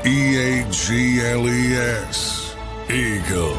Eagles. Eagles.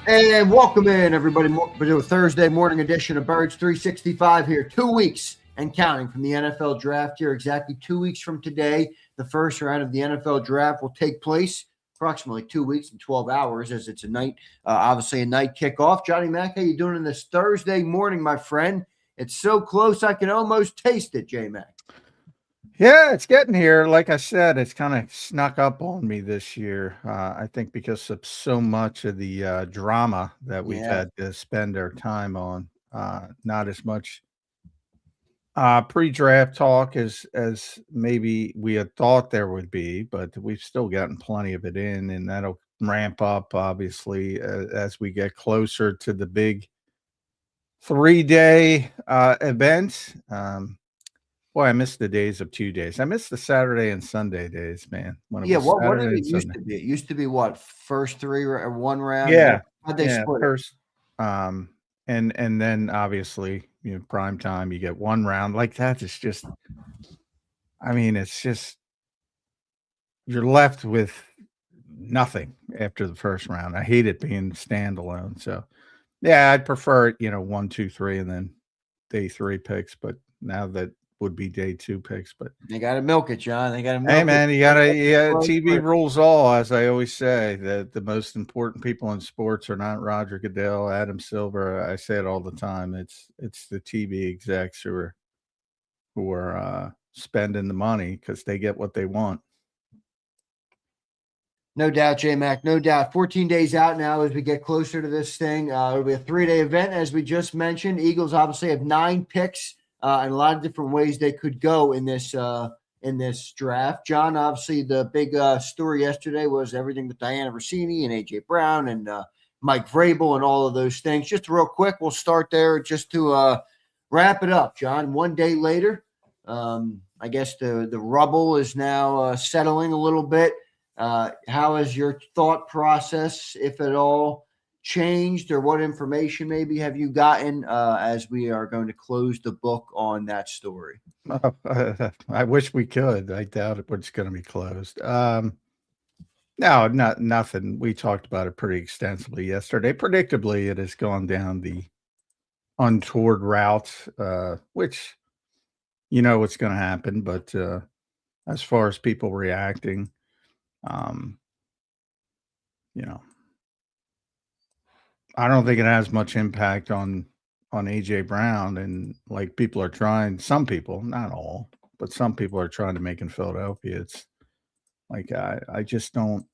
And welcome in, everybody, to a Thursday morning edition of Birds 365 here. 2 weeks and counting from the NFL draft here. Exactly 2 weeks from today, the first round of the NFL draft will take place. Approximately 2 weeks and 12 hours, as it's a night, obviously a night kickoff. Johnny Mack, how you doing on this Thursday morning, my friend? It's so close I can almost taste it, J-Mac. Yeah, it's getting here. Like I said, it's kind of snuck up on me this year. I think because of so much of the drama that we've had to spend our time on. Not as much pre-draft talk as maybe we had thought there would be, but we've still gotten plenty of it in, and that'll ramp up, obviously, as we get closer to the big 3-day event. Boy, I miss the days of 2 days. I miss the Saturday and Sunday days, man. What did it used to be? It used to be what, first three or one round? Yeah, how'd they split first, and then obviously, prime time. You get one round like that. It's just, it's just you're left with nothing after the first round. I hate it being standalone. So, yeah, I'd prefer it, 1, 2, 3, and then day 3 picks. But now that would be day 2 picks, but they got to milk it, John. They got to milk Hey, man, TV rules all, as I always say. That the most important people in sports are not Roger Goodell, Adam Silver. I say it all the time. It's the TV execs who are spending the money because they get what they want. No doubt, J-Mac, no doubt. 14 days out now as we get closer to this thing. It'll be a 3-day event, as we just mentioned. Eagles obviously have 9 picks. And a lot of different ways they could go in this draft. John, obviously the big story yesterday was everything with Diana Rossini and A.J. Brown and Mike Vrabel and all of those things. Just real quick, we'll start there just to wrap it up, John. 1 day later, I guess the rubble is now settling a little bit. How has your thought process, if at all, changed, or what information maybe have you gotten as we are going to close the book on that story? I wish we could. I doubt it's going to be closed. No, nothing. We talked about it pretty extensively yesterday. Predictably, it has gone down the untoward route, which what's going to happen. But as far as people reacting, I don't think it has much impact on A.J. Brown, and like people are trying, some people, not all, but some people are trying to make in Philadelphia. It's like I just don't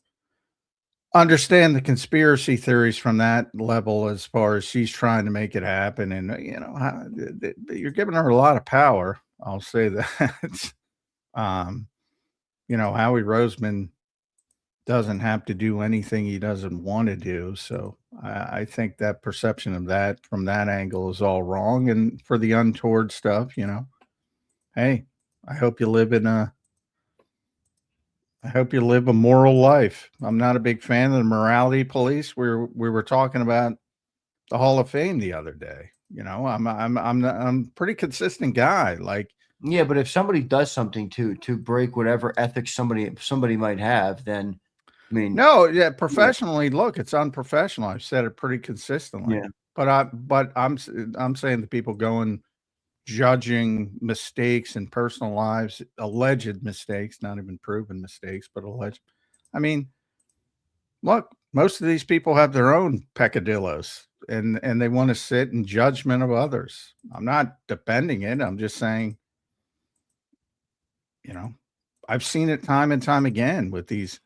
understand the conspiracy theories from that level as far as she's trying to make it happen. And, you're giving her a lot of power. I'll say that. Howie Roseman doesn't have to do anything he doesn't want to do. So I think that perception of that from that angle is all wrong. And for the untoward stuff, hey, I hope you live a moral life. I'm not a big fan of the morality police. We were talking about the Hall of Fame the other day. I'm a pretty consistent guy. Like, yeah, but if somebody does something to break whatever ethics somebody might have, then professionally, look, it's unprofessional. I've said it pretty consistently. Yeah. But I'm saying the people going judging mistakes in personal lives, alleged mistakes, not even proven mistakes, but alleged. Look, most of these people have their own peccadillos, and they want to sit in judgment of others. I'm not defending it. I'm just saying, I've seen it time and time again with these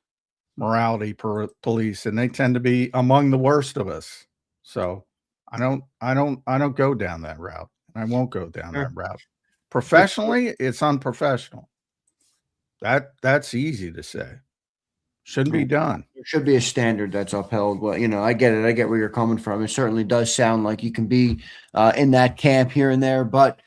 morality police, and they tend to be among the worst of us. So I don't go down that route. I won't go down that route. Professionally, it's unprofessional. That's easy to say. Shouldn't be done. There should be a standard that's upheld. Well, I get it. I get where you're coming from. It certainly does sound like you can be in that camp here and there, but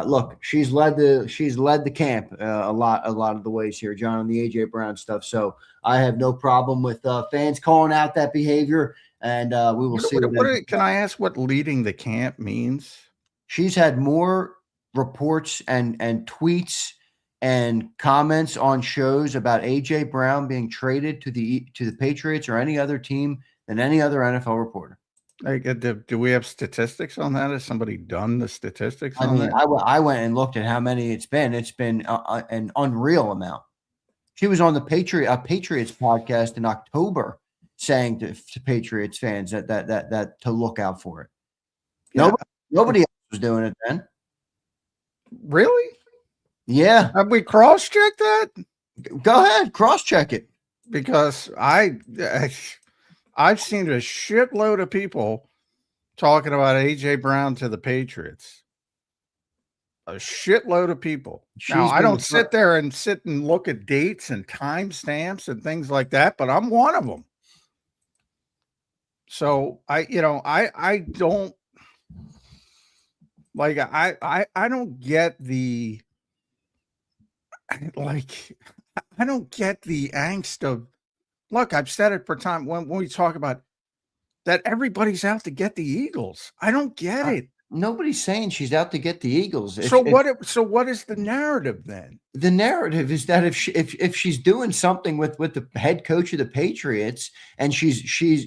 look, she's led the camp a lot of the ways here, John, on the A.J. Brown stuff. So I have no problem with fans calling out that behavior, and we will see. Can I ask what leading the camp means? She's had more reports and tweets and comments on shows about AJ Brown being traded to the Patriots or any other team than any other NFL reporter. Like, do we have statistics on that? Has somebody done the statistics on that? I went and looked at how many it's been. It's been an unreal amount. She was on the Patriots podcast in October saying to Patriots fans that to look out for it. Yeah. Nobody else was doing it then. Really? Yeah. Have we cross-checked that? Go ahead, cross-check it. Because I've seen a shitload of people talking about AJ Brown to the Patriots. A shitload of people. Now, I don't sit there and look at dates and timestamps and things like that, but I'm one of them. So I don't like I don't get the I don't get the angst of, look, I've said it for time when we talk about that everybody's out to get the Eagles. I don't get it. Nobody's saying she's out to get the Eagles. So what is the narrative then? The narrative is that if she's doing something with the head coach of the Patriots and she's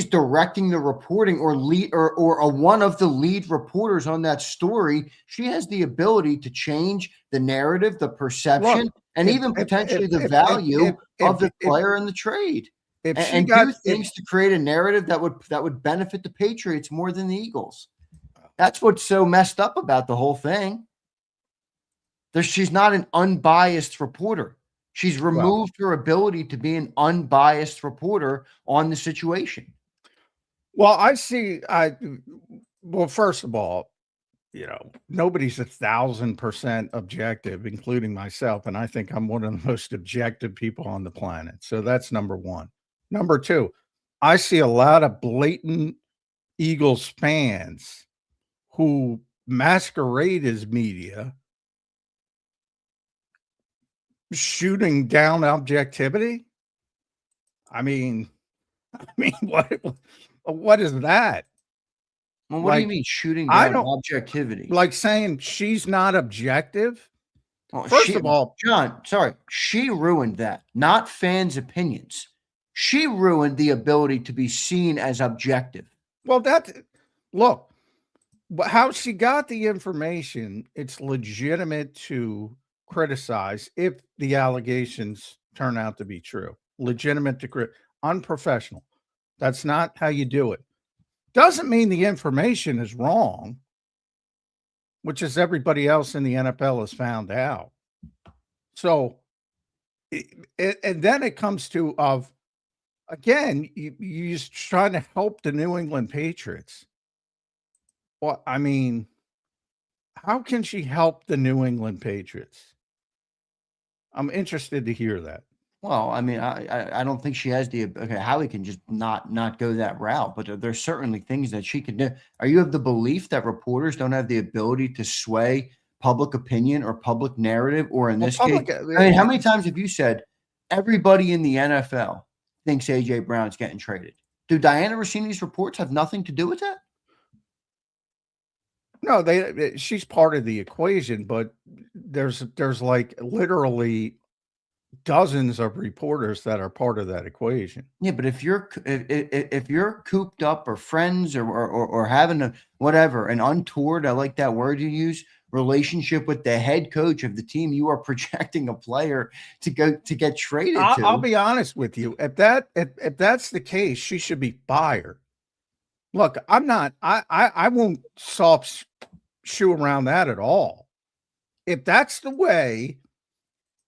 directing the reporting or one of the lead reporters on that story, she has the ability to change the narrative, the perception, and even potentially the value of the player in the trade. And do things to create a narrative that would benefit the Patriots more than the Eagles. That's what's so messed up about the whole thing. She's not an unbiased reporter. She's removed her ability to be an unbiased reporter on the situation. Well, first of all, nobody's 1,000% objective, including myself. And I think I'm one of the most objective people on the planet. So that's number one. Number two, I see a lot of blatant Eagles fans who masquerade as media shooting down objectivity. I mean, what is that? Well, what do you mean shooting down objectivity? Like saying she's not objective. Well, first of all, John, sorry, she ruined that, not fans' opinions. She ruined the ability to be seen as objective. Well, look, how she got the information, it's legitimate to criticize if the allegations turn out to be true. Legitimate to unprofessional. That's not how you do it. Doesn't mean the information is wrong, which is everybody else in the NFL has found out. So, and then it comes to again, you're just trying to help the New England Patriots. Well, I mean, how can she help the New England Patriots? I'm interested to hear that. Well, I mean, I don't think she has Howie can just not go that route, but there's certainly things that she can do. Are you of the belief that reporters don't have the ability to sway public opinion or public narrative? Or in this case, I mean, how many times have you said everybody in the NFL thinks AJ Brown's getting traded? Do Diana Rossini's reports have nothing to do with that? No, she's part of the equation, but there's like literally dozens of reporters that are part of that equation. Yeah, but if you're cooped up or friends or having an untoward, I like that word you use, relationship with the head coach of the team you are projecting a player to get traded to. I'll be honest with you. If that's the case, she should be fired. Look, I won't soft shoe around that at all. If that's the way,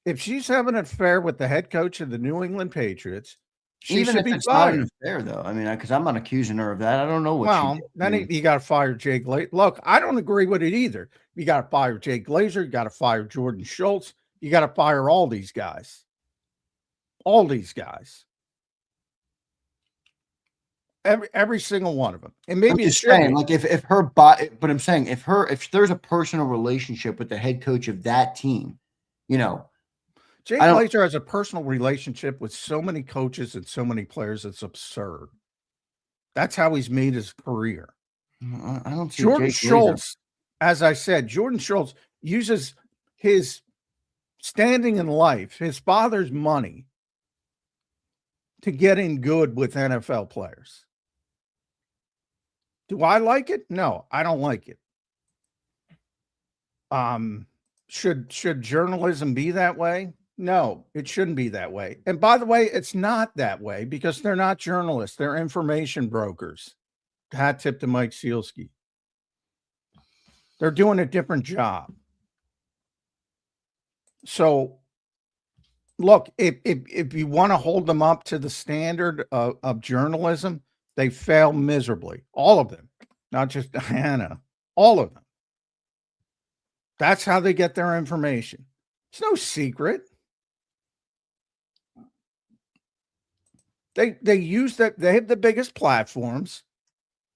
if she's having an affair with the head coach of the New England Patriots, she should be fired. Not an affair, though. I mean, because I'm not accusing her of that. I don't know what. Well, then you got to fire Jay Glazer. Look, I don't agree with it either. You got to fire Jay Glazer. You got to fire Jordan Schultz. You got to fire all these guys. All these guys. Every single one of them. And maybe it's saying, like, if her body, but I'm saying if there's a personal relationship with the head coach of that team, Jay Glazer has a personal relationship with so many coaches and so many players. It's absurd. That's how he's made his career. I don't see Jordan Schultz. as I said, Jordan Schultz uses his standing in life, his father's money, to get in good with NFL players. Do I like it? No, I don't like it. Should journalism be that way? No, it shouldn't be that way. And by the way, it's not that way because they're not journalists. They're information brokers. Hat tip to Mike Sealski. They're doing a different job. So, look, if you want to hold them up to the standard of journalism, they fail miserably. All of them, not just Diana, all of them. That's how they get their information. It's no secret. They use that. They have the biggest platforms.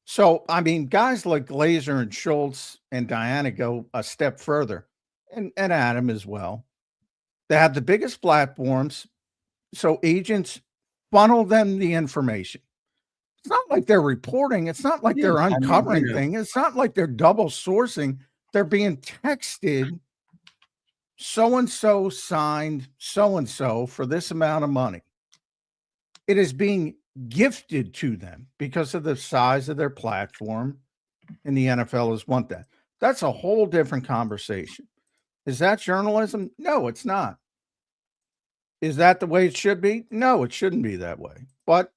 So, I mean, guys like Glazer and Schultz and Diana go a step further, and Adam as well. They have the biggest platforms, so agents funnel them the information. It's not like they're reporting. It's not like they're uncovering things. It's not like they're double sourcing. They're being texted, so-and-so signed so-and-so for this amount of money. It is being gifted to them because of the size of their platform, and the NFL is want that. That's a whole different conversation. Is that journalism? No, it's not. Is that the way it should be? No, it shouldn't be that way. But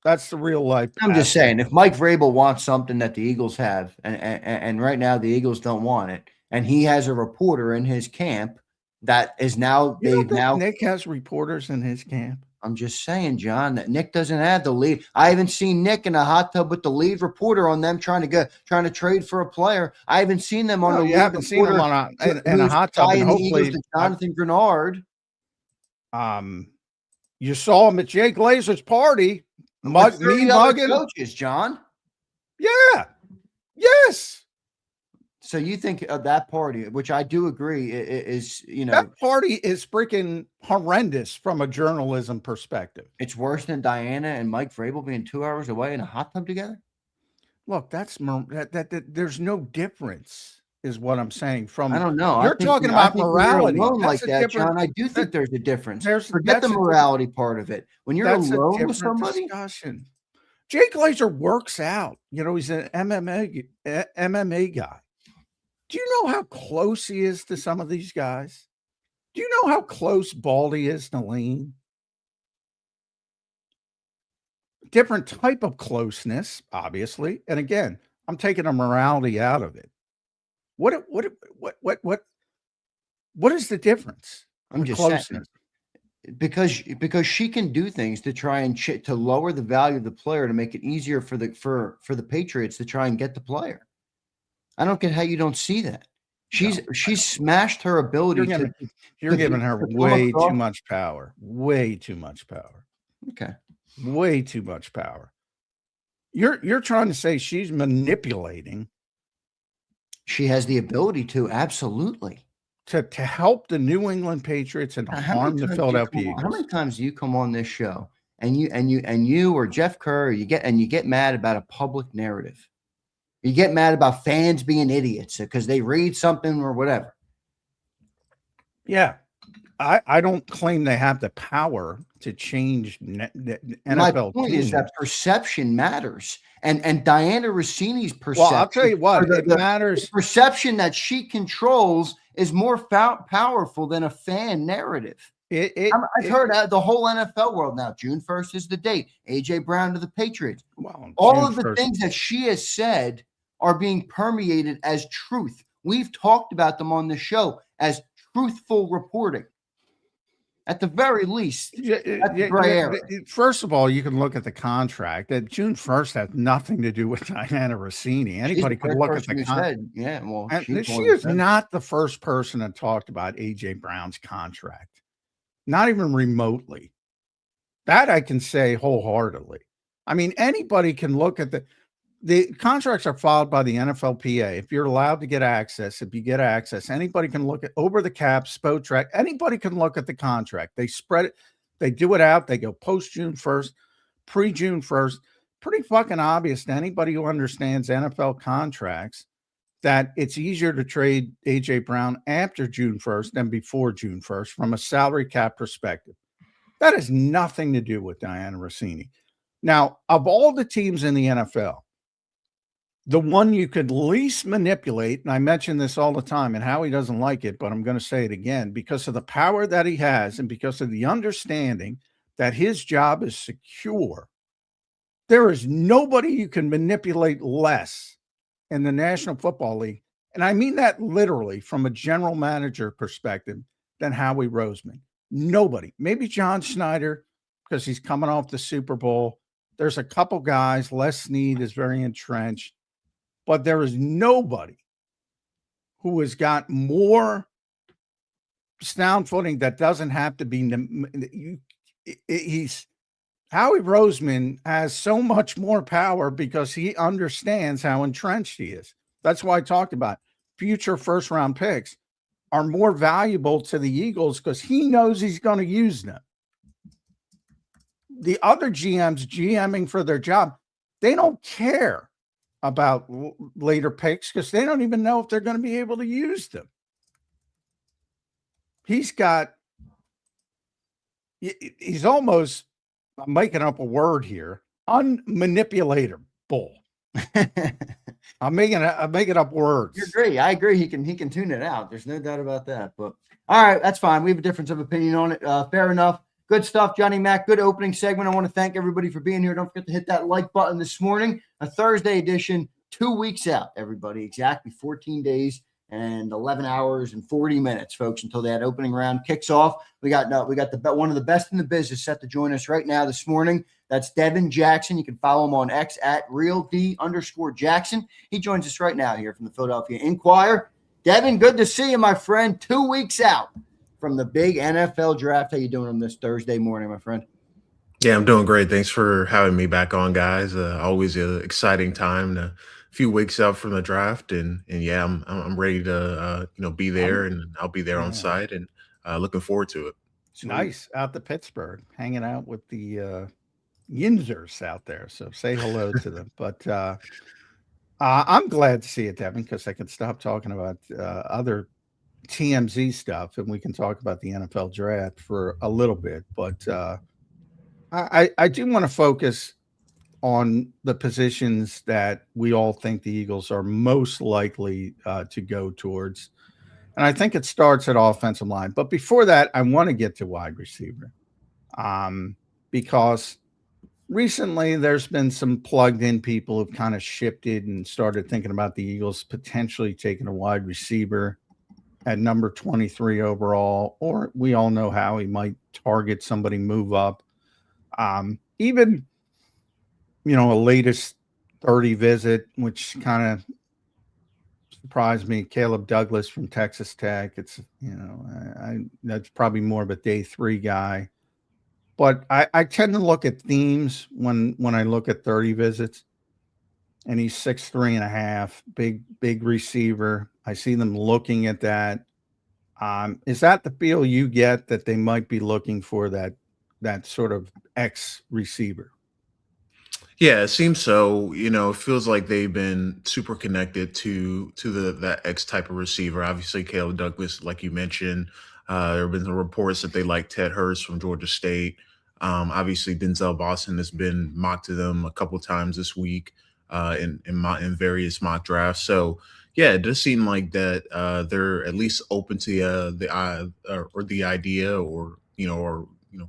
that's the real life. I'm just saying, if Mike Vrabel wants something that the Eagles have, and right now the Eagles don't want it, and he has a reporter in his camp that is now Nick has reporters in his camp. I'm just saying, John, that Nick doesn't have the lead. I haven't seen Nick in a hot tub with the lead reporter on them trying to trade for a player. I haven't seen them on you haven't seen them on in a hot tub. And hopefully, Jonathan Grenard. You saw him at Jay Glazer's party. Mugging coaches, John. Yeah. Yes. So you think of that party, which I do agree is, that party is freaking horrendous from a journalism perspective. It's worse than Diana and Mike Vrabel being 2 hours away in a hot tub together. Look, there's no difference, is what I'm saying. From I don't know. You're talking about morality. Like that, John. I do think there's a difference. Forget the morality part of it. When you're alone with somebody. Discussion. Jay Glazer works out. He's an MMA guy. Do you know how close he is to some of these guys? Do you know how close Baldy is to Lean? Different type of closeness, obviously. And again, I'm taking a morality out of it. What is the difference? I'm just saying, because she can do things to try and to lower the value of the player to make it easier for the Patriots to try and get the player. I don't get how you don't see that. She's smashed her ability You're giving her way too much power. Way too much power. Okay. Way too much power. You're trying to say she's manipulating. She has the ability to, absolutely. To help the New England Patriots and harm the Philadelphia Eagles. How many times do you come on this show and you or Jeff Kerr, you get mad about a public narrative? You get mad about fans being idiots because they read something or whatever. Yeah. I don't claim they have the power to change the NFL. My point is that perception matters. And Diana Rossini's perception. Well, I'll tell you what, it matters. The perception that she controls is more powerful than a fan narrative. I've heard the whole NFL world now. June 1st is the date. A.J. Brown to the Patriots. Well, all of the things that she has said are being permeated as truth. We've talked about them on the show as truthful reporting. At the very least, gray area. First of all, you can look at the contract. That June 1st has nothing to do with Diana Rossini. Anybody could look at the contract. Yeah, well, she is not the first person that talked about A.J. Brown's contract. Not even remotely. That I can say wholeheartedly. I mean, anybody can look at the contracts are filed by the NFLPA. If you're allowed to get access, if you get access, anybody can look at over the cap, Spotrac. Anybody can look at the contract. They spread it. They do it out. They go post June 1st, pre June 1st. Pretty fucking obvious to anybody who understands NFL contracts that it's easier to trade A.J. Brown after June 1st than before June 1st from a salary cap perspective. That has nothing to do with Diana Rossini. Now, of all the teams in the NFL, the one you could least manipulate, and I mention this all the time, and Howie doesn't like it, but I'm going to say it again, because of the power that he has and because of the understanding that his job is secure, there is nobody you can manipulate less in the National Football League, and I mean that literally from a general manager perspective, than Howie Roseman. Nobody. Maybe John Schneider, because he's coming off the Super Bowl. There's a couple guys. Les Snead is very entrenched. But there is nobody who has got more sound footing that doesn't have to be. Howie Roseman has so much more power because he understands how entrenched he is. That's why I talked about future first round picks are more valuable to the Eagles because he knows he's going to use them. The other GMs GMing for their job, they don't care about later picks because they don't even know if they're going to be able to use them. He's almost, I'm making up a word here, unmanipulatable. I'm making up words. You agree. I agree. He can tune it out. There's no doubt about that. But all right, that's fine. We have a difference of opinion on it. Fair enough. Good stuff, Johnny Mac. Good opening segment. I want to thank everybody for being here. Don't forget to hit that like button this morning. A Thursday edition, 2 weeks out, everybody. Exactly 14 days and 11 hours and 40 minutes, folks, until that opening round kicks off. We got one of the best in the business set to join us right now this morning. That's Devin Jackson. You can follow him on X at @RealD_Jackson. He joins us right now here from the Philadelphia Inquirer. Devin, good to see you, my friend. 2 weeks out from the big NFL draft. How you doing on this Thursday morning, my friend? Yeah, I'm doing great. Thanks for having me back on, guys. Always an exciting time. A few weeks out from the draft, and yeah, I'm ready to be there, and I'll be there on site, and looking forward to it. It's nice out to Pittsburgh, hanging out with the Yinzers out there. So say hello to them. But I'm glad to see it, Devin, because I can stop talking about other TMZ stuff, and we can talk about the NFL draft for a little bit. But I do want to focus on the positions that we all think the Eagles are most likely to go towards. And I think it starts at offensive line. But before that, I want to get to wide receiver because recently there's been some plugged in people who've kind of shifted and started thinking about the Eagles potentially taking a wide receiver at number 23 overall, or we all know how he might target somebody, move up. Even, a latest 30 visit, which kind of surprised me, Caleb Douglas from Texas Tech. It's, that's probably more of a day 3 guy. But I tend to look at themes when I look at 30 visits. And he's 6'3.5", big receiver. I see them looking at that. Is that the feel you get that they might be looking for that sort of X receiver? Yeah, it seems so. It feels like they've been super connected to that X type of receiver. Obviously, Caleb Douglas, like you mentioned, there have been some reports that they like Ted Hurst from Georgia State. Obviously, Denzel Boston has been mocked to them a couple times this week in various mock drafts. So yeah, it does seem like that they're at least open to the idea, or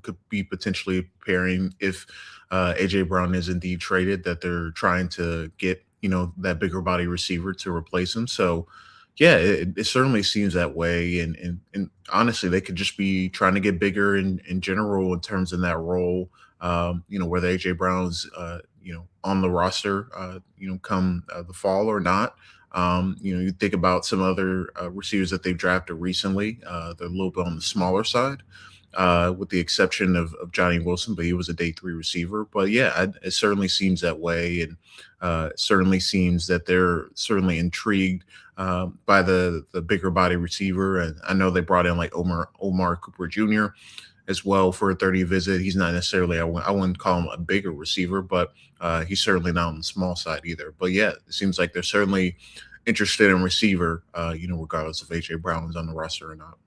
could be potentially pairing if AJ Brown is indeed traded, that they're trying to get that bigger body receiver to replace him. So yeah, it certainly seems that way, and honestly, they could just be trying to get bigger in general in terms of that role. Whether AJ Brown's on the roster come the fall or not. You think about some other receivers that they've drafted recently. They're a little bit on the smaller side, with the exception of Johnny Wilson, but he was a day 3 receiver. But yeah, it certainly seems that way, and it certainly seems that they're certainly intrigued by the bigger body receiver. And I know they brought in like Omar Cooper Jr. as well for a 30 visit. He's not necessarily, I wouldn't call him a bigger receiver, but he's certainly not on the small side either. But yeah, it seems like they're certainly interested in receiver, regardless if AJ Brown is on the roster or not.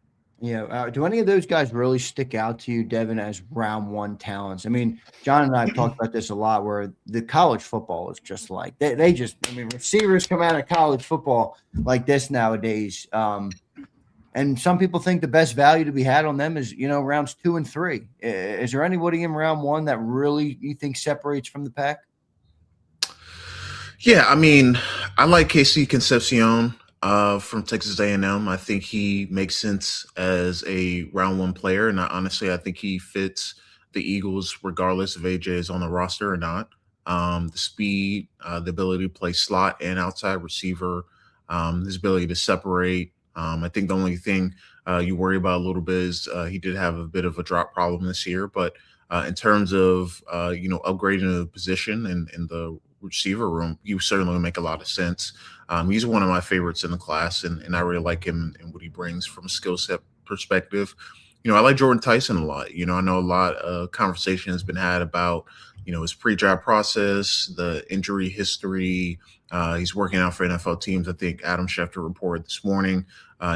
Yeah. Do any of those guys really stick out to you, Devin, as round one talents? I mean, John and I have talked about this a lot, where the college football is just like they just, I mean, receivers come out of college football like this nowadays. And some people think the best value to be had on them is, rounds 2 and 3. Is there anybody in round one that really you think separates from the pack? Yeah, I mean, I like KC Concepcion from Texas A&M. I think he makes sense as a round one player, and honestly, I think he fits the Eagles regardless if AJ is on the roster or not. The speed, the ability to play slot and outside receiver, his ability to separate. I think the only thing you worry about a little bit is he did have a bit of a drop problem this year, but in terms of upgrading the position and the receiver room, you certainly make a lot of sense. He's one of my favorites in the class, and I really like him and what he brings from a skill set perspective. I like Jordan Tyson a lot. I know a lot of conversation has been had about, his pre-draft process, the injury history. He's working out for NFL teams. I think Adam Schefter reported this morning,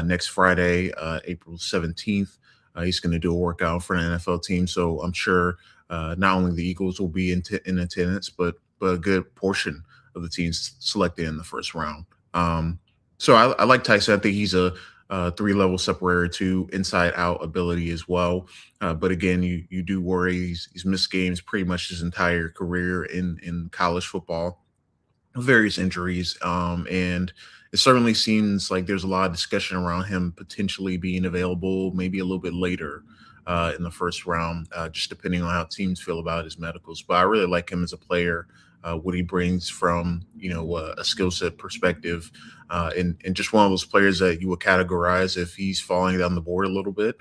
next Friday, April 17th, he's going to do a workout for an NFL team. So I'm sure not only the Eagles will be in attendance, but a good portion of the teams selected in the first round. So I like Tyson. I think he's a 3-level separator to inside out ability as well. But again, you do worry he's missed games pretty much his entire career in college football, various injuries. And it certainly seems like there's a lot of discussion around him potentially being available maybe a little bit later in the first round, just depending on how teams feel about his medicals. But I really like him as a player, what he brings from, a skill set perspective, and just one of those players that you would categorize if he's falling down the board a little bit.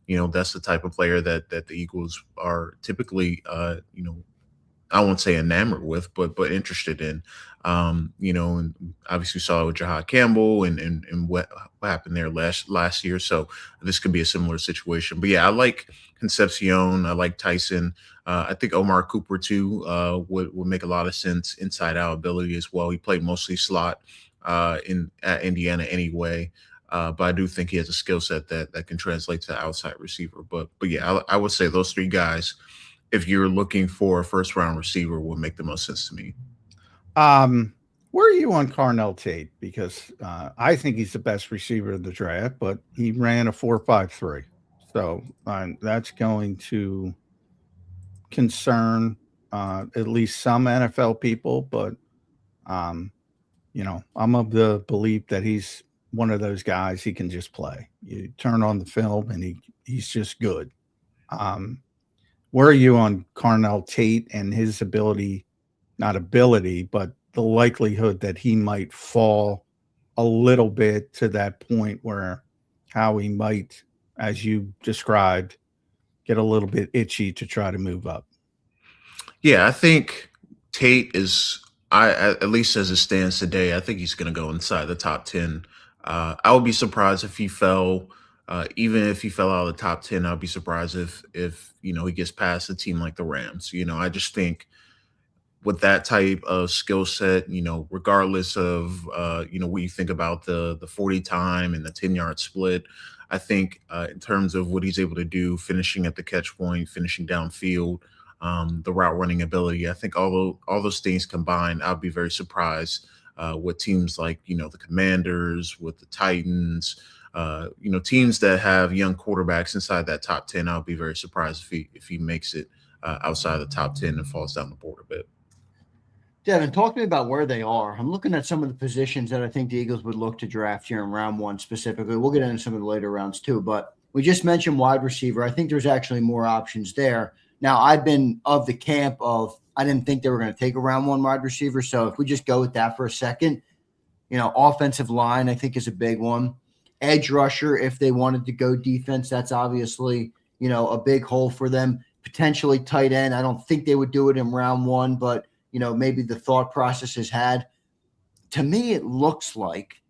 That's the type of player that the Eagles are typically, I won't say enamored with, but interested in. And obviously we saw it with Jahad Campbell and what happened there last year. So this could be a similar situation. But yeah, I like Concepcion. I like Tyson. I think Omar Cooper too would make a lot of sense. Inside out ability as well. He played mostly slot at Indiana anyway. But I do think he has a skill set that can translate to outside receiver. But yeah, I would say those 3 guys, if you're looking for a first round receiver, would make the most sense to me. Where are you on Carnell Tate? Because I think he's the best receiver of the draft, but he ran a 4.53. So that's going to concern at least some NFL people. But, I'm of the belief that he's one of those guys. He can just play. You turn on the film and he's just good. Where are you on Carnell Tate and his ability, not ability, but the likelihood that he might fall a little bit to that point where Howie might, as you described, get a little bit itchy to try to move up? Yeah, I think Tate is, at least as it stands today, I think he's going to go inside the top 10. I would be surprised if he fell. Even if he fell out of the top 10, I'd be surprised if he gets past a team like the Rams. I just think with that type of skill set, regardless of what you think about the 40 time and the 10-yard split, I think in terms of what he's able to do, finishing at the catch point, finishing downfield, the route running ability, I think all those things combined, I'd be very surprised with teams like the Commanders, with the Titans. Teams that have young quarterbacks inside that top 10, I'll be very surprised if he makes it outside the top 10 and falls down the board a bit. Devin, talk to me about where they are. I'm looking at some of the positions that I think the Eagles would look to draft here in round 1 specifically. We'll get into some of the later rounds too, but we just mentioned wide receiver. I think there's actually more options there. Now, I've been of the camp of I didn't think they were going to take a round 1 wide receiver. So if we just go with that for a second, offensive line I think is a big one. Edge rusher, if they wanted to go defense, that's obviously, a big hole for them. Potentially tight end. I don't think they would do it in round 1, but maybe the thought process is had. To me, it looks like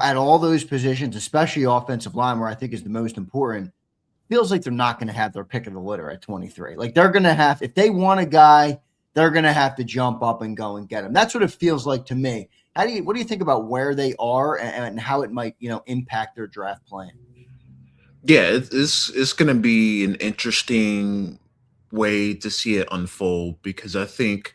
at all those positions, especially offensive line, where I think is the most important, feels like they're not going to have their pick of the litter at 23. Like they're going to have, if they want a guy they're going to have to jump up and go and get him. That's what it feels like to me. What do you think about where they are and how it might, impact their draft plan? Yeah, it's going to be an interesting way to see it unfold because I think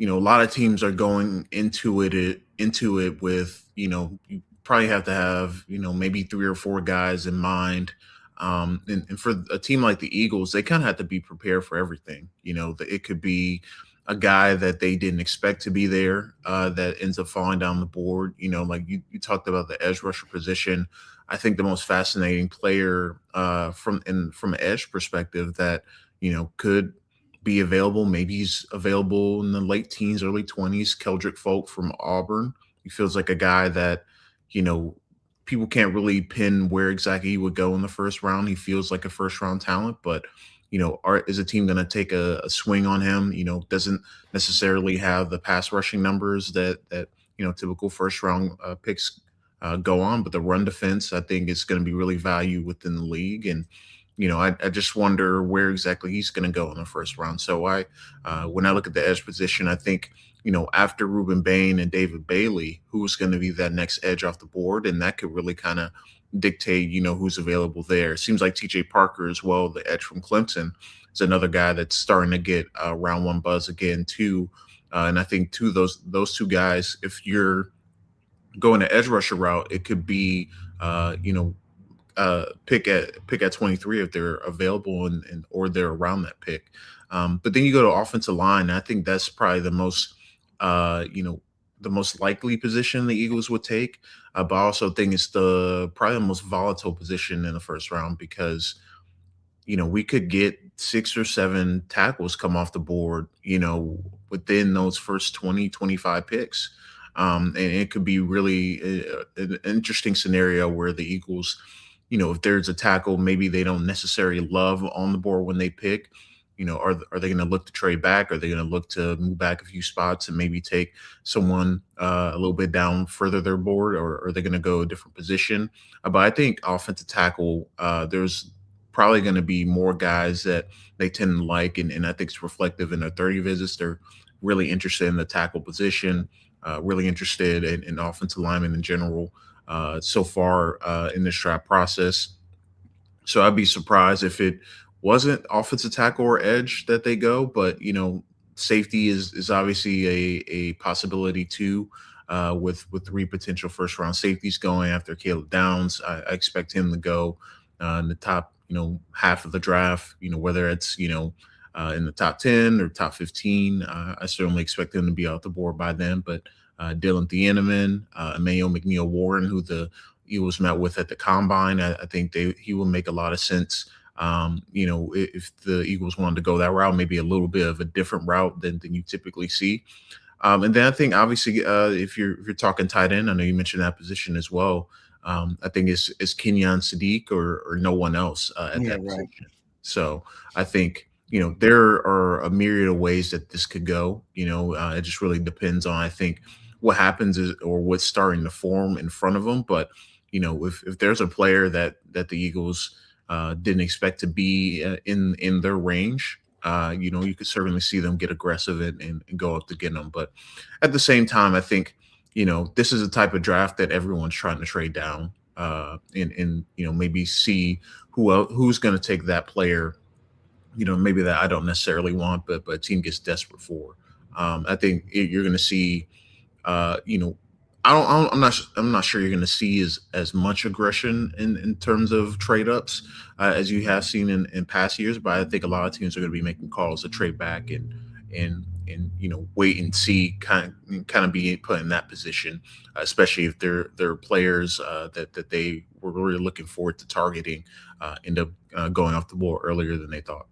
a lot of teams are going into it with you probably have to have maybe three or four guys in mind. And for a team like the Eagles, they kind of have to be prepared for everything. It could be a guy that they didn't expect to be there that ends up falling down the board. Like you talked about the edge rusher position. I think the most fascinating player from an edge perspective that could be available. Maybe he's available in the late teens, early 20s. Keldrick Folk from Auburn. He feels like a guy that, you know, people can't really pin where exactly he would go in the first round. He feels like a first round talent, but is a team going to take a swing on him? Doesn't necessarily have the pass rushing numbers that typical first round picks go on, but the run defense I think is going to be really valued within the league. And I just wonder where exactly he's going to go in the first round. So when I look at the edge position, I think, after Reuben Bain and David Bailey, who's going to be that next edge off the board, and that could really kind of dictate, who's available there. It seems like TJ Parker as well, the edge from Clemson, is another guy that's starting to get round one buzz again too. And I think those two guys, if you're going the edge rusher route, it could be pick at 23 if they're available and or they're around that pick. But then you go to offensive line. And I think that's probably the most likely position the Eagles would take. But I also think it's probably the most volatile position in the first round because we could get 6 or 7 tackles come off the board, within those first 20, 25 picks. And it could be really an interesting scenario where the Eagles, if there's a tackle, maybe they don't necessarily love on the board when they pick, are they going to look to trade back? Are they going to look to move back a few spots and maybe take someone a little bit down further their board, or are they going to go a different position? But I think offensive tackle, there's probably going to be more guys that they tend to like, and I think it's reflective in their 30 visits. They're really interested in the tackle position, really interested in offensive linemen in general so far in this draft process. So I'd be surprised if it wasn't offensive tackle or edge that they go, but safety is obviously a possibility too. With 3 potential first round safeties going after Caleb Downs, I expect him to go in the top half of the draft. Whether it's in the top 10 or top 15, I certainly expect him to be out the board by then. But Dylan Thieneman, Emmanuel McNeil-Warren, who the Eagles met with at the combine, I think he will make a lot of sense. If the Eagles wanted to go that route, maybe a little bit of a different route than you typically see. And then I think obviously if you're talking tight end, I know you mentioned that position as well. I think it's Kenyon Sadiq or no one else at that position. So I think there are a myriad of ways that this could go. It just really depends on, I think, what happens or what's starting to form in front of them. But if there's a player that the Eagles didn't expect to be in their range, you could certainly see them get aggressive and go up to get them. But at the same time, I think this is a type of draft that everyone's trying to trade down and maybe see who's going to take that player. Maybe that I don't necessarily want, but a team gets desperate for. I think you're going to see, I'm not sure you're going to see as much aggression in terms of trade ups as you have seen in past years. But I think a lot of teams are going to be making calls to trade back and wait and see, kind of be put in that position, especially if they're players that they were really looking forward to targeting, end up going off the board earlier than they thought.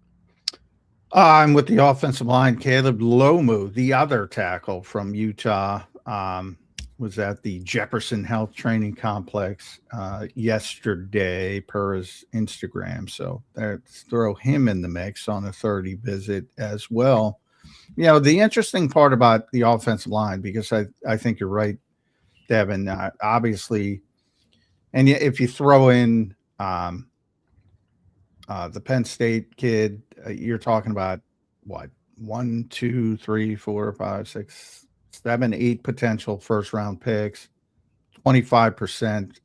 I'm with the offensive line. Caleb Lomu, the other tackle from Utah, was at the Jefferson Health Training Complex yesterday per his Instagram. So let's throw him in the mix on a 30 visit as well. The interesting part about the offensive line, because I think you're right, Devin, obviously, and if you throw in the Penn State kid, you're talking about what, 1, 2, 3, 4, 5, 6, 7, 8 potential first round picks. 25%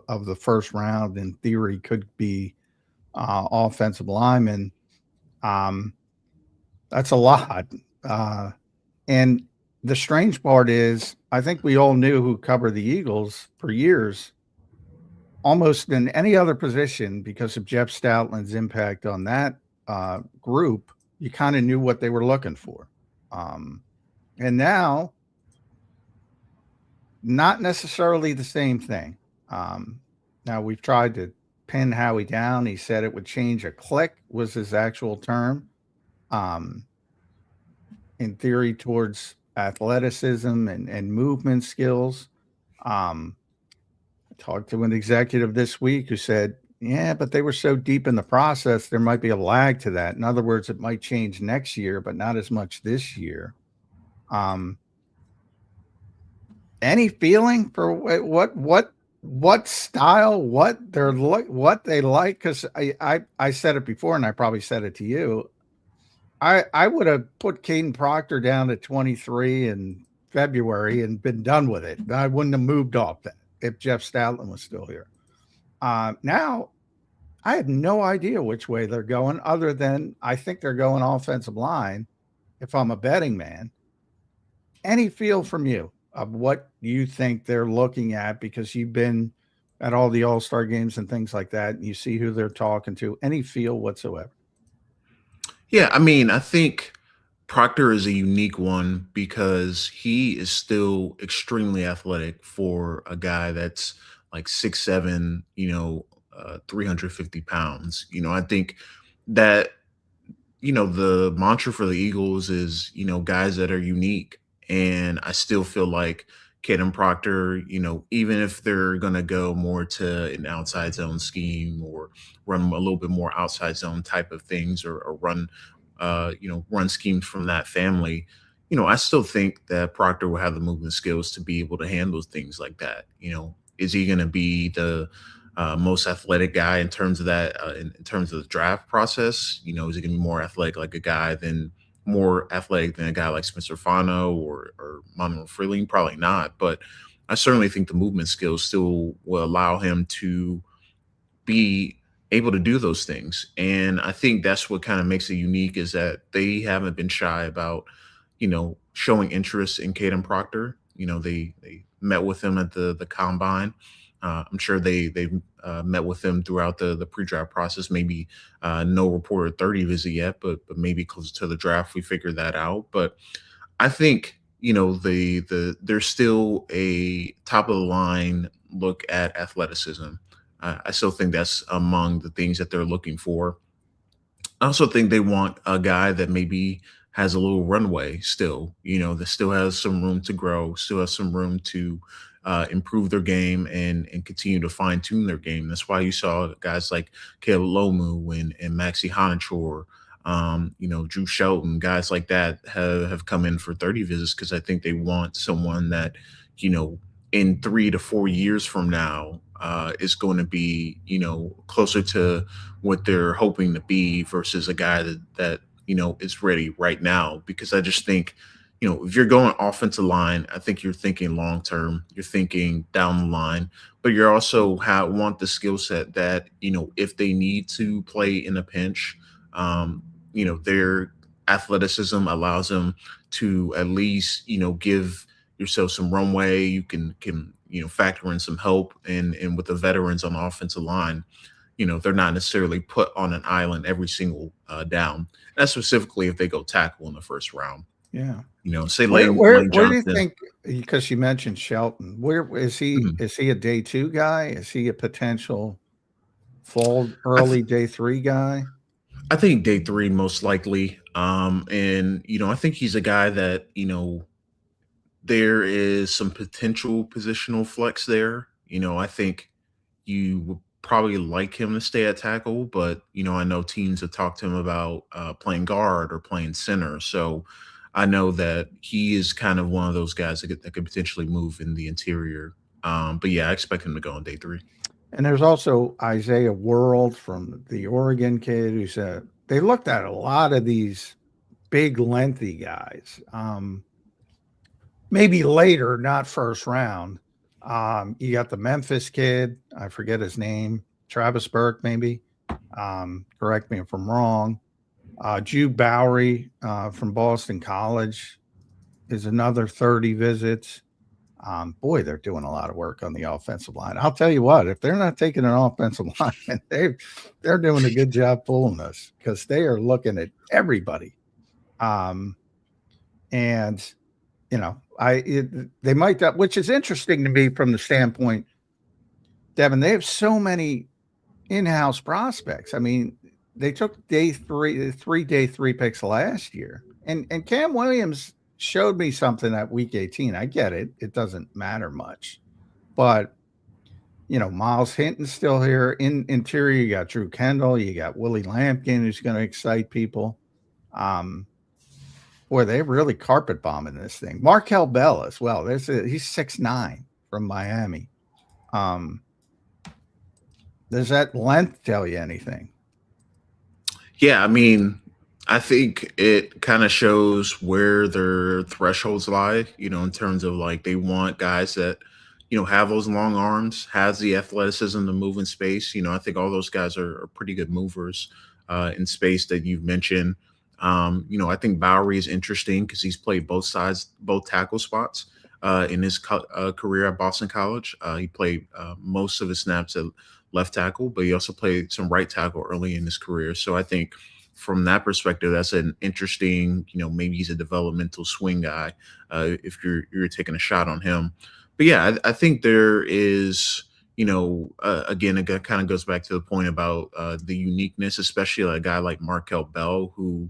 of the first round, in theory, could be offensive linemen. That's a lot. And the strange part is, I think we all knew who covered the Eagles for years, almost in any other position, because of Jeff Stoutland's impact on that group. You kind of knew what they were looking for. And now, not necessarily the same thing. Now, we've tried to pin Howie down. He said it would change a click, was his actual term. In theory, towards athleticism and movement skills. I talked to an executive this week who said, yeah, but they were so deep in the process, there might be a lag to that. In other words, it might change next year, but not as much this year. Any feeling for what style, what they like? Because I said it before, and I probably said it to you. I would have put Caden Proctor down at 23 in February and been done with it. I wouldn't have moved off that if Jeff Stoutland was still here. Now, I have no idea which way they're going, other than I think they're going offensive line, if I'm a betting man. Any feel from you of what you think they're looking at, because you've been at all the All-Star games and things like that, and you see who they're talking to? Any feel whatsoever? Yeah, I mean, I think Proctor is a unique one because he is still extremely athletic for a guy that's like 6'7", 350 pounds. I think that, the mantra for the Eagles is, guys that are unique. And I still feel like Caden Proctor, even if they're going to go more to an outside zone scheme or run a little bit more outside zone type of things, or run, run schemes from that family, I still think that Proctor will have the movement skills to be able to handle things like that. Is he going to be the most athletic guy in terms of that, in terms of the draft process? Is he going to be more athletic more athletic than a guy like Spencer Fano or Manuel Freeling? Probably not, but I certainly think the movement skills still will allow him to be able to do those things. And I think that's what kind of makes it unique, is that they haven't been shy about, showing interest in Caden Proctor. They met with him at the combine. I'm sure they met with him throughout the pre-draft process. Maybe no reported 30 visit yet, but maybe closer to the draft we figure that out. But I think there's still a top of the line look at athleticism. I still think that's among the things that they're looking for. I also think they want a guy that maybe has a little runway still, that still has some room to grow, still has some room to improve their game and continue to fine tune their game. That's why you saw guys like Caleb Lomu and Maxi Honichor, Drew Shelton, guys like that have come in for 30 visits, because I think they want someone that, in 3 to 4 years from now is going to be, closer to what they're hoping to be, versus a guy that is ready right now. Because I just think, if you're going offensive line, I think you're thinking long term, you're thinking down the line, but you also want the skill set that, if they need to play in a pinch, their athleticism allows them to at least, give yourself some runway. You can factor in some help, and with the veterans on the offensive line, they're not necessarily put on an island every single down. And that's specifically if they go tackle in the first round. Yeah. Say Where Lane do you Johnson. think, because you mentioned Shelton, where is he? Mhm. Is he a day 2 guy? Is he a potential fall early day 3 guy? I think day 3 most likely. And I think he's a guy that, there is some potential positional flex there. I think you would probably like him to stay at tackle, but I know teams have talked to him about playing guard or playing center. So I know that he is kind of one of those guys that could potentially move in the interior. But yeah, I expect him to go on day 3. And there's also Isaiah World from the Oregon kid, who said they looked at a lot of these big, lengthy guys. Maybe later, not first round. You got the Memphis kid. I forget his name. Travis Burke, maybe. Correct me if I'm wrong. Drew Bowery from Boston College is another 30 visits. Boy, they're doing a lot of work on the offensive line. I'll tell you what, if they're not taking an offensive line, they're doing a good job fooling us because they are looking at everybody. And you know, they might, which is interesting to me from the standpoint, Devin, they have so many in-house prospects. I mean, they took day three picks last year, and Cam Williams showed me something at week 18. I get it. It doesn't matter much, but you know, Miles Hinton's still here. In interior, you got Drew Kendall, you got Willie Lampkin, who's going to excite people. Boy, they're really carpet bombing this thing. Markel Bell as well. He's 6'9" from Miami. Does that length tell you anything? Yeah, I mean, I think it kind of shows where their thresholds lie, you know, in terms of like they want guys that, you know, have those long arms, has the athleticism to move in space. You know, I think all those guys are pretty good movers in space that you've mentioned. You know, I think Bowery is interesting because he's played both sides, both tackle spots in his career at Boston College. He played most of his snaps at left tackle, but he also played some right tackle early in his career. So I think from that perspective, that's an interesting, you know, maybe he's a developmental swing guy if you're taking a shot on him. But yeah, I think there is, you know, again, it kind of goes back to the point about the uniqueness, especially a guy like Markel Bell, who,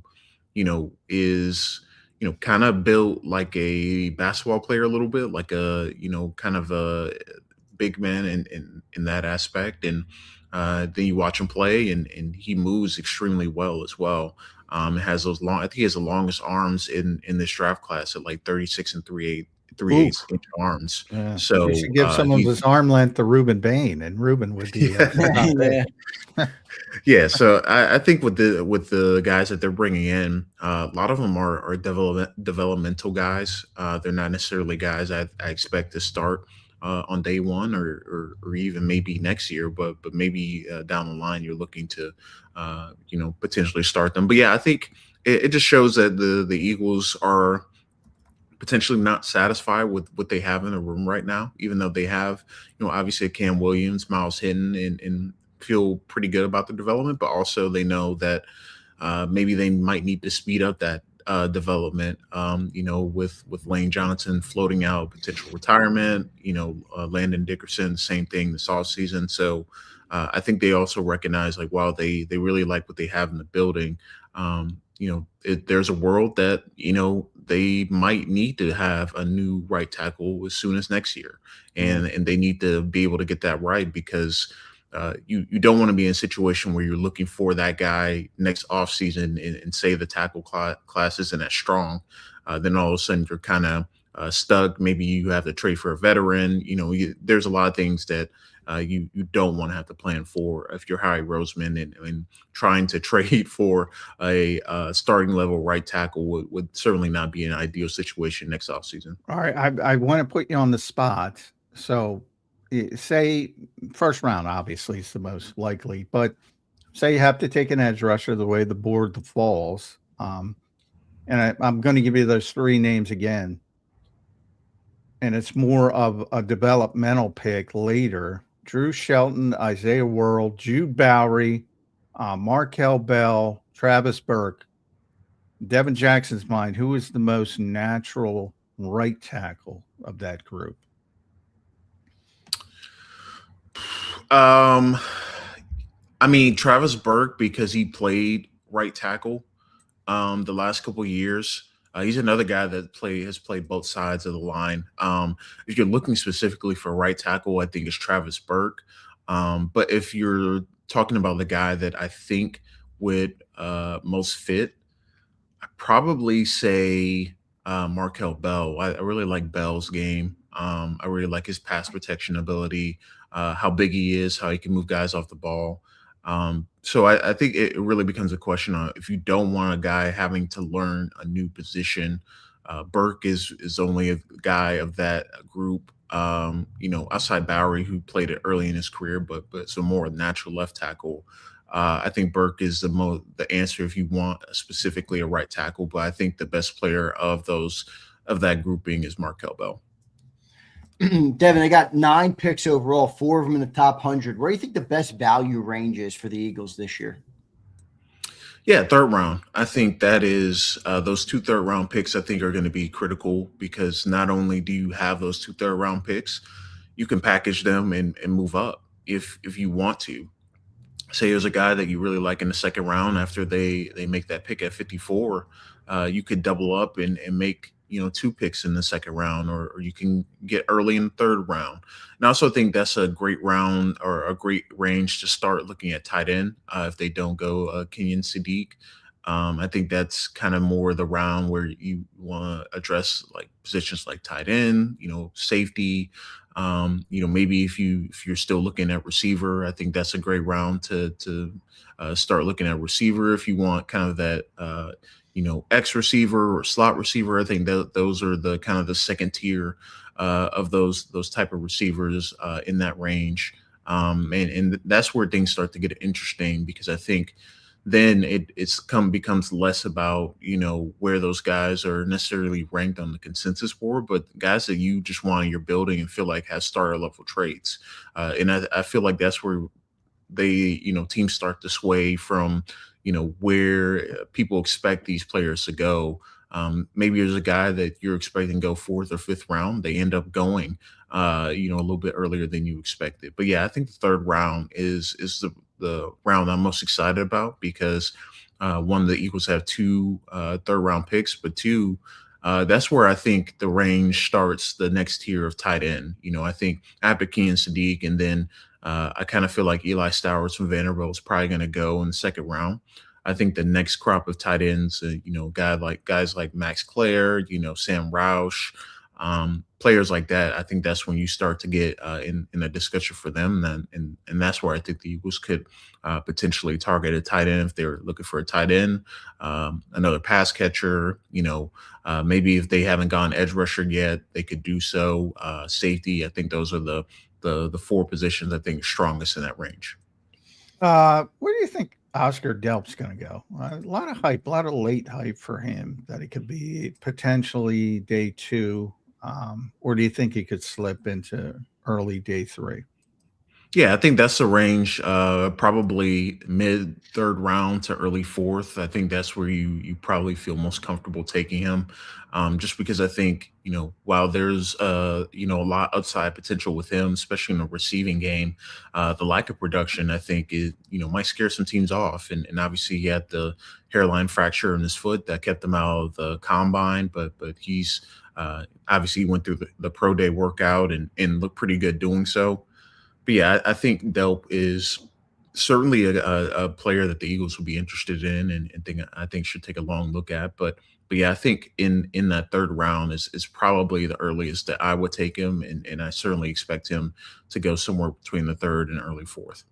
you know, is, you know, kind of built like a basketball player a little bit, like a, you know, kind of a big man in that aspect. And then you watch him play and he moves extremely well as well. Has those long, I think he has the longest arms in this draft class at like 36 and 3/8 inch arms. Yeah. So you should give some of his arm length to Ruben Bain, and Ruben would be yeah. So I think with the guys that they're bringing in, a lot of them are developmental guys. They're not necessarily guys I expect to start on day one or even maybe next year, but maybe down the line you're looking to you know, potentially start them. But yeah, I think it just shows that the Eagles are potentially not satisfied with what they have in the room right now, even though they have, you know, obviously Cam Williams, Miles Hinton, and feel pretty good about the development, but also they know that maybe they might need to speed up that development, you know, with Lane Johnson floating out potential retirement, you know, Landon Dickerson, same thing this offseason. So I think they also recognize, like, while they really like what they have in the building, you know, there's a world that, you know, they might need to have a new right tackle as soon as next year. And they need to be able to get that right because you don't want to be in a situation where you're looking for that guy next offseason and say the tackle class isn't as strong. Then all of a sudden you're kind of stuck. Maybe you have to trade for a veteran. You know, there's a lot of things that you don't want to have to plan for if you're Howie Roseman and trying to trade for a starting level right tackle would certainly not be an ideal situation next offseason. All right. I want to put you on the spot. So say first round, obviously, is the most likely, but say you have to take an edge rusher the way the board falls. And I'm going to give you those three names again. And it's more of a developmental pick later. Drew Shelton, Isaiah World, Jude Bowery, Markel Bell, Travis Burke. Devin Jackson's mind, who is the most natural right tackle of that group? I mean, Travis Burke, because he played right tackle the last couple of years. He's another guy that has played both sides of the line. If you're looking specifically for right tackle, I think it's Travis Burke. But if you're talking about the guy that I think would most fit, I'd probably say Markel Bell. I really like Bell's game. I really like his pass protection ability, how big he is, how he can move guys off the ball. So I think it really becomes a question of if you don't want a guy having to learn a new position. Burke is only a guy of that group. Outside Bowery, who played it early in his career, but it's a more natural left tackle. I think Burke is the answer if you want specifically a right tackle. But I think the best player of that grouping is Markel Bell. Devin, they got 9 picks overall, 4 of them in the top 100. Where do you think the best value range is for the Eagles this year? Yeah, third round. I think that is those 2 third-round picks I think are going to be critical because not only do you have those 2 third-round picks, you can package them and move up if you want to. Say there's a guy that you really like in the second round after they make that pick at 54, you could double up and make 2 picks in the second round, or you can get early in the third round. And I also think that's a great round or a great range to start looking at tight end if they don't go Kenyon Sadiq. I think that's kind of more the round where you want to address like positions like tight end, safety. Maybe if you're still looking at receiver, I think that's a great round to start looking at receiver if you want kind of that X receiver or slot receiver. I think that those are the kind of the second tier of those type of receivers in that range. And that's where things start to get interesting because I think then becomes less about where those guys are necessarily ranked on the consensus board, but guys that you just want in your building and feel like has starter level traits. And I feel like that's where they teams start to sway from where people expect these players to go. Maybe there's a guy that you're expecting to go 4th or 5th round. They end up going a little bit earlier than you expected. But yeah, I think the third round is the round I'm most excited about because one, the Eagles have 2 third round picks, but 2, that's where I think the range starts the next tier of tight end. I think after Kenyon Sadiq, and then I kind of feel like Eli Stowers from Vanderbilt is probably going to go in the second round. I think the next crop of tight ends, guys like Max Clare, Sam Roush, players like that. I think that's when you start to get in a discussion for them. And that's where I think the Eagles could potentially target a tight end if they're looking for a tight end, another pass catcher. Maybe if they haven't gone edge rusher yet, they could do so. Safety. I think those are the 4 positions I think strongest in that range. Where do you think Oscar Delp's going to go? A lot of hype, a lot of late hype for him that he could be potentially day 2. Or do you think he could slip into early day 3? Yeah, I think that's the range, probably mid third round to early 4th. I think that's where you probably feel most comfortable taking him, just because I think while there's a lot upside potential with him, especially in the receiving game, the lack of production I think is might scare some teams off, and obviously he had the hairline fracture in his foot that kept him out of the combine, but he's obviously he went through the pro day workout and looked pretty good doing so. But yeah, I think Delp is certainly a player that the Eagles will be interested in and I think should take a long look at. But yeah, I think in that third round is probably the earliest that I would take him, and I certainly expect him to go somewhere between the third and early 4th.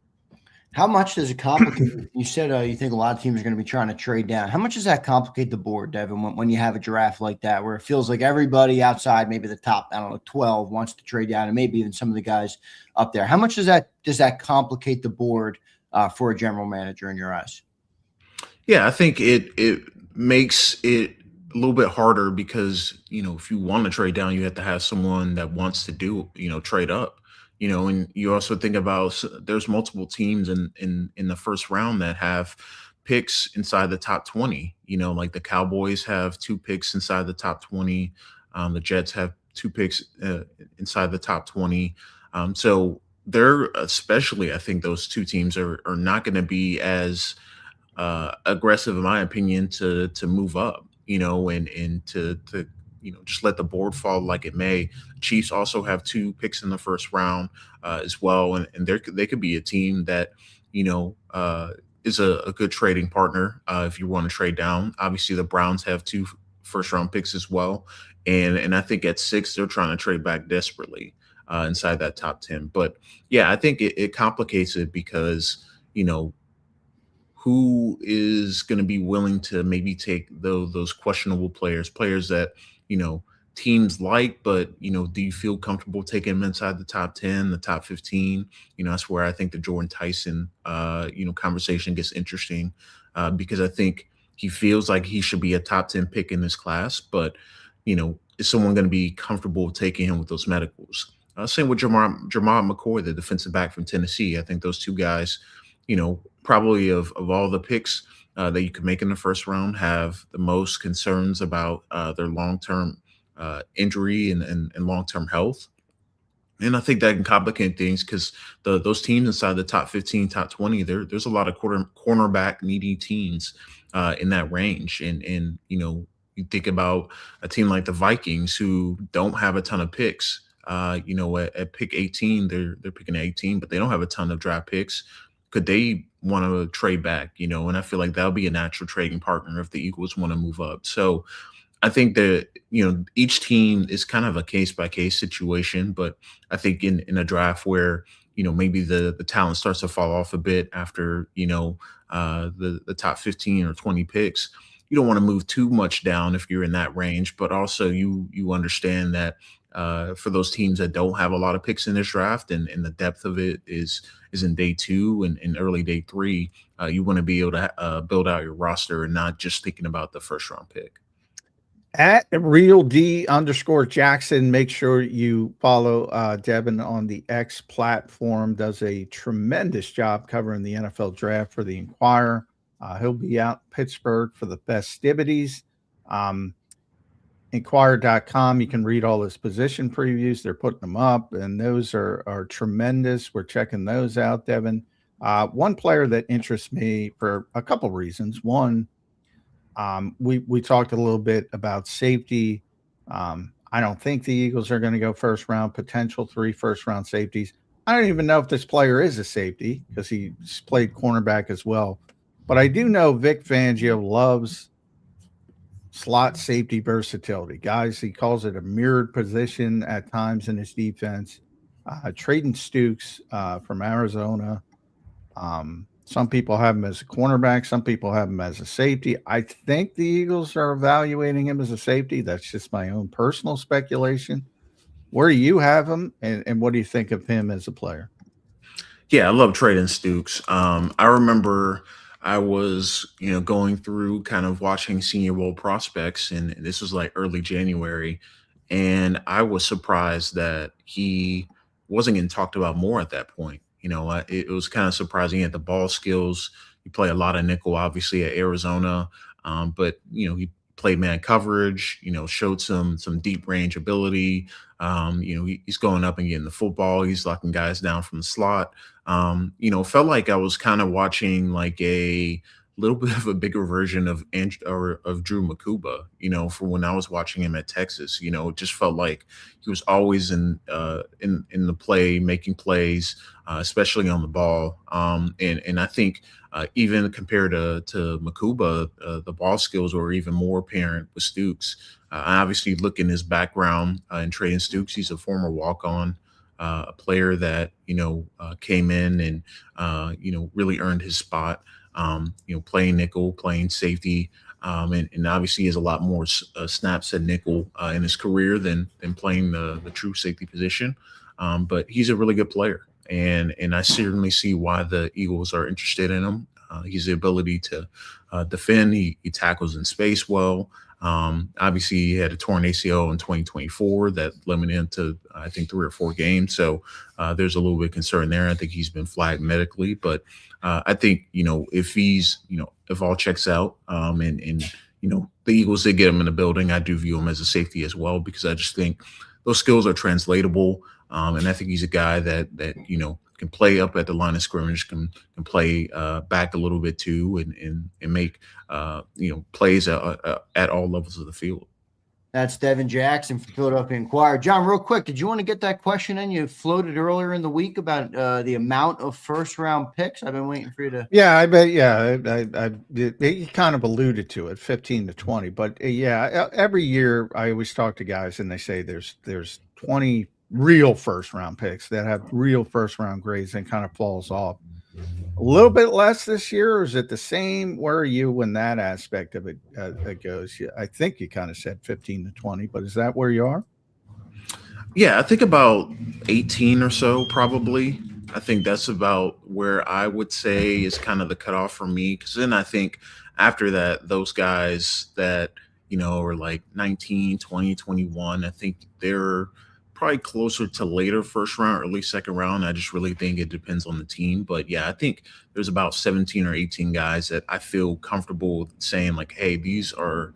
How much does it complicate? You said you think a lot of teams are going to be trying to trade down. How much does that complicate the board, Devin, when you have a draft like that, where it feels like everybody outside maybe the top, 12 wants to trade down, and maybe even some of the guys up there? How much does that complicate the board for a general manager in your eyes? Yeah, I think it makes it a little bit harder because if you want to trade down, you have to have someone that wants to do trade up. And you also think about there's multiple teams in the first round that have picks inside the top 20. Like the Cowboys have 2 picks inside the top 20. The Jets have 2 picks inside the top 20. So they're especially, I think those 2 teams are not going to be as aggressive, in my opinion, to move up. And to just let the board fall like it may. Chiefs also have 2 picks in the first round as well, and they could be a team that is a good trading partner if you want to trade down. Obviously, the Browns have 2 first round picks as well, and I think at 6 they're trying to trade back desperately inside that top 10. But yeah, I think it complicates it because who is going to be willing to maybe take those questionable players that, teams like, but, do you feel comfortable taking them inside the top 10, the top 15? That's where I think the Jordan Tyson, conversation gets interesting, because I think he feels like he should be a top 10 pick in this class, but, is someone going to be comfortable taking him with those medicals? Same with Jamar McCoy, the defensive back from Tennessee. I think those two guys, probably of all the picks that you could make in the first round, have the most concerns about their long-term injury and long-term health. And I think that can complicate things because those teams inside the top 15, top 20, there's a lot of cornerback needy teams in that range. And you think about a team like the Vikings who don't have a ton of picks. At pick 18, they're picking 18, but they don't have a ton of draft picks. Could they want to trade back? And I feel like that'll be a natural trading partner if the Eagles want to move up. So I think that, each team is kind of a case by case situation, but I think in a draft where, maybe the talent starts to fall off a bit after, the top 15 or 20 picks, you don't want to move too much down if you're in that range, but also you understand that for those teams that don't have a lot of picks in this draft and the depth of it is in day 2 and early day 3, you want to be able to build out your roster and not just thinking about the first round pick. At @RealD_Jackson, make sure you follow Devin on the X platform. Does a tremendous job covering the NFL draft for the Inquirer. He'll be out in Pittsburgh for the festivities. Inquirer.com, you can read all his position previews. They're putting them up, and those are tremendous. We're checking those out, Devin. One player that interests me for a couple reasons. One, we talked a little bit about safety. I don't think the Eagles are going to go first round, potential 3 first round safeties. I don't even know if this player is a safety because he's played cornerback as well. But I do know Vic Fangio loves slot safety versatility. Guys, he calls it a mirrored position at times in his defense. Traden Stukes from Arizona. Some people have him as a cornerback. Some people have him as a safety. I think the Eagles are evaluating him as a safety. That's just my own personal speculation. Where do you have him, and what do you think of him as a player? Yeah, I love Traden Stukes. I remember I was, going through kind of watching Senior Bowl prospects, and this was like early January, and I was surprised that he wasn't getting talked about more at that point. It was kind of surprising. He had the ball skills. He played a lot of nickel, obviously, at Arizona, but he played man coverage. Showed some deep range ability. He's going up and getting the football. He's locking guys down from the slot. Felt like I was kind of watching like a little bit of a bigger version of Drew Makuba, from when I was watching him at Texas. It just felt like he was always in the play, making plays, especially on the ball. And I think even compared to Makuba, the ball skills were even more apparent with Stukes. Obviously, look in his background in Traden Stukes, he's a former walk-on. A player that came in and really earned his spot. Playing nickel, playing safety, and obviously has a lot more snaps at nickel in his career than playing the true safety position. But he's a really good player, and I certainly see why the Eagles are interested in him. He's the ability to defend. He tackles in space well. Obviously, he had a torn ACL in 2024 that limited him to, I think, 3 or 4 games. So there's a little bit of concern there. I think he's been flagged medically. But I think, if he's, if all checks out and the Eagles did get him in the building, I do view him as a safety as well, because I just think those skills are translatable. And I think he's a guy that can play up at the line of scrimmage, can play back a little bit too, and make plays at all levels of the field. That's Devin Jackson from Philadelphia Inquirer. John, real quick, did you want to get that question in? You floated earlier in the week about the amount of first-round picks. I've been waiting for you to. Yeah, I bet. Yeah, he kind of alluded to it, 15 to 20. But every year I always talk to guys and they say there's 20 real first-round picks that have real first-round grades and kind of falls off. A little bit less this year, or is it the same? Where are you when that aspect of it goes? I think you kind of said 15 to 20, but is that where you are? Yeah, I think about 18 or so, probably. I think that's about where I would say is kind of the cutoff for me. Because then I think after that, those guys that, are like 19, 20, 21, I think they're probably closer to later first round or at least second round. I just really think it depends on the team. But yeah, I think there's about 17 or 18 guys that I feel comfortable saying, like, hey, these are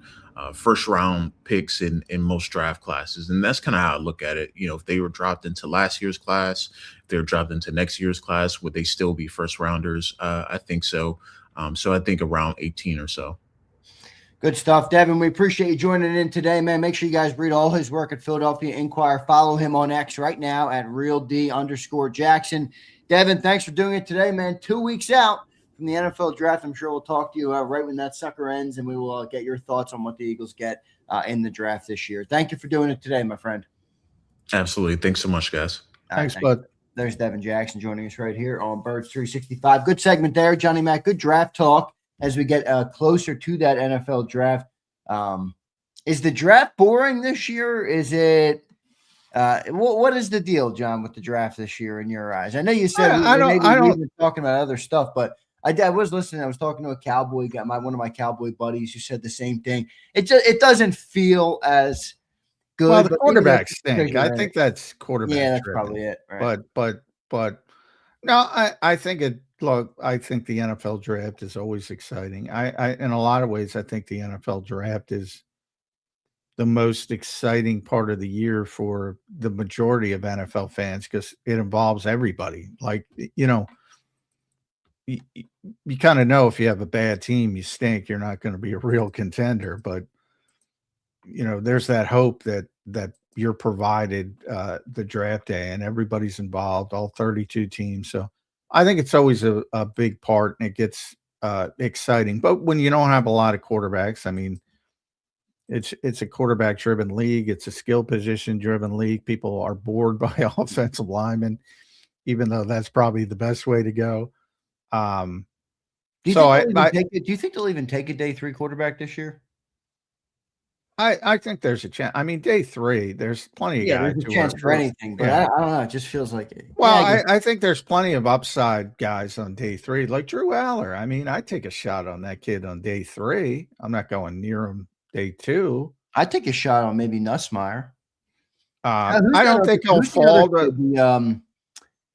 first round picks in most draft classes. And that's kind of how I look at it. If they were dropped into last year's class, if they were dropped into next year's class, would they still be first rounders? I think so. So I think around 18 or so. Good stuff, Devin. We appreciate you joining in today, man. Make sure you guys read all his work at Philadelphia Inquirer. Follow him on X right now at @RealD_Jackson. Devin, thanks for doing it today, man. 2 weeks out from the NFL draft. I'm sure we'll talk to you right when that sucker ends, and we will get your thoughts on what the Eagles get in the draft this year. Thank you for doing it today, my friend. Absolutely. Thanks so much, guys. Thanks, bud. There's Devin Jackson joining us right here on Birds 365. Good segment there, Johnny Mac. Good draft talk as we get closer to that NFL draft. Is the draft boring this year? Is it what is the deal, John, with the draft this year in your eyes? I know you said we've been talking about other stuff, but I was listening. I was talking to a Cowboy guy, one of my Cowboy buddies, who said the same thing. It doesn't feel as good. Well, the quarterbacks stink. I think that's quarterback. Yeah, that's driven. probably it. Right? But no, I think it. Look, I think the NFL draft is always exciting. I in a lot of ways, I think the NFL draft is the most exciting part of the year for the majority of NFL fans because it involves everybody. Like, you kind of know if you have a bad team, you stink. You're not going to be a real contender. But there's that hope that you're provided the draft day, and everybody's involved, all 32 teams. So I think it's always a big part, and it gets exciting. But when you don't have a lot of quarterbacks, I mean, it's a quarterback-driven league. It's a skill position-driven league. People are bored by offensive linemen, even though that's probably the best way to go. Do you think they'll even take a day 3 quarterback this year? I think there's a chance. I mean, day 3, there's plenty of guys. There's a chance for anything, but I don't know. It just feels like it. Well, I think there's plenty of upside guys on day 3, like Drew Aller. I mean, I take a shot on that kid on day 3. I'm not going near him day 2. I take a shot on maybe Nussmeier. I don't think he'll fall to.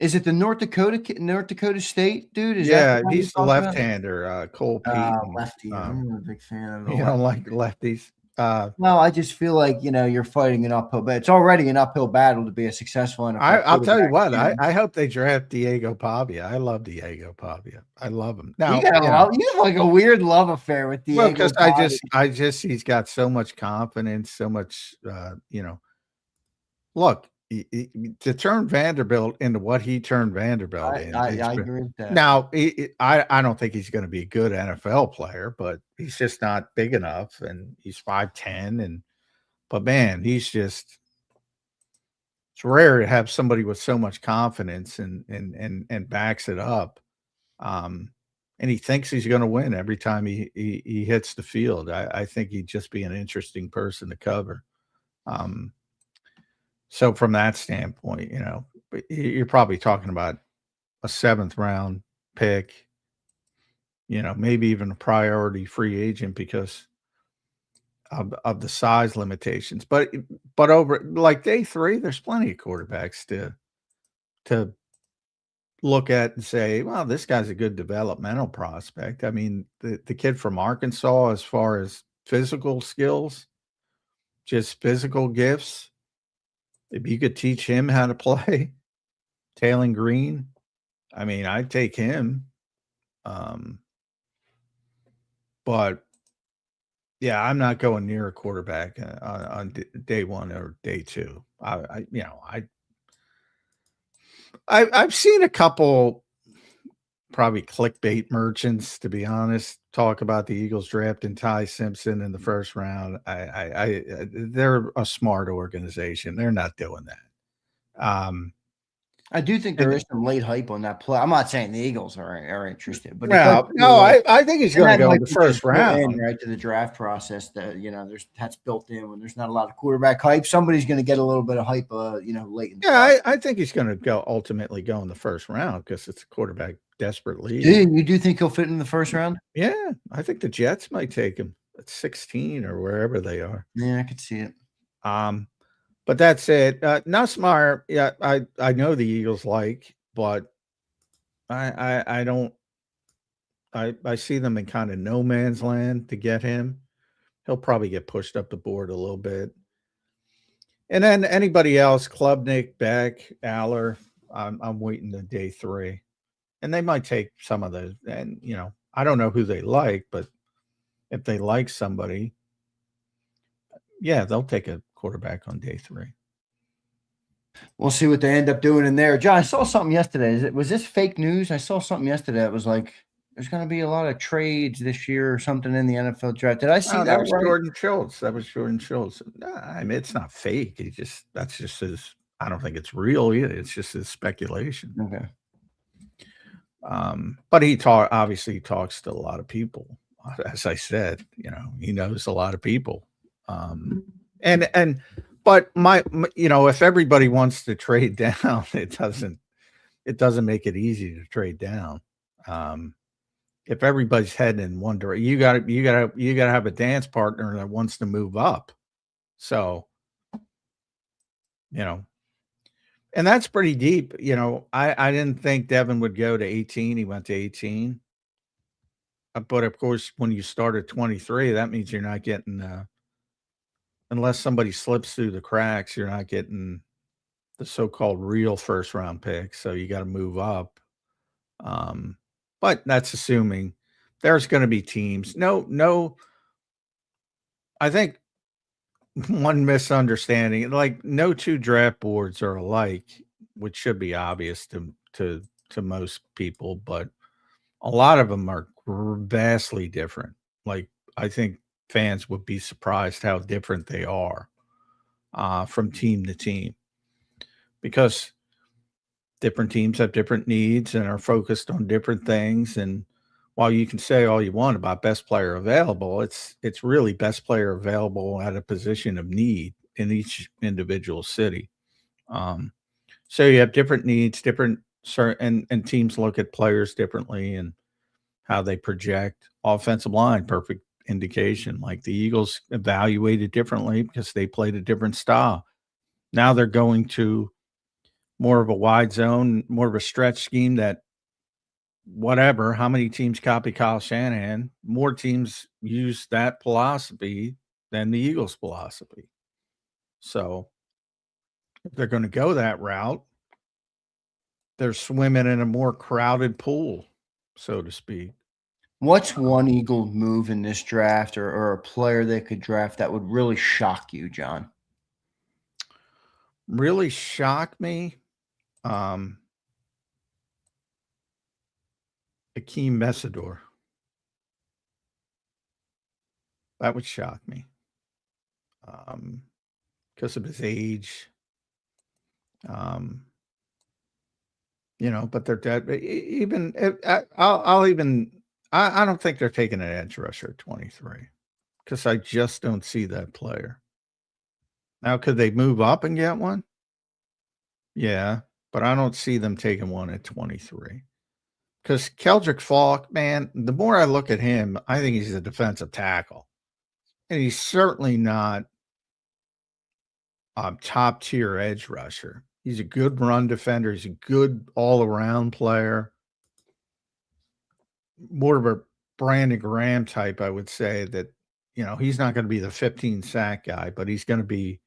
Is it the North Dakota State dude? He's the left-hander, Cole Pete. Lefty. I'm not a big fan of it. You don't like lefties? No, I just feel like you're fighting an uphill battle. It's already an uphill battle to be a successful NFL. I'll tell you what. I hope they draft Diego Pavia. I love Diego Pavia. I love him. Now you have like a weird love affair with Diego. Well, because I he's got so much confidence, so much. Look, to turn Vanderbilt into what he turned Vanderbilt in. I agree with that. Now, I don't think he's going to be a good NFL player, but he's just not big enough, and he's 5'10", but man, it's rare to have somebody with so much confidence and backs it up. And he thinks he's going to win every time he hits the field. I think he'd just be an interesting person to cover. So from that standpoint, you're probably talking about a 7th round pick, maybe even a priority free agent because of the size limitations. But over like day 3, there's plenty of quarterbacks to look at and say, well, this guy's a good developmental prospect. I mean, the kid from Arkansas, as far as physical skills, just physical gifts. If you could teach him how to play, Taylon Green, I mean, I'd take him. But yeah, I'm not going near a quarterback on day 1 or day 2. I've seen a couple probably clickbait merchants, to be honest, talk about the Eagles drafting Ty Simpson in the first round. They're a smart organization. They're not doing that. I do think there is some late hype on that play. I'm not saying the Eagles are interested, but Well, no, I think he's going to go in the first round. Right to the draft process. That that's built in when there's not a lot of quarterback hype. Somebody's going to get a little bit of hype, late. I think he's going to ultimately go in the first round because it's a quarterback desperate league. You do think he'll fit in the first round? Yeah, I think the Jets might take him at 16 or wherever they are. Yeah, I could see it. But that's it. Nussmeier, yeah, I know the Eagles but I don't. I see them in kind of no man's land to get him. He'll probably get pushed up the board a little bit. And then anybody else, Klubnik, Beck, Aller, I'm waiting to day 3. And they might take some of those. And, I don't know who they like, but if they like somebody, yeah, they'll take a quarterback on day 3. We'll see what they end up doing in there. John, I saw something yesterday. Was this fake news? I saw something yesterday that was like, there's going to be a lot of trades this year or something in the NFL draft. Did I see that? That was right? Jordan Schultz. That was Jordan Schultz. I mean, it's not fake. That's just his. I don't think it's real either. It's just his speculation. Okay. But he obviously talks to a lot of people. As I said, he knows a lot of people. But if everybody wants to trade down, it doesn't make it easy to trade down. If everybody's heading in one direction, you gotta have a dance partner that wants to move up. So, and that's pretty deep. I didn't think Devin would go to 18. He went to 18. But of course, when you start at 23, that means you're not getting, unless somebody slips through the cracks, you're not getting the so-called real first round pick. So you got to move up. But that's assuming there's going to be teams. No. I think one misunderstanding, like no 2 draft boards are alike, which should be obvious to most people, but a lot of them are vastly different. Like I think fans would be surprised how different they are from team to team, because different teams have different needs and are focused on different things. And while you can say all you want about best player available, it's really best player available at a position of need in each individual city. So you have different needs, and teams look at players differently and how they project. Offensive line, perfect indication. Like the Eagles evaluated differently because they played a different style. Now they're going to more of a wide zone, more of a stretch scheme that whatever, how many teams copy Kyle Shanahan, more teams use that philosophy than the Eagles' philosophy. So if they're going to go that route, they're swimming in a more crowded pool, so to speak. What's one Eagle move in this draft or a player they could draft that would really shock you, John? Really shock me? Akeem Messidor. That would shock me. Because of his age. But they're dead. I don't think they're taking an edge rusher at 23 because I just don't see that player. Now, could they move up and get one? Yeah, but I don't see them taking one at 23. Because Keldrick Falk, man, the more I look at him, I think he's a defensive tackle. And he's certainly not a top-tier edge rusher. He's a good run defender. He's a good all-around player. More of a Brandon Graham type, I would say, that, he's not going to be the 15-sack guy, but he's going to be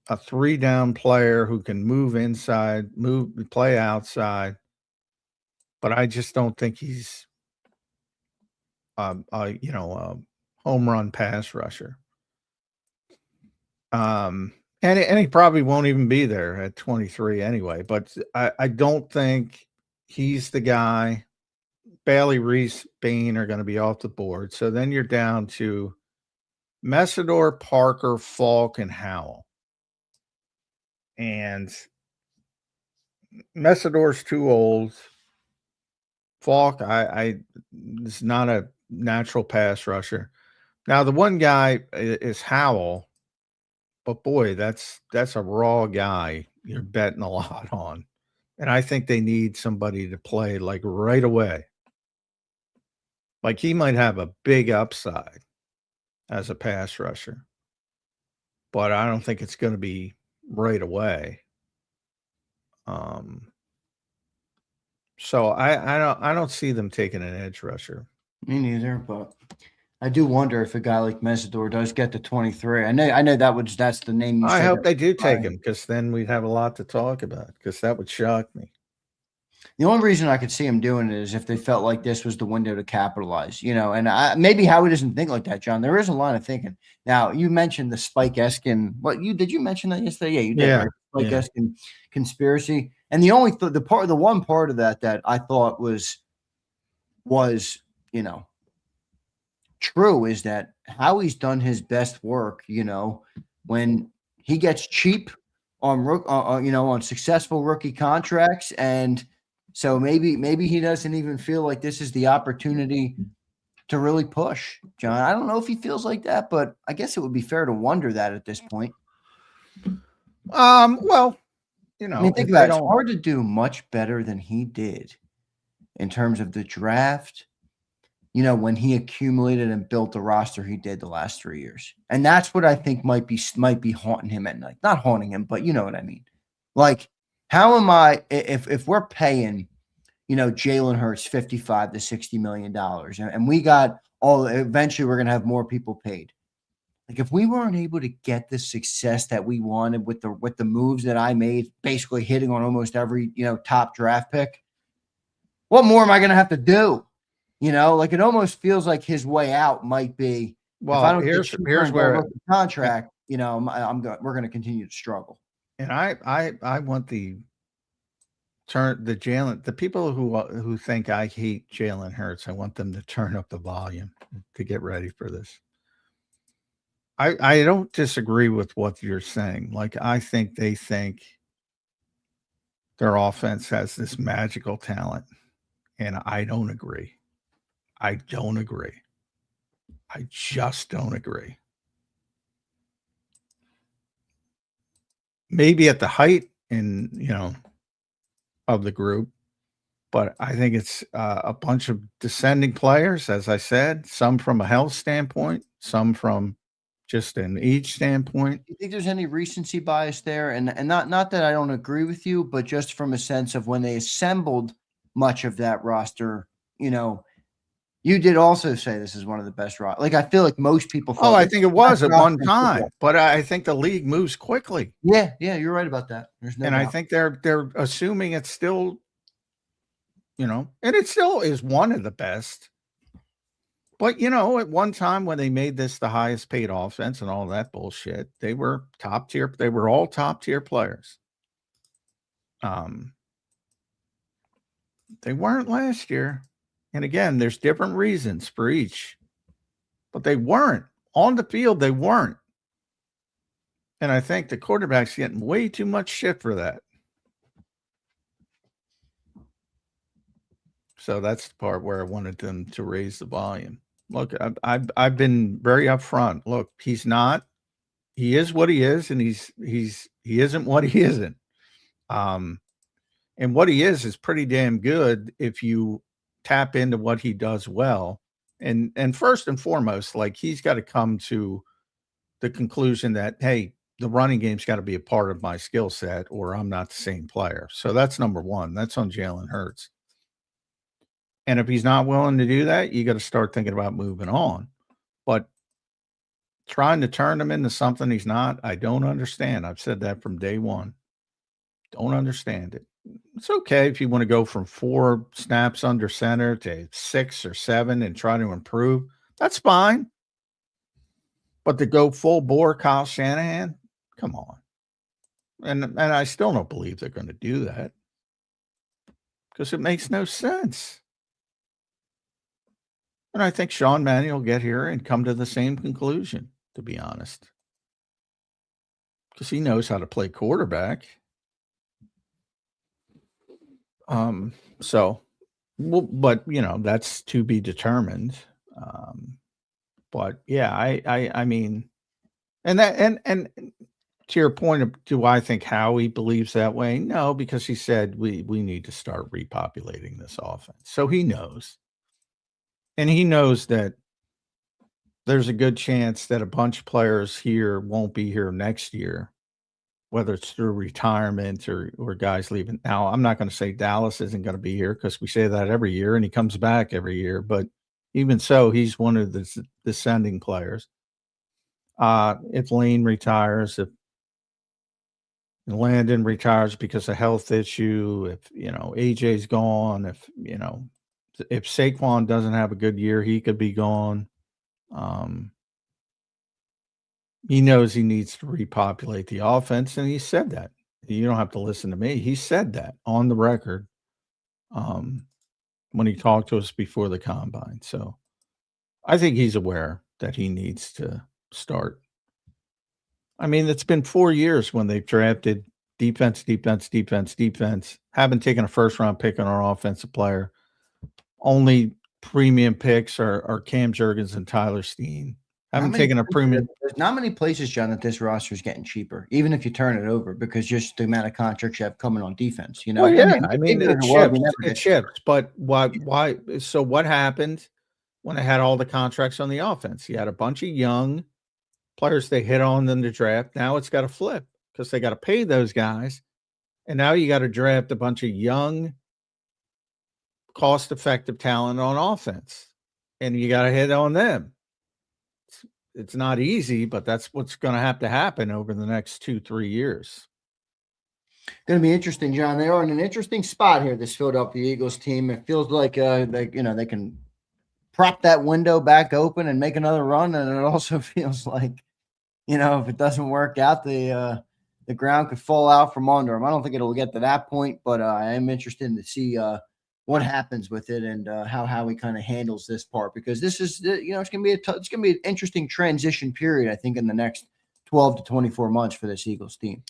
a 3-down player who can move inside, play outside. But I just don't think he's a home run pass rusher. And he probably won't even be there at 23 anyway. But I don't think he's the guy. Bailey, Reese, Bain are going to be off the board. So then you're down to Messidor, Parker, Falk, and Howell. And Messidor's too old. Falk, I is not a natural pass rusher. Now the one guy is Howell, but boy, that's a raw guy you're betting a lot on. And I think they need somebody to play like right away. Like he might have a big upside as a pass rusher, but I don't think it's going to be right away. So I don't see them taking an edge rusher. Me neither, but I do wonder if a guy like Mesidor does get to 23. I know that's the name you I said. hope they do take him, because then we'd have a lot to talk about, because that would shock me. The only reason I could see him doing it is if they felt like this was the window to capitalize, and maybe Howie doesn't think like that, John. There is a line of thinking. Now, you mentioned the Spike Eskin. Did you mention that yesterday? Yeah, you did. Yeah, Right? Spike Eskin conspiracy. And the only the one part of that I thought was true is that Howie's done his best work, when he gets cheap on successful rookie contracts. And so maybe he doesn't even feel like this is the opportunity to really push, John. I don't know if he feels like that, but I guess it would be fair to wonder that at this point. Well, I mean, think about it. It's hard to do much better than he did in terms of the draft, when he accumulated and built the roster he did the last 3 years. And that's what I think might be haunting him at night. Not haunting him, but you know what I mean? Like, how am I, if we're paying, Jalen Hurts $55 to $60 million, and we got eventually we're going to have more people paid. Like, if we weren't able to get the success that we wanted with the moves that I made, basically hitting on almost every, top draft pick, what more am I going to have to do? Like, it almost feels like his way out might be, well, if I don't here's where contract, we're going to continue to struggle. And I want the people who think I hate Jalen Hurts, I want them to turn up the volume to get ready for this. I don't disagree with what you're saying. Like, I think they think their offense has this magical talent, and I don't agree. I don't agree. I just don't agree. Maybe at the height of the group, but I think it's a bunch of descending players, as I said, some from a health standpoint, some from just an age standpoint. Do you think there's any recency bias there? And not that I don't agree with you, but just from a sense of when they assembled much of that roster, you did also say this is one of the best rosters. Like, I feel like most people thought. Oh, I think it was at one time, but I think the league moves quickly. Yeah, you're right about that. There's no doubt. I think they're assuming it's still, and it still is one of the best. But, at one time when they made this the highest paid offense and all that bullshit, they were top tier. They were all top tier players. They weren't last year. And again, there's different reasons for each, but they weren't on the field. They weren't. And I think the quarterback's getting way too much shit for that. So that's the part where I wanted them to raise the volume. Look, I've been very upfront. Look, he is what he is, and he isn't what he isn't. And what he is pretty damn good if you tap into what he does well. And first and foremost, like, he's got to come to the conclusion that, hey, the running game's got to be a part of my skill set, or I'm not the same player. So that's number one. That's on Jalen Hurts. And if he's not willing to do that, you got to start thinking about moving on. But trying to turn him into something he's not, I don't understand. I've said that from day one. Don't understand it. It's okay if you want to go from 4 snaps under center to 6 or 7 and try to improve. That's fine. But to go full bore Kyle Shanahan, come on. And I still don't believe they're going to do that, because it makes no sense. And I think Sean Mannion will get here and come to the same conclusion, to be honest, because he knows how to play quarterback. So, well, but that's to be determined. But yeah, I mean, and to your point of, do I think Howie believes that way? No, because he said we need to start repopulating this offense. So he knows. And he knows that there's a good chance that a bunch of players here won't be here next year, whether it's through retirement or guys leaving. Now, I'm not going to say Dallas isn't going to be here because we say that every year and he comes back every year. But even so, he's one of the descending players. If Lane retires, if Landon retires because of health issue, if AJ's gone, if Saquon doesn't have a good year, he could be gone. He knows he needs to repopulate the offense, and he said that. You don't have to listen to me. He said that on the record when he talked to us before the combine. So I think he's aware that he needs to start. I mean, it's been 4 years when they've drafted defense, haven't taken a first-round pick on our offensive player. Only premium picks are Cam Jurgens and Tyler Steen. Haven't taken a premium. There's not many places, John, that this roster is getting cheaper, even if you turn it over, because just the amount of contracts you have coming on defense. Well, yeah, I mean it ships. But why? So what happened when I had all the contracts on the offense? You had a bunch of young players they hit on in the draft. Now it's got to flip because they got to pay those guys, and now you got to draft a bunch of young, cost-effective talent on offense, and you got to hit on them. It's not easy, but that's what's going to have to happen over the next 2-3 years. Going to be interesting, John. They are in an interesting spot here, this Philadelphia Eagles team. It feels like they can prop that window back open and make another run, and it also feels like, if it doesn't work out, the ground could fall out from under them. I don't think it'll get to that point, but I am interested to see what happens with it and how he kind of handles this part, because this is it's going to be an interesting transition period, I think, in the next 12 to 24 months for this Eagles team.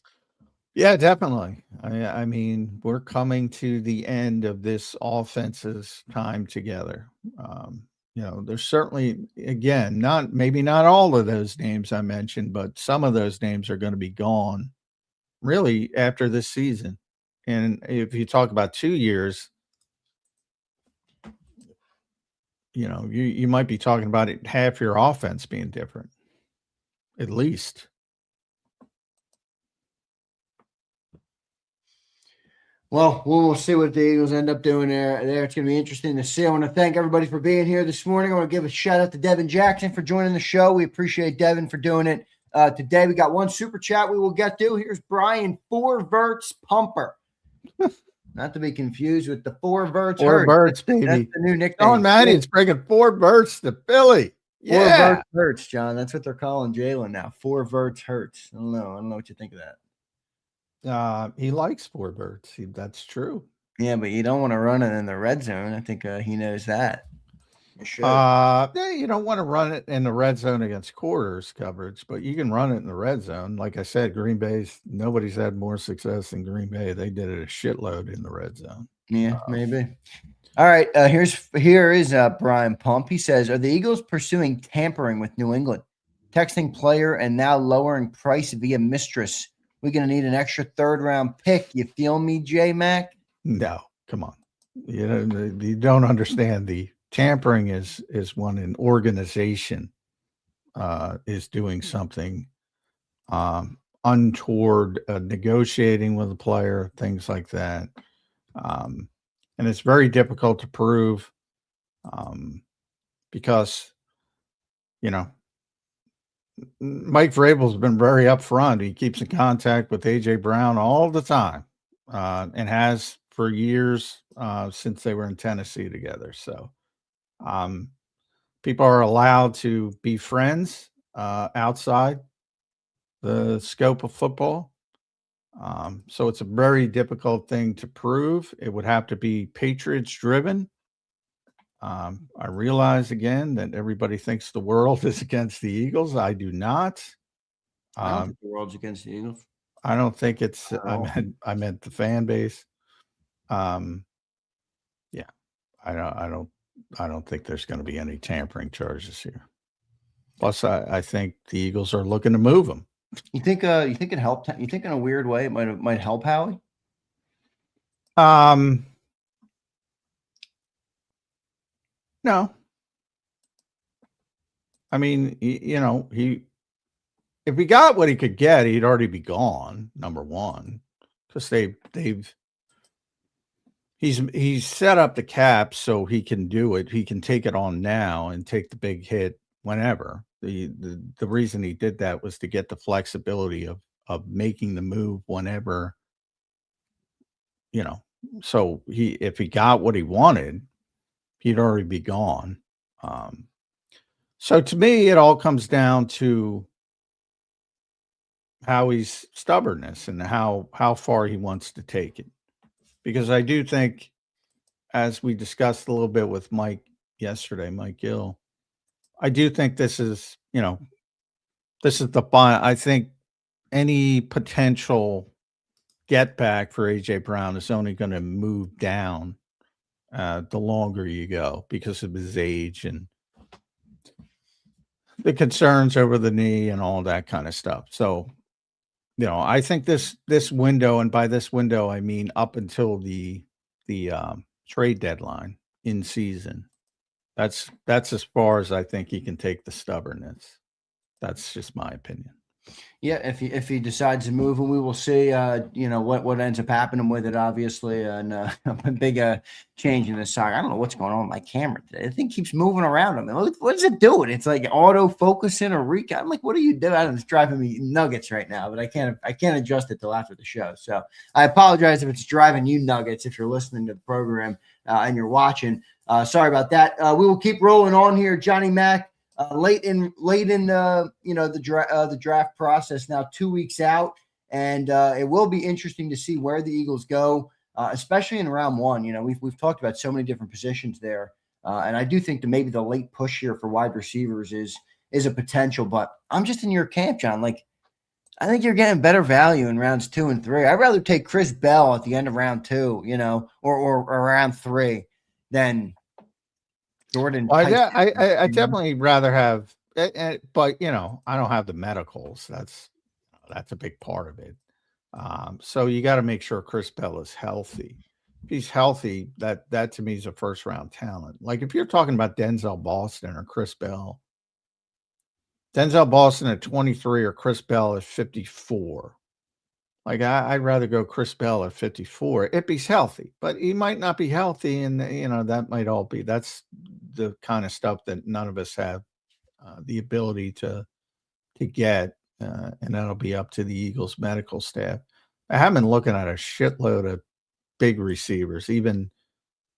Yeah, definitely. I mean, we're coming to the end of this offense's time together. There's certainly, again, maybe not all of those names I mentioned, but some of those names are going to be gone really after this season. And if you talk about 2 years, you might be talking about it, half your offense being different, at least. Well, we'll see what the Eagles end up doing there. It's going to be interesting to see. I want to thank everybody for being here this morning. I want to give a shout out to Devin Jackson for joining the show. We appreciate Devin for doing it. Today we got one super chat we will get to. Here's Brian Forverts Pumper. Not to be confused with the Four Verts. Four Verts, baby. That's the new nickname. Oh, Matty, it's bringing 4 Verts to Philly. Yeah. 4 Verts hurts, John. That's what they're calling Jalen now. 4 Verts hurts. I don't know what you think of that. He likes 4 Verts. That's true. Yeah, but you don't want to run it in the red zone. I think he knows that. You don't want to run it in the red zone against quarters coverage, but you can run it in the red zone. Like I said, nobody's had more success than Green Bay. They did it a shitload in the red zone. Yeah, maybe. All right. Here is Brian Pump. He says, are the Eagles pursuing tampering with New England, texting player and now lowering price via mistress? We're going to need an extra 3rd round pick. You feel me, J-Mac? No, come on. You don't understand. The tampering is when an organization is doing something untoward, negotiating with a player, things like that. And it's very difficult to prove because, Mike Vrabel's been very upfront. He keeps in contact with AJ Brown all the time and has for years since they were in Tennessee together. So people are allowed to be friends outside the scope of football. So it's a very difficult thing to prove. It would have to be Patriots driven. I realize again that everybody thinks the world is against the Eagles. I do not. I don't think the world's against the Eagles. I don't think it's. I meant the fan base. I don't think there's going to be any tampering charges here. Plus, I think the Eagles are looking to move him. You think it helped? You think in a weird way it might help Howie? No. I mean, if he got what he could get, he'd already be gone. Number one, because he's set up the cap so he can do it. He can take it on now and take the big hit whenever. The reason he did that was to get the flexibility of making the move whenever, so if he got what he wanted, he'd already be gone. So to me, it all comes down to Howie's stubbornness and how far he wants to take it. Because I do think, as we discussed a little bit with Mike yesterday, Mike Gill, I do think this is the fine. I think any potential get back for AJ Brown is only going to move down the longer you go because of his age and the concerns over the knee and all that kind of stuff. So, I think this window, and by this window I mean up until the trade deadline in season, that's as far as I think he can take the stubbornness. That's just my opinion. Yeah, if he decides to move, and we will see, what ends up happening with it, obviously, and a big change in the saga. I don't know what's going on with my camera today. The thing keeps moving around. I mean, what is it doing? It's like auto focusing or recap. I'm like, what are you doing? It's driving me nuggets right now, but I can't adjust it till after the show. So I apologize if it's driving you nuggets if you're listening to the program and you're watching. Sorry about that. We will keep rolling on here, Johnny Mac. Late in the draft process now, 2 weeks out, and it will be interesting to see where the Eagles go, especially in round one. We've talked about so many different positions there, and I do think that maybe the late push here for wide receivers is a potential. But I'm just in your camp, John. Like, I think you're getting better value in rounds 2 and 3. I'd rather take Chris Bell at the end of round 2, or round 3 than Jordan. Well, I definitely rather have, but I don't have the medicals. That's a big part of it. So you got to make sure Chris Bell is healthy. If he's healthy, that to me is a first round talent. Like if you're talking about Denzel Boston or Chris Bell, Denzel Boston at 23 or Chris Bell at 54. Like I'd rather go Chris Bell at 54 if he's healthy, but he might not be healthy, and that might all be. That's the kind of stuff that none of us have the ability to get, and that'll be up to the Eagles medical staff. I have been looking at a shitload of big receivers, even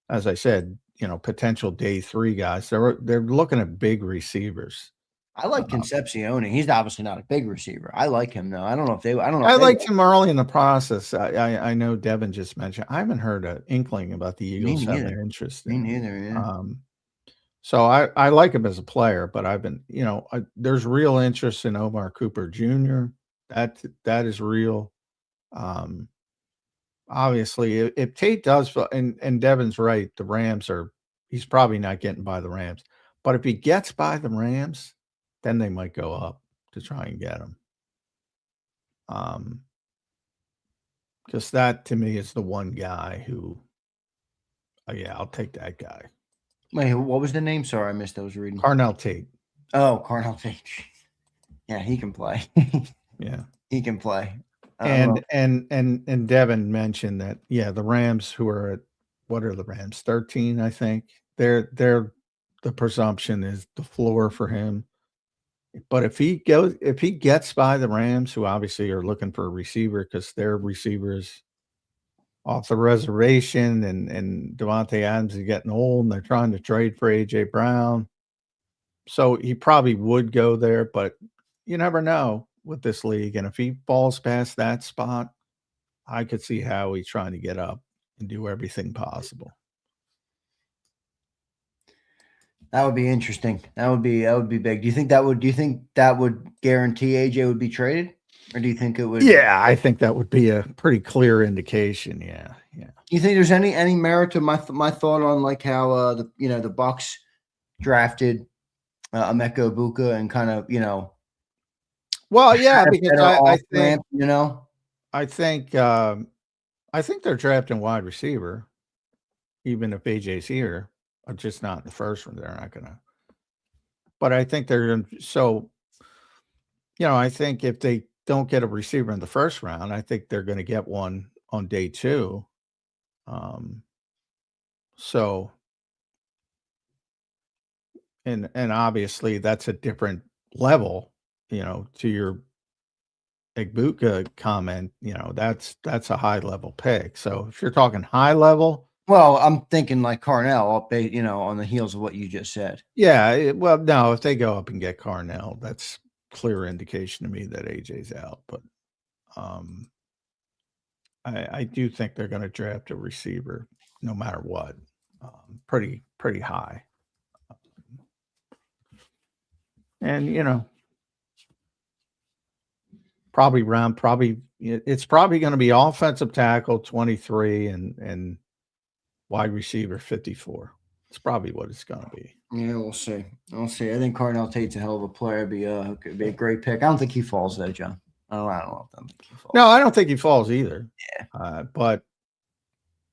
as I said, potential day 3 guys. They're looking at big receivers. I like Concepcion. He's obviously not a big receiver. I like him though. I liked him early in the process. I know Devin just mentioned. I haven't heard an inkling about the Eagles having their interest. Me neither. Yeah. So I like him as a player, but I've been, there's real interest in Omar Cooper Jr. That is real. Obviously, if Tate does, and Devin's right, the Rams he's probably not getting by the Rams. But if he gets by the Rams, then they might go up to try and get him. Because that to me is the one guy who, I'll take that guy. Wait, what was the name? Sorry, I missed. I was reading. Carnell Tate. Oh, Carnell Tate. Yeah, he can play. Yeah, he can play. And Devin mentioned that. Yeah, the Rams, who are at, what are the Rams? 13, I think. They're the presumption is the floor for him. But if he gets by the Rams, who obviously are looking for a receiver because their receivers off the reservation, and Devontae Adams is getting old, and they're trying to trade for AJ Brown, so he probably would go there. But you never know with this league, and if he falls past that spot, I could see Howie trying to get up and do everything possible. That would be interesting. That would be big. Do you think that would guarantee AJ would be traded? Or do you think it would? Yeah, I think that would be a pretty clear indication. Yeah. Do you think there's any merit to my thought on like how the Bucks drafted Emeka Egbuka and kind of Well, yeah, because better I off think ramp, I think they're drafting wide receiver, even if AJ's here, or just not in the first one. They're not gonna. But I think they're so. I think if they don't get a receiver in the first round, I think they're going to get one on day 2. So, and obviously that's a different level, to your Egbuka comment, that's a high level pick. So if you're talking high level, well, I'm thinking like Carnell, on the heels of what you just said. yeah. Well, no, if they go up and get Carnell, that's clear indication to me that AJ's out. But I do think they're going to draft a receiver no matter what, pretty high. And it's probably going to be offensive tackle 23 and wide receiver 54. It's probably what it's going to be. Yeah, we'll see. I think Carnell Tate's a hell of a player. Could be a great pick. I don't think he falls though, John. I don't think he falls. No, I don't think he falls either. Yeah. But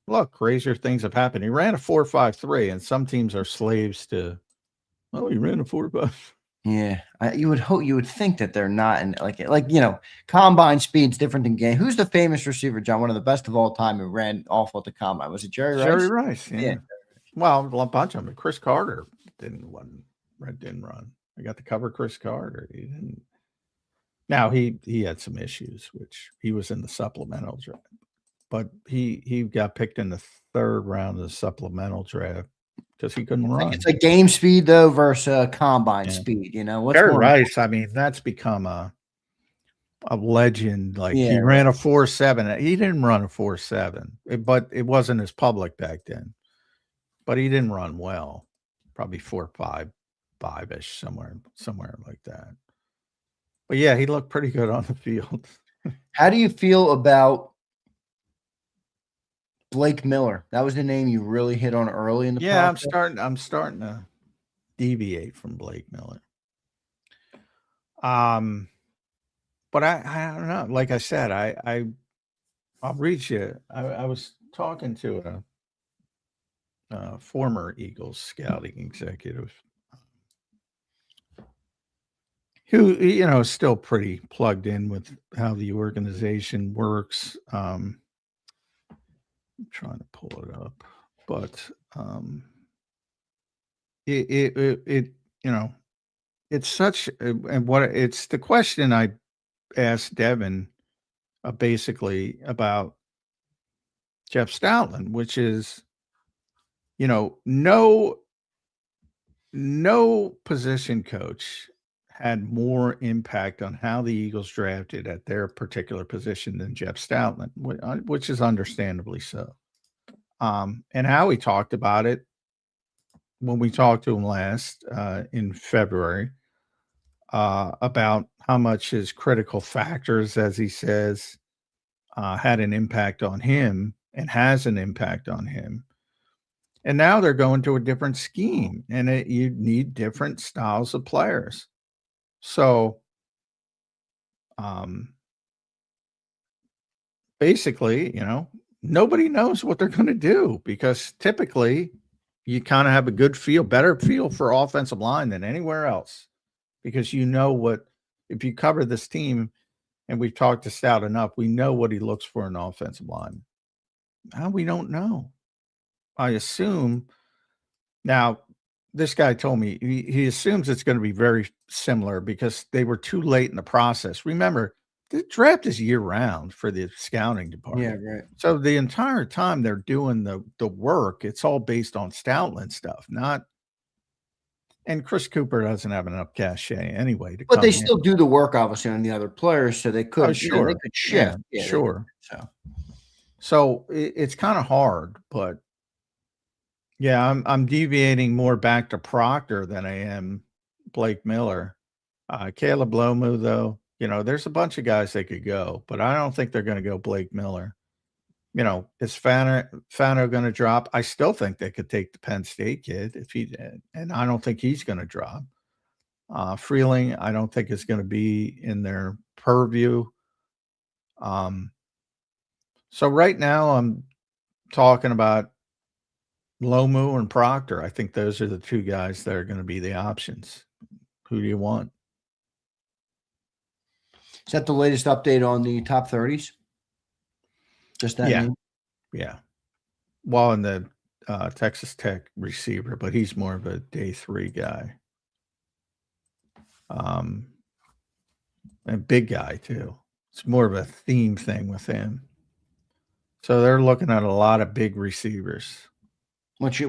look, crazier things have happened. He ran a 4.53, and some teams are slaves to. Oh, he ran a 4.5. Yeah, you would think that they're not in combine speed's different than game. Who's the famous receiver, John? One of the best of all time who ran awful at the combine. Was it Jerry Rice? Jerry Rice. Yeah. Well, a bunch of them. Chris Carter didn't run. I got to cover Chris Carter. He didn't. Now he had some issues, which he was in the supplemental draft, but he got picked in the 3rd round of the supplemental draft because he couldn't run. It's like game speed though versus combine speed. Jerry Rice. I mean, that's become a legend. Like he ran a 4.7. He didn't run a 4.7, but it wasn't as public back then. But he didn't run well. Probably 4.5-ish, somewhere like that. But yeah, he looked pretty good on the field. How do you feel about Blake Miller? That was the name you really hit on early in the process. I'm starting to deviate from Blake Miller. But I don't know. Like I said, I'll read you. I was talking to a former Eagles scouting executive who is still pretty plugged in with how the organization works. I'm trying to pull it up, but it's such and what it's the question I asked Devin basically about Jeff Stoutland, which is no position coach had more impact on how the Eagles drafted at their particular position than Jeff Stoutland, which is understandably so. And Howie talked about it when we talked to him last in February about how much his critical factors, as he says, had an impact on him and has an impact on him. And now they're going to a different scheme, and you need different styles of players. So, basically, nobody knows what they're going to do because typically you kind of have a better feel for offensive line than anywhere else because if you cover this team and we've talked to Stout enough, we know what he looks for in offensive line. Now we don't know. I assume now this guy told me he assumes it's going to be very similar because they were too late in the process. Remember, the draft is year round for the scouting department. Yeah, right. So the entire time they're doing the work, it's all based on Stoutland stuff, and Chris Cooper doesn't have enough cachet anyway. But they still do the work, obviously, on the other players, so they could, they could shift. Yeah, sure. So it's kind of hard, but yeah, I'm deviating more back to Proctor than I am Blake Miller. Caleb Lomu, though, There's a bunch of guys they could go, but I don't think they're going to go Blake Miller. Is Fano going to drop? I still think they could take the Penn State kid if he did, and I don't think he's going to drop. Freeling, I don't think is going to be in their purview. So right now I'm talking about Lomu and Proctor. I think those are the two guys that are going to be the options. Who do you want? Is that the latest update on the top 30s? Just that? Yeah. name? Yeah. Well, in the Texas Tech receiver, but he's more of a day 3 guy. And big guy too. It's more of a theme thing with him. So they're looking at a lot of big receivers. Which I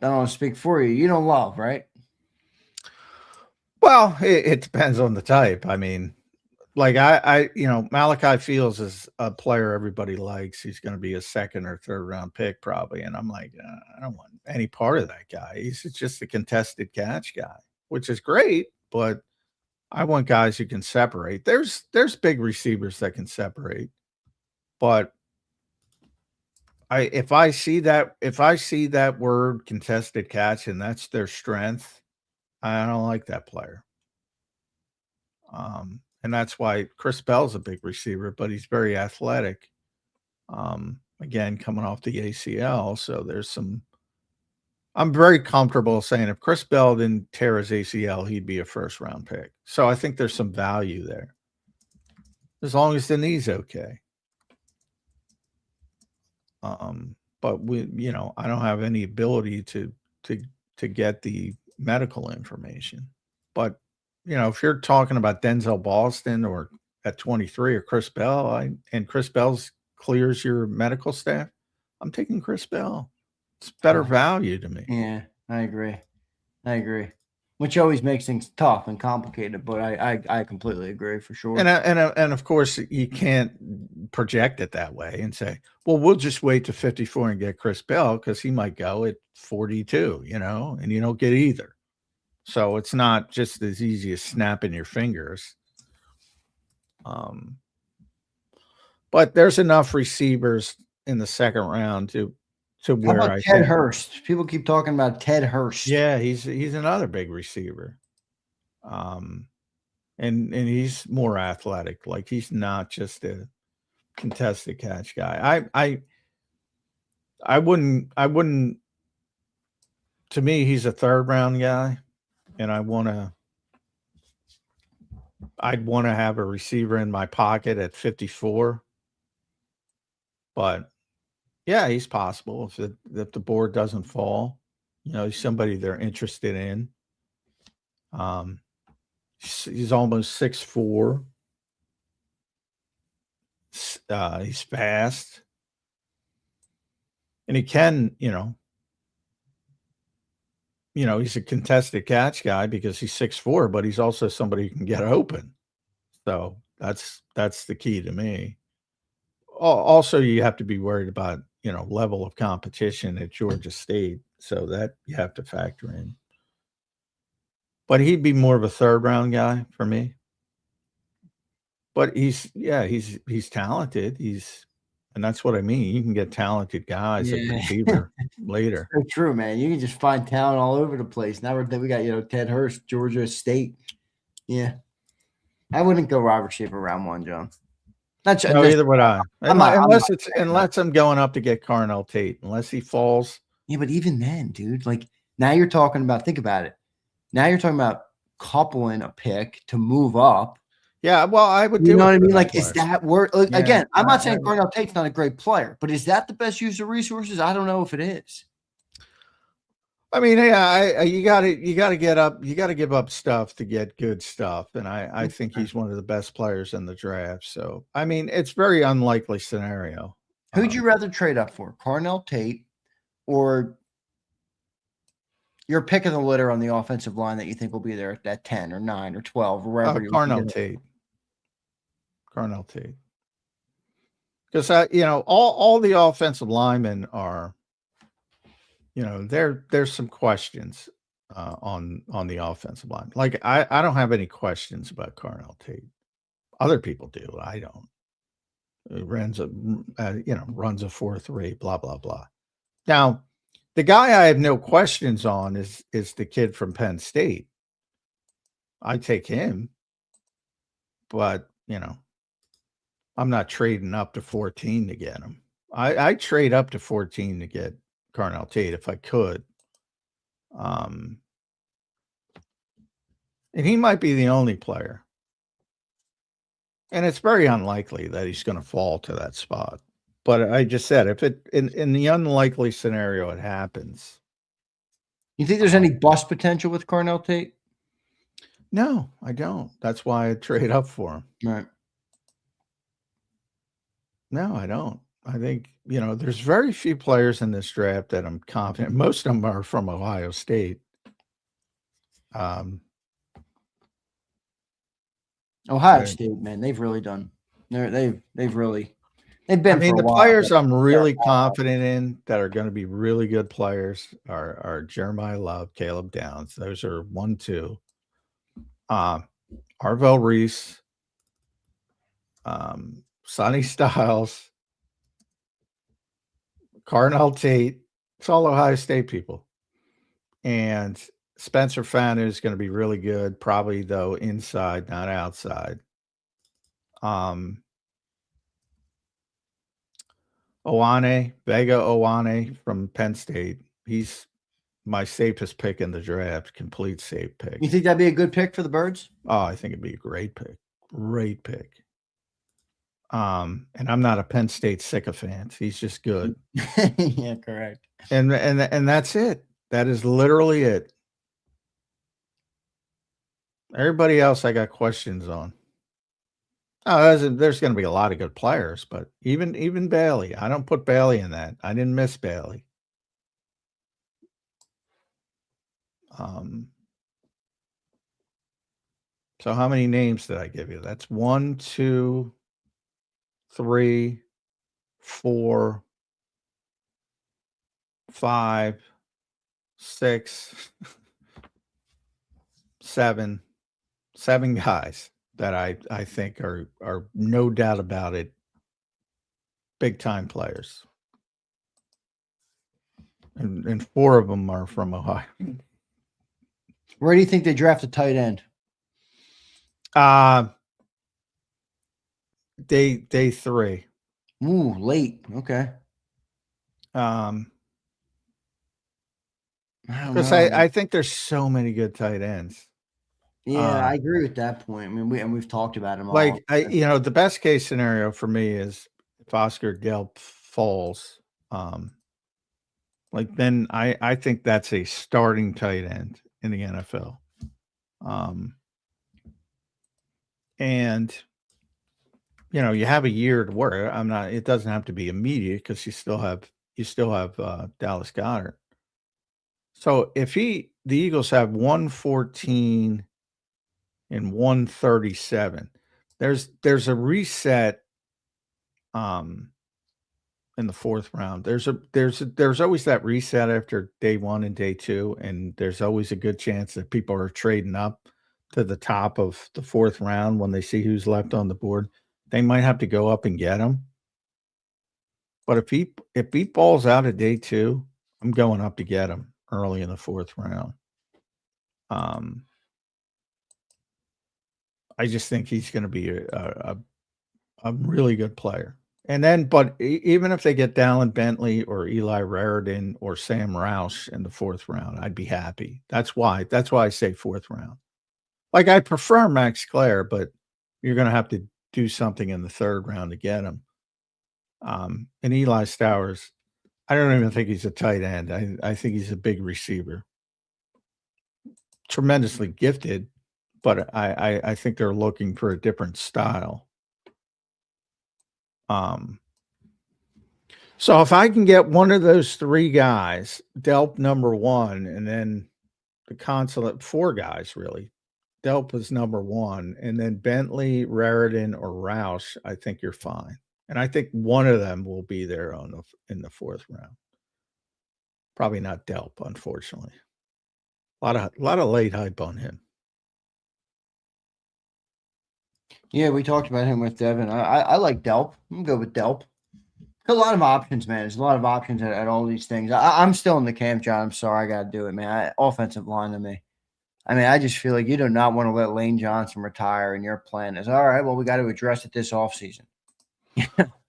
don't want to speak for you. You don't love, right? Well, it depends on the type. I mean, like Malachi Fields is a player everybody likes. He's going to be a 2nd or 3rd round pick probably. And I'm like, I don't want any part of that guy. He's just a contested catch guy, which is great, but I want guys who can separate. There's big receivers that can separate, but if I see that word contested catch and that's their strength, I don't like that player. And that's why Chris Bell's a big receiver, but he's very athletic. Again, coming off the ACL, so I'm very comfortable saying if Chris Bell didn't tear his ACL, he'd be a 1st round pick. So I think there's some value there, as long as the knee's okay. But I don't have any ability to get the medical information. But if you're talking about Denzel Boston or at 23 or Chris Bell, and Chris Bell's clears your medical staff, I'm taking Chris Bell. It's better value to me. Yeah, I agree. Which always makes things tough and complicated, but I completely agree for sure. And of course you can't project it that way and say, well, we'll just wait to 54 and get Chris Bell because he might go at 42, and you don't get either. So it's not just as easy as snapping your fingers. But there's enough receivers in the 2nd round to where How about Ted Hurst? People keep talking about Ted Hurst. Yeah, he's another big receiver. And he's more athletic. Like he's not just a contested catch guy. I wouldn't to me, he's a 3rd round guy, and I'd want to have a receiver in my pocket at 54. But yeah, he's possible if the board doesn't fall. He's somebody they're interested in. He's almost 6'4". He's fast, and he can, he's a contested catch guy because he's 6'4", but he's also somebody who can get open. So that's the key to me. Also, you have to be worried about, level of competition at Georgia State. So that you have to factor in. But he'd be more of a 3rd round guy for me. But he's talented. And that's what I mean. You can get talented guys at receiver later. So true, man. You can just find talent all over the place. Now we got, Ted Hurst, Georgia State. Yeah. I wouldn't go wide receiver round 1, John. No, either would I. Unless I'm going up to get Carnell Tate, unless he falls. Yeah, but even then, dude, like now you're talking about, think about it. Now you're talking about coupling a pick to move up. Yeah, well, I would do. You know what I mean? Like, is that work? Like, again, I'm not saying Carnell Tate's not a great player, but is that the best use of resources? I don't know if it is. I mean, yeah, you got to get up. You got to give up stuff to get good stuff, and I think he's one of the best players in the draft. So, I mean, it's very unlikely scenario. Who'd you rather trade up for, Carnell Tate, or your pick of the litter on the offensive line that you think will be there at that 10 or 9 or 12 or wherever you Carnell Tate. Carnell Tate. Because all the offensive linemen are. There's some questions on the offensive line. Like I don't have any questions about Carnell Tate. Other people do. I don't. It runs a runs a 4.3. Blah blah blah. Now, the guy I have no questions on is the kid from Penn State. I take him, but I'm not trading up to 14 to get him. I trade up to 14 to get Carnell Tate if I could. And he might be the only player. And it's very unlikely that he's going to fall to that spot. But I just said, if it in the unlikely scenario it happens. You think there's any bust potential with Carnell Tate? No, I don't. That's why I trade up for him. Right. No, I don't. I think, there's very few players in this draft that I'm confident. Most of them are from Ohio State. Ohio State, man, they've really done. They've been. I mean, the players I'm really confident in that are going to be really good players are Jeremiah Love, Caleb Downs. Those are 1, 2. Arvell Reese, Sonny Styles, Carnell Tate. It's all Ohio State people. And Spencer Fanu is going to be really good, probably though inside, not outside. Vega Owane from Penn State. He's my safest pick in the draft, complete safe pick. You think that'd be a good pick for the Birds? Oh, I think it'd be a great pick. Great pick. And I'm not a Penn State sycophant. He's just good. Yeah, correct. And that's it. That is literally it. Everybody else I got questions on. Oh, there's going to be a lot of good players, but even Bailey, I don't put Bailey in that. I didn't miss Bailey. So how many names did I give you? That's 1, 2, 3, 4, 5, 6, 7 guys that I think are no doubt about it big time players. And 4 of them are from Ohio. Where do you think they draft a tight end? Day 3. Ooh, late. Okay. Because I think there's so many good tight ends. Yeah, I agree with that point. I mean, we've talked about him. Like the best case scenario for me is if Oscar Delp falls, then I think that's a starting tight end in the NFL. And you have a year to work. It doesn't have to be immediate because you still have Dallas Goedert. So if the Eagles have 114 and 137, there's a reset in the 4th round. There's always that reset after day 1 and day 2, and there's always a good chance that people are trading up to the top of the 4th round when they see who's left on the board. They might have to go up and get him. But if he falls out at day 2, I'm going up to get him early in the 4th round. I just think he's going to be a really good player. And then, but even if they get Dallin Bentley or Eli Raridan or Sam Roush in the 4th round, I'd be happy. That's why I say 4th round. Like, I prefer Max Clare, but you're going to have to do something in the 3rd round to get him. And Eli Stowers, I don't even think he's a tight end. I think he's a big receiver. Tremendously gifted, but I think they're looking for a different style. So if I can get one of those 3 guys, Delp number 1, and then the consulate 4 guys really. Delp is number 1, and then Bentley, Raridan, or Roush, I think you're fine. And I think one of them will be there in the 4th round. Probably not Delp, unfortunately. A lot of late hype on him. Yeah, we talked about him with Devin. I like Delp. I'm good with Delp. A lot of options, man. There's a lot of options at all these things. I'm still in the camp, John. I'm sorry, I got to do it, man. Offensive line to me. I mean, I just feel like you do not want to let Lane Johnson retire, and your plan is all right. Well, we got to address it this offseason.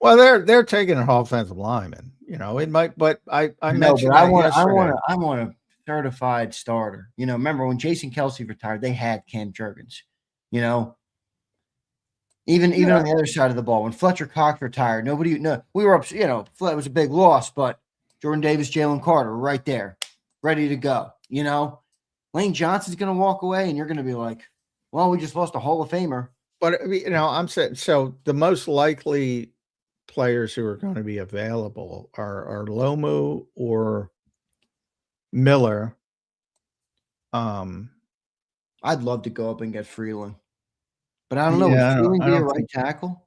Well, they're taking an offensive lineman. You know, it might, but I No, mentioned but I that want yesterday. I want a certified starter. You know, remember when Jason Kelsey retired, they had Cam Jurgens. You know, even Yeah. on the other side of the ball, when Fletcher Cox retired, we were up. You know, it was a big loss, but Jordan Davis, Jalen Carter, right there, ready to go. You know, Lane Johnson's going to walk away, and you're going to be like, "Well, we just lost a Hall of Famer." But you know, I'm saying so. The most likely players who are going to be available are Lomu or Miller. I'd love to go up and get Freeland, but I don't know. Would Yeah, Freeland I be a don't right think. tackle?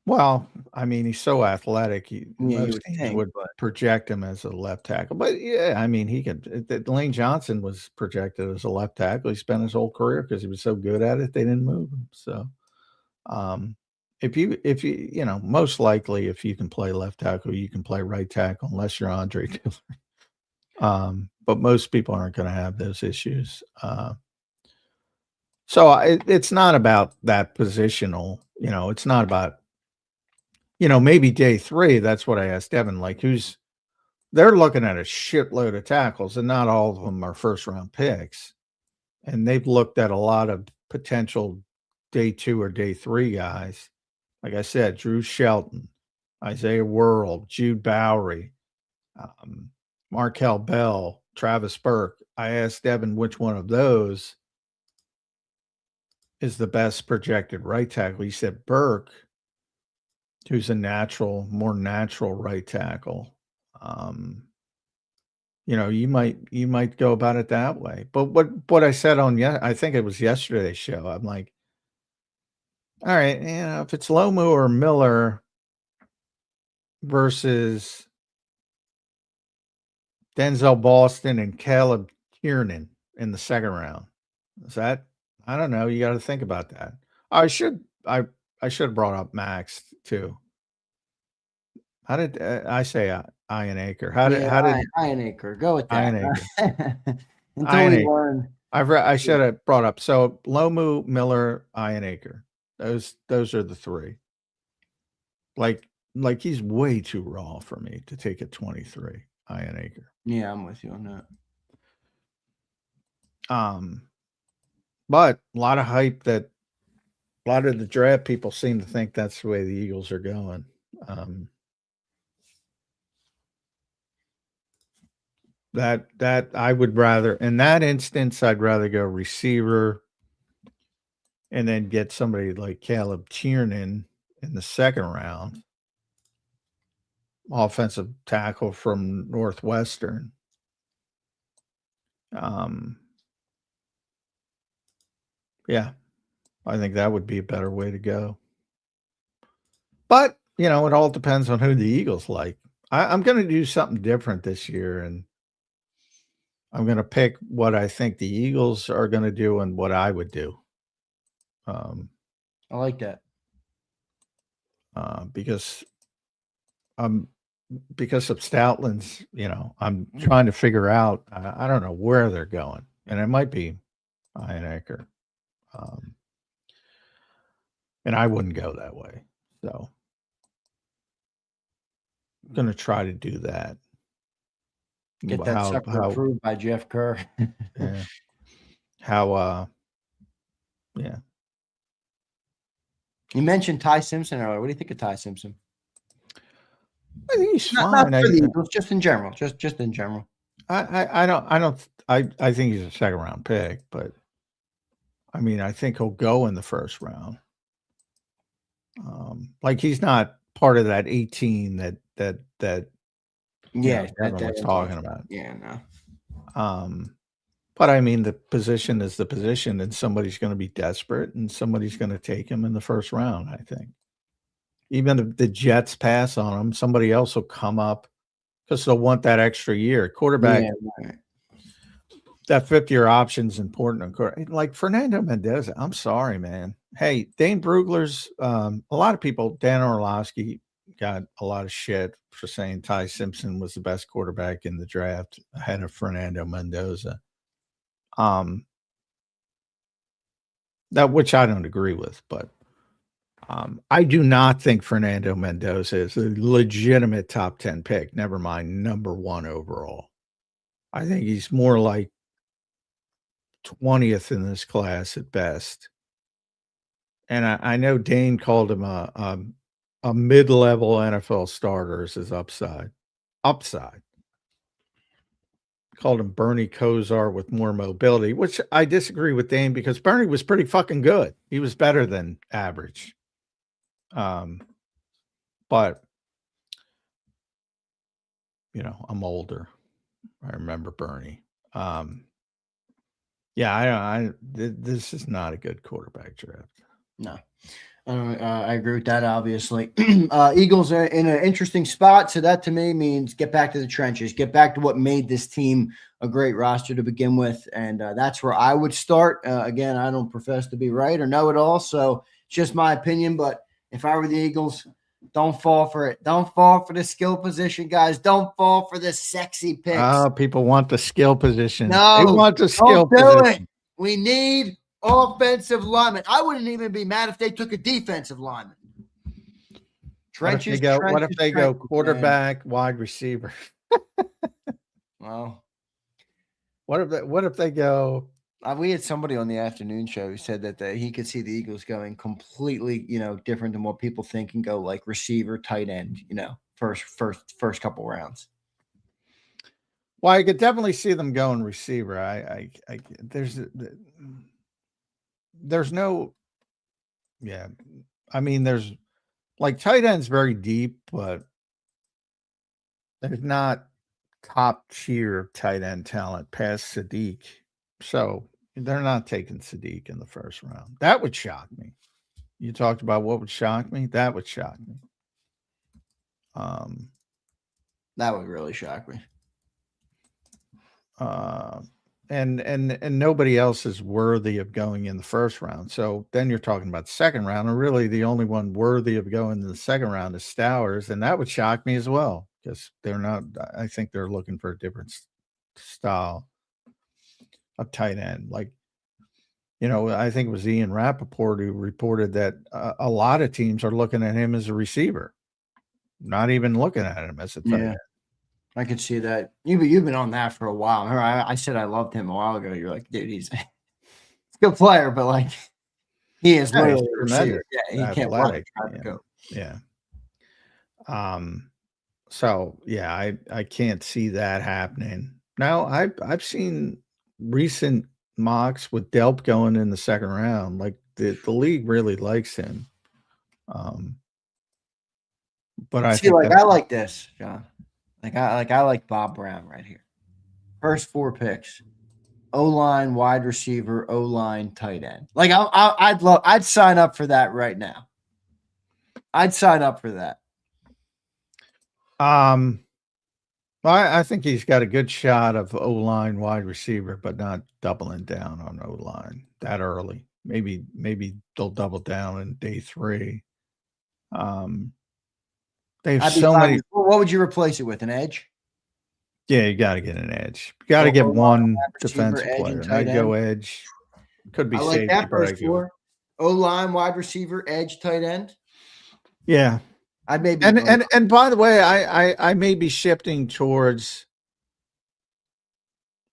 Well, I mean, he's so athletic. Yeah, you Most would teams think, would but project him as a left tackle. But yeah, I mean, he could. Lane Johnson was projected as a left tackle. He spent his whole career because he was so good at it, they didn't move him. So, um, if you you know, most likely, if you can play left tackle, you can play right tackle, unless you're Andre Dillard. But most people aren't going to have those issues. So it's not about that positional. You know, it's not about. You know, maybe day 3, that's what I asked Devin, like, they're looking at a shitload of tackles, and not all of them are first-round picks, and they've looked at a lot of potential day 2 or day 3 guys. Like I said, Drew Shelton, Isaiah World, Jude Bowery, Markel Bell, Travis Burke. I asked Devin which one of those is the best projected right tackle. He said Burke, who's a more natural right tackle. You know, you might go about it that way. But what I said I think it was yesterday's show. I'm like, all right, you know, if it's Lomu or Miller versus Denzel Boston and Caleb Kiernan in the second round, is that, I don't know. You got to think about that. I should have brought up Max too. How did I say Ian Acre? How did Iron Acre, go with Ian that. Acre? Until Ian we Acre. learn. I should have brought up. So Lomu, Miller, Ian Acre. Those are the 3. Like he's way too raw for me to take at 23, Ian Acre. Yeah, I'm with you on that. But a lot of hype that a lot of the draft people seem to think that's the way the Eagles are going. That I would rather, in that instance, I'd rather go receiver and then get somebody like Caleb Tiernan in the second round, offensive tackle from Northwestern. Yeah, I think that would be a better way to go. But, you know, it all depends on who the Eagles like. I'm going to do something different this year, and I'm going to pick what I think the Eagles are going to do and what I would do. I like that. Because of Stoutland's, you know, I'm trying to figure out, I don't know where they're going, and it might be Ian Acre. And I wouldn't go that way. So I'm going to try to do that. Get that sucker approved by Jeff Kerr. Yeah. Yeah. You mentioned Ty Simpson earlier. What do you think of Ty Simpson? I think he's fine. Not for the Eagles, just in general. Just in general. I think he's a second round pick, but I mean, I think he'll go in the first round. Like he's not part of that 18 that everyone's talking about. Yeah, no. But I mean, the position is the position, and somebody's going to be desperate, and somebody's going to take him in the first round. I think, even if the Jets pass on him, somebody else will come up because they'll want that extra year. Quarterback. Yeah, right. that fifth-year option is important. Like Fernando Mendoza, I'm sorry, man. Hey, Dane Brugler's, a lot of people, Dan Orlovsky got a lot of shit for saying Ty Simpson was the best quarterback in the draft ahead of Fernando Mendoza. That which I don't agree with, but I do not think Fernando Mendoza is a legitimate top 10 pick, never mind number 1 overall. I think he's more like 20th in this class at best. And I know Dane called him a mid-level NFL starter as his upside. Called him Bernie Kosar with more mobility, which I disagree with Dane because Bernie was pretty fucking good. He was better than average. But you know, I'm older. I remember Bernie. Yeah, this is not a good quarterback draft. No. I agree with that, obviously. Eagles are in an interesting spot. So that to me means get back to the trenches, get back to what made this team a great roster to begin with. And that's where I would start. Again, I don't profess to be right or know it all. So it's just my opinion. But if I were the Eagles, don't fall for it. Don't fall for the skill position, guys. Don't fall for the sexy picks. Oh, people want the skill position. No, they want the skill don't do position. it. We need offensive lineman. I wouldn't even be mad if they took a defensive lineman. Trenches. What if they go quarterback, man. Wide receiver? Well, what if they go? We had somebody on the afternoon show who said that he could see the Eagles going completely, different than what people think and go like receiver, tight end, first couple rounds. Well, I could definitely see them going receiver. There's no, yeah. I mean, there's like tight end's very deep, but there's not top tier tight end talent past Sadiq. So they're not taking Sadiq in the first round. That would shock me. You talked about what would shock me. That would shock me. That would really shock me. And nobody else is worthy of going in the first round. So then you're talking about the second round, and really the only one worthy of going in the second round is Stowers, and that would shock me as well because they're not. I think they're looking for a different style of tight end. Like, I think it was Ian Rappaport who reported that a lot of teams are looking at him as a receiver, not even looking at him as a tight end. I could see that. You've been on that for a while. Remember, I said I loved him a while ago. You're like, dude, he's a good player, but like he is literally a receiver. Yeah, he can't run. Yeah. So yeah, I can't see that happening. Now I've seen recent mocks with Delp going in the second round. Like the league really likes him. But I like this, John. I like Bob Brown right here. First 4 picks: O-line, wide receiver, O-line, tight end. Like I'd sign up for that right now. I'd sign up for that. Well, I think he's got a good shot of O-line, wide receiver, but not doubling down on O-line that early. Maybe they'll double down in day 3. They have so many. What would you replace it with? An edge? Yeah, you got to get an edge. You got to get one defensive player. I'd go edge. Could be safety. That first 4. O-line, wide receiver, edge, tight end. Yeah, I may be. And by the way, I may be shifting towards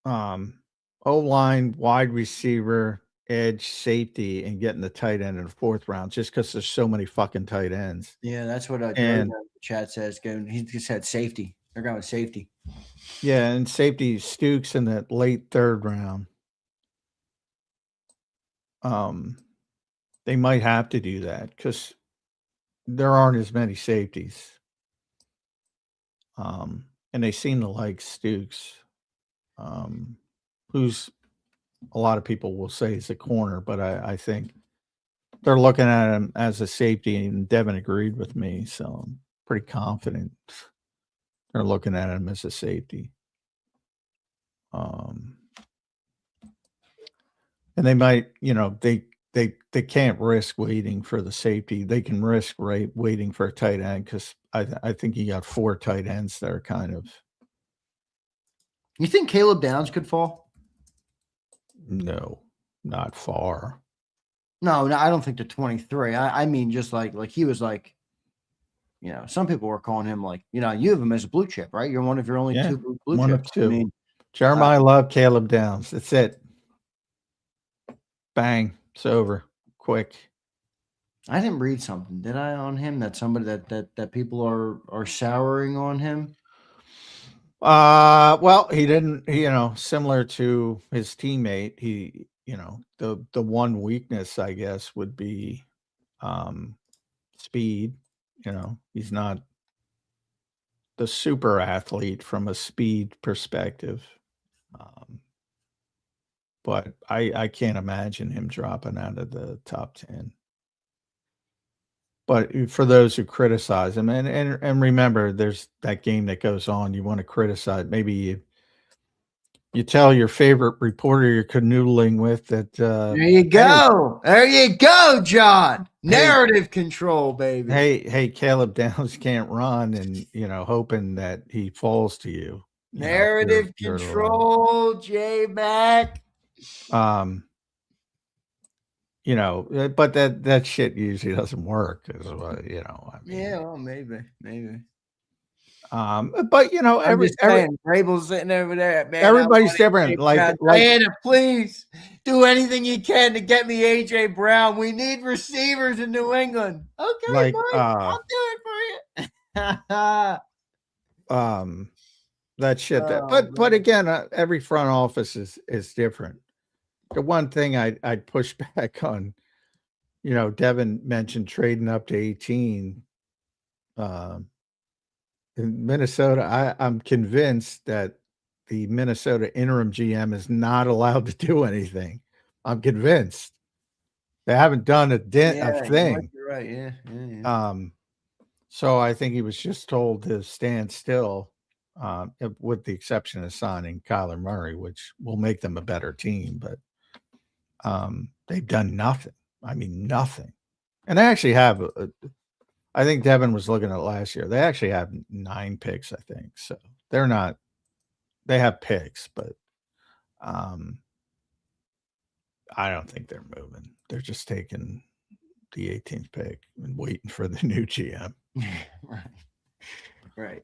O-line, wide receiver, edge, safety, and getting the tight end in the 4th round just because there's so many fucking tight ends. Yeah, that's what the chat says. He just said safety. They're going with safety. Yeah, and safety Stukes in that late 3rd round. They might have to do that because there aren't as many safeties. And they seem to like Stukes, who's a lot of people will say is a corner, but I think they're looking at him as a safety, and Devin agreed with me, so I'm pretty confident they're looking at him as a safety. And they might, they can't risk waiting for the safety. They can risk waiting for a tight end because I think you got 4 tight ends that are kind of. You think Caleb Downs could fall? No, not far. No, I don't think to 23. I mean, just like he was like, some people were calling him like, you have him as a blue chip, right? You're one of your only 2 blue one chips. of 2. I mean, Jeremiah Love, Caleb Downs. That's it. Bang. It's over. Quick. I didn't read something, did I, on him? That somebody that people are souring on him. Well, he didn't, similar to his teammate, he, the one weakness, I guess, would be speed. He's not the super athlete from a speed perspective. But I can't imagine him dropping out of the top 10. But for those who criticize him, and remember, there's that game that goes on. You want to criticize. Maybe you tell your favorite reporter you're canoodling with that. There you go. There you go, John. Narrative control, baby. Hey, Caleb Downs can't run, and hoping that he falls to you. Narrative control, J-Mac. But that shit usually doesn't work. Yeah, well, maybe. But Vrabel's sitting over there, man. Everybody's different. Like Diana, please do anything you can to get me AJ Brown. We need receivers in New England. Okay, Mike, I'll do it for you. That shit. But again, every front office is different. The one thing I'd push back on, Devin mentioned trading up to 18. In Minnesota, I'm convinced that the Minnesota interim GM is not allowed to do anything. I'm convinced they haven't done a thing. You're right. Yeah. So I think he was just told to stand still. With the exception of signing Kyler Murray, which will make them a better team, but they've done nothing. I mean, nothing. And they actually have, I think Devin was looking at last year. They actually have 9 picks, I think. So they're not, they have picks, but I don't think they're moving. They're just taking the 18th pick and waiting for the new GM. Right.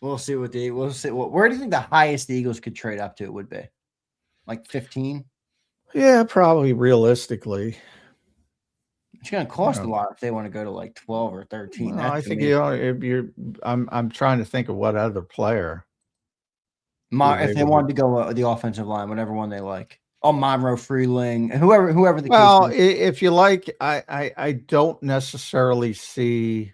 We'll see. Where do you think the highest the Eagles could trade up to it would be? Like 15? Yeah, probably realistically. It's going to cost a lot if they want to go to like 12 or 13. Well, I think I'm trying to think of what other player. If they wanted to go the offensive line, whatever one they like. Oh, Monroe, Freeling, whoever the case. Well, if you like, I don't necessarily see.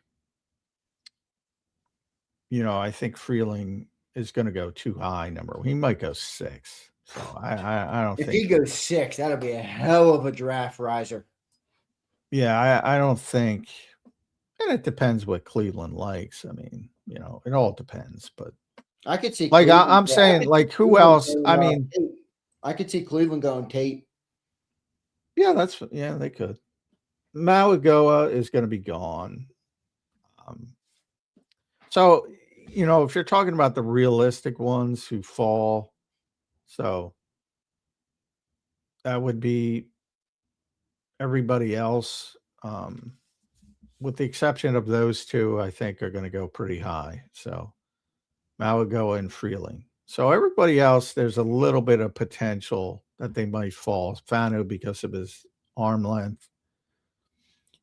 I think Freeling is going to go too high. He might go 6. So I don't think. If he goes 6, that'll be a hell of a draft riser. Yeah, I don't think. And it depends what Cleveland likes. I mean, it all depends. But I could see. Like I'm saying, like who else? I mean, I could see Cleveland going Tate. Yeah, they could. Malagoa is going to be gone. So, if you're talking about the realistic ones who fall, so that would be everybody else, with the exception of those 2, I think are going to go pretty high. So Malagoa and Freeling. So everybody else, there's a little bit of potential that they might fall. Fanu because of his arm length.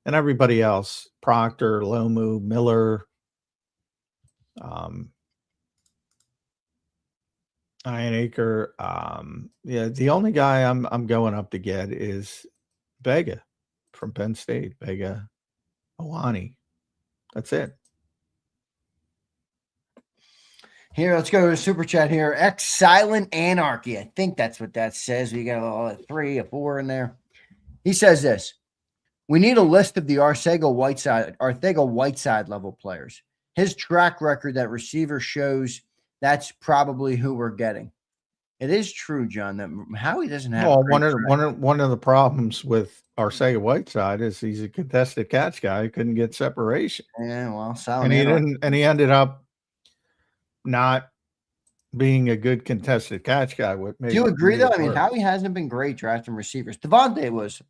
And everybody else, Proctor, Lomu, Miller, Ian Acre. The only guy I'm going up to get is Vega from Penn State. Vega Awani. That's it. Here, let's go to super chat here. Silent Anarchy. I think that's what that says. We got a 3 or 4 in there. He says this. We need a list of the Arcega-Whiteside level players. His track record at receiver shows that's probably who we're getting. It is true, John, that Howie doesn't have. Well, a great track. one of the problems with Arcega-Whiteside is he's a contested catch guy who couldn't get separation, Yeah, well, and Salamander. he ended up not being a good contested catch guy. What Do you agree, made though? it I mean, worse. Howie hasn't been great drafting receivers. Devontae was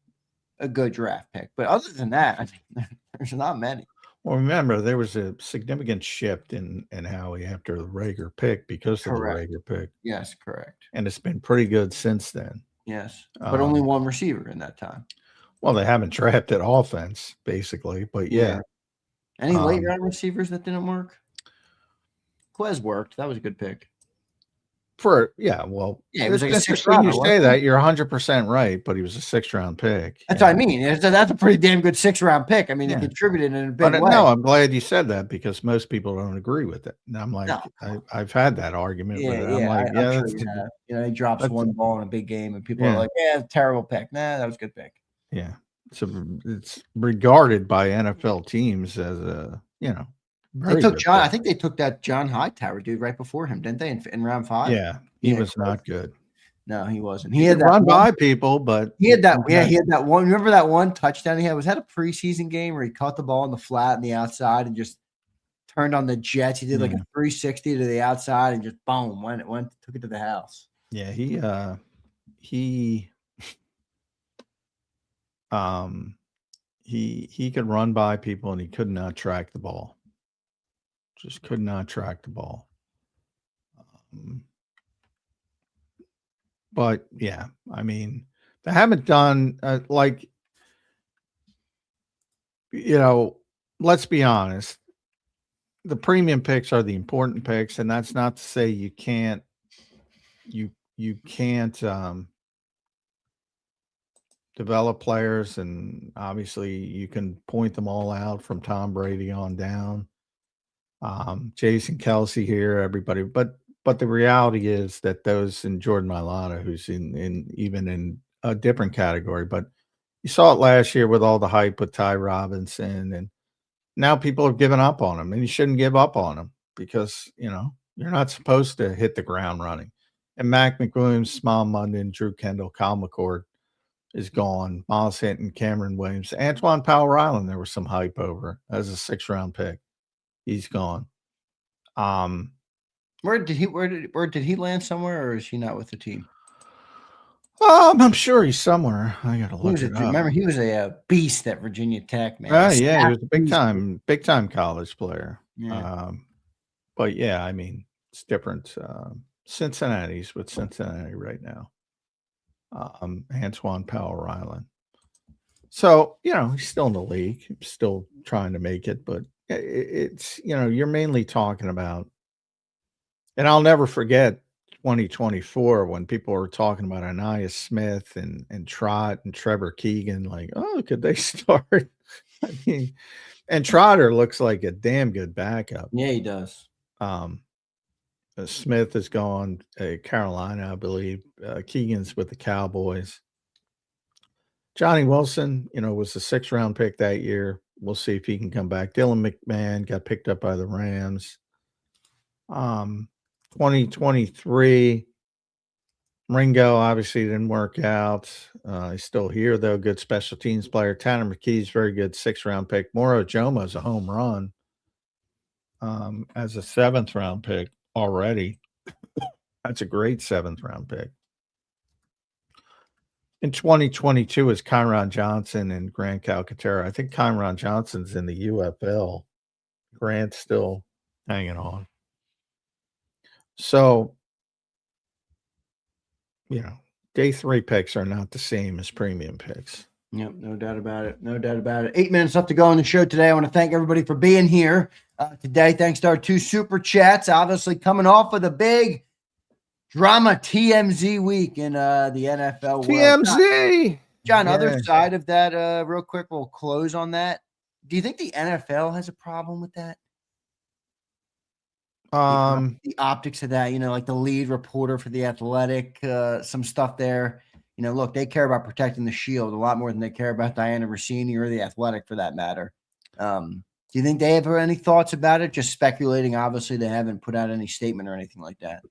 a good draft pick, but other than that, I mean, there's not many. Well, remember there was a significant shift in Howie after the Rager pick because of the Correct. Rager pick, Yes, correct. and it's been pretty good since then. Yes, but only Um, one receiver in that time. Well, they haven't drafted offense basically, but yeah. Any late Um, round receivers that didn't work? Quez worked. That was a good pick. Well, Yeah, it was like a it's sixth interesting you rounder, say wasn't that. You're 100% right, but he was a 6th-round pick. That's what I mean. That's a pretty damn good 6th-round pick. I mean, Yeah. he contributed in a But big way. no, I'm glad you said that because most people don't agree with it. And I'm like, No. I've had that argument with it. I'm Yeah, like, I'm yeah, sure that's you have. You know, he drops that's one ball in a big game, and people are Yeah. like, "Yeah, terrible pick." Nah, that was a good pick. yeah. So it's regarded by NFL teams as a, They very took good John. I pick. think they took that John Hightower dude right before him, didn't they? In round 5. Yeah, he was close. not good. No, he wasn't. He He had could that run one. by people, but He had that. Yeah, sometimes- he had that one. Remember that one touchdown he had? Was that a preseason game where he caught the ball in the flat and the outside and just turned on the Jets? He did like a 360 to the outside and just boom, took it to the house. Yeah, he could run by people and he could not track the ball. Just could not track the ball. But yeah, I mean, they haven't done let's be honest. The premium picks are the important picks, and that's not to say you can't develop players, and obviously you can point them all out from Tom Brady on down. Jason Kelsey here, everybody, but the reality is that those in Jordan Mailata, who's even in a different category, but you saw it last year with all the hype with Ty Robinson, and now people have given up on him, and you shouldn't give up on him because, you're not supposed to hit the ground running. And Mac McWilliams, Small Munden, Drew Kendall, Kyle McCord is gone. Miles Hinton, Cameron Williams, Antoine Powell-Ryland, there was some hype over as a 6th-round pick. He's gone. Where did he land somewhere, or is he not with the team? I'm sure he's somewhere. I gotta He look was it up. remember, he was a beast at Virginia Tech, man. Yeah, he was a big time college player. Yeah. But yeah, I mean, it's different. Cincinnati's with Cincinnati right now. Antoine Powell-Ryland. So, he's still in the league, still trying to make it, but it's, you're mainly talking about, and I'll never forget 2024 when people were talking about Anais Smith and Trott and Trevor Keegan, like, oh, could they start? I mean, and Trotter looks like a damn good backup. Yeah, he does. Smith is gone to Carolina, I believe. Keegan's with the Cowboys. Johnny Wilson, was a 6th-round pick that year. We'll see if he can come back. Dylan McMahon got picked up by the Rams. 2023, Ringo obviously didn't work out. He's still here, though. Good special teams player. Tanner McKee's very good 6th-round pick. Moro Joma's a home run as a 7th-round pick already. That's a great 7th-round pick. In 2022 is Kyron Johnson and Grant Calcaterra. I think Kyron Johnson's in the UFL. Grant's still hanging on. So, day 3 picks are not the same as premium picks. Yep, no doubt about it. No doubt about it. 8 minutes left to go on the show today. I want to thank everybody for being here today. Thanks to our 2 super chats, obviously coming off of the big drama TMZ week in the NFL world. TMZ! John, other side of that, real quick, we'll close on that. Do you think the NFL has a problem with that? The optics of that, like the lead reporter for the Athletic, some stuff there. Look, they care about protecting the shield a lot more than they care about Diana Rossini or the Athletic for that matter. Do you think they have any thoughts about it? Just speculating. Obviously, they haven't put out any statement or anything like that.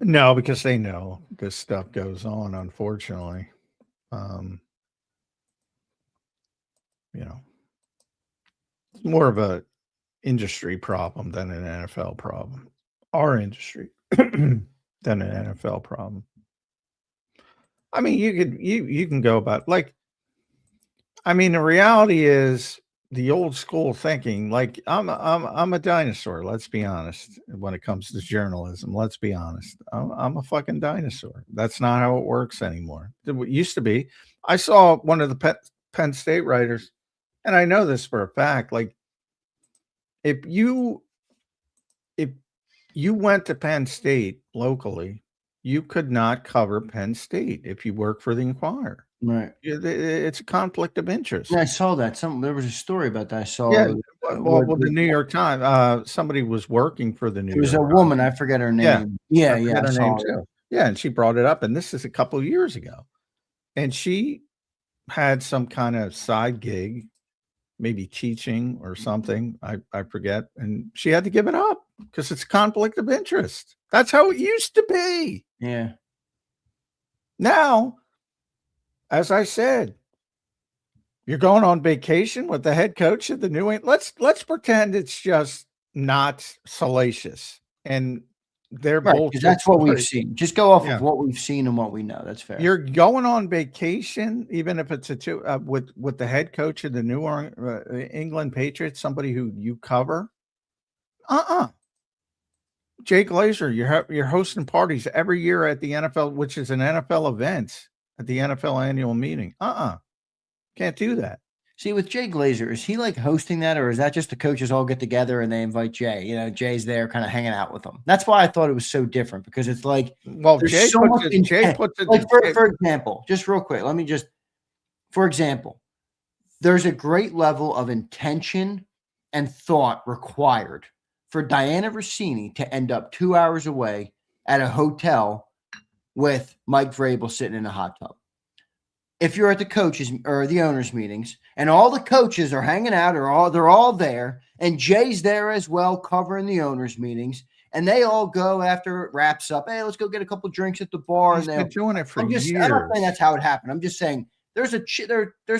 No, because they know this stuff goes on, unfortunately. You know, it's more of a industry problem than an NFL problem. Our industry than an NFL problem. I mean, you can go about like, I mean, the reality is the old school thinking. Like, I'm a dinosaur. Let's be honest. When it comes to journalism, let's be honest. I'm a fucking dinosaur. That's not how it works anymore. It used to be. I saw one of the Penn State writers, and I know this for a fact. Like, if you went to Penn State locally, you could not cover Penn State if you work for the Inquirer. Right. It's a conflict of interest. Yeah, I saw that. There was a story about that. I saw. Yeah. Well, the New York Times. Somebody was working for the New It was York a woman. Times. I forget her Yeah. name. Yeah, I forget her saw name it. too. Yeah, and she brought it up, and this is a couple of years ago, and she had some kind of side gig, maybe teaching or something. I forget, and she had to give it up because it's conflict of interest. That's how it used to be. Yeah. Now, as I said, you're going on vacation with the head coach of the New England. Let's pretend it's just not salacious, and they're Right, both. because that's what we've seen. Just go off of what we've seen and what we know. That's fair. You're going on vacation, even if it's with the head coach of the New England Patriots, somebody who you cover. Jay Glazer, you're hosting parties every year at the NFL, which is an NFL event at the NFL annual meeting. Can't do that. See, with Jay Glazer, is he like hosting that, or is that just the coaches all get together and they invite Jay? You know, Jay's there kind of hanging out with them. That's why I thought it was so different, because it's like, well, Jay puts it like for example, just real quick, for example, there's a great level of intention and thought required for Diana Rossini to end up 2 hours away at a hotel with Mike Vrabel sitting in a hot tub. If you're at the coaches or the owners meetings and all the coaches are hanging out, or they're all there, and Jay's there as well covering the owners meetings, and they all go after it wraps up, hey, let's go get a couple drinks at the bar. He's been doing it for years. I'm not saying that's how it happened. I'm just saying there's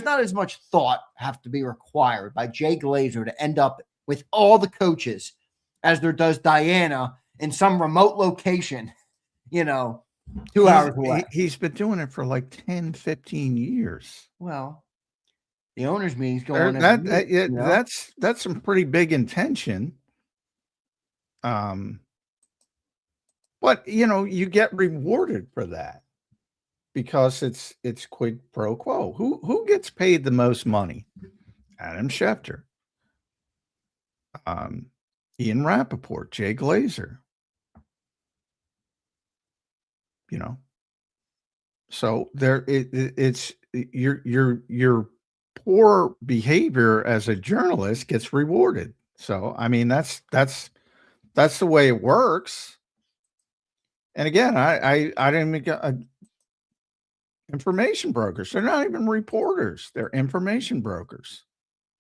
not as much thought have to be required by Jay Glazer to end up with all the coaches as there does Diana in some remote location, 2 hours away. He's been doing it for like 10, 15 years. Well, the owners meetings go on. That's some pretty big intention. But you get rewarded for that because it's quid pro quo. Who gets paid the most money? Adam Schefter, Ian Rappaport, Jay Glazer. So it's your poor behavior as a journalist gets rewarded. So I mean that's the way it works. And again, I didn't make information brokers. They're not even reporters. They're information brokers.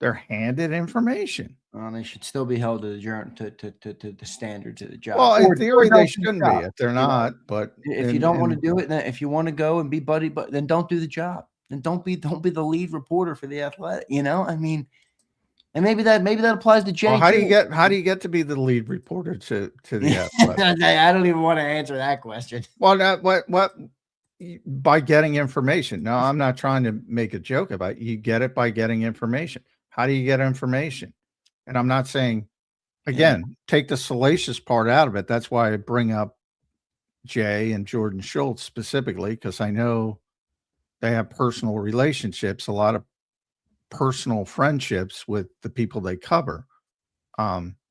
They're handed information. They should still be held to the standards of the job. Well, in theory, they shouldn't be if they're not. But if you don't want to do it, then if you want to go and be buddy, but then don't do the job. Then don't be the lead reporter for the Athletic. I mean, and maybe that applies to Jay. Well, how do you get to be the lead reporter to the Athletic? I don't even want to answer that question. Well, what by getting information? No, I'm not trying to make a joke about it. You get it by getting information. How do you get information? And I'm not saying, again, take the salacious part out of it. That's why I bring up Jay and Jordan Schultz specifically, because I know they have personal relationships, a lot of personal friendships with the people they cover,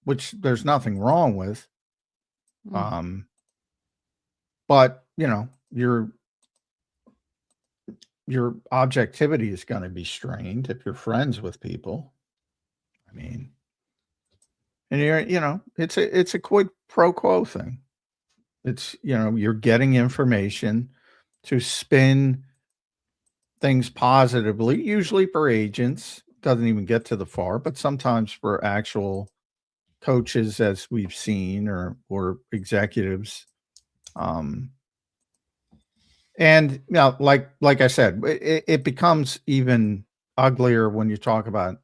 which there's nothing wrong with. But, your objectivity is going to be strained if you're friends with people. I mean, and it's a quid pro quo thing. It's, you're getting information to spin things positively, usually for agents, doesn't even get to the far, but sometimes for actual coaches, as we've seen, or executives And you know, like I said, it becomes even uglier when you talk about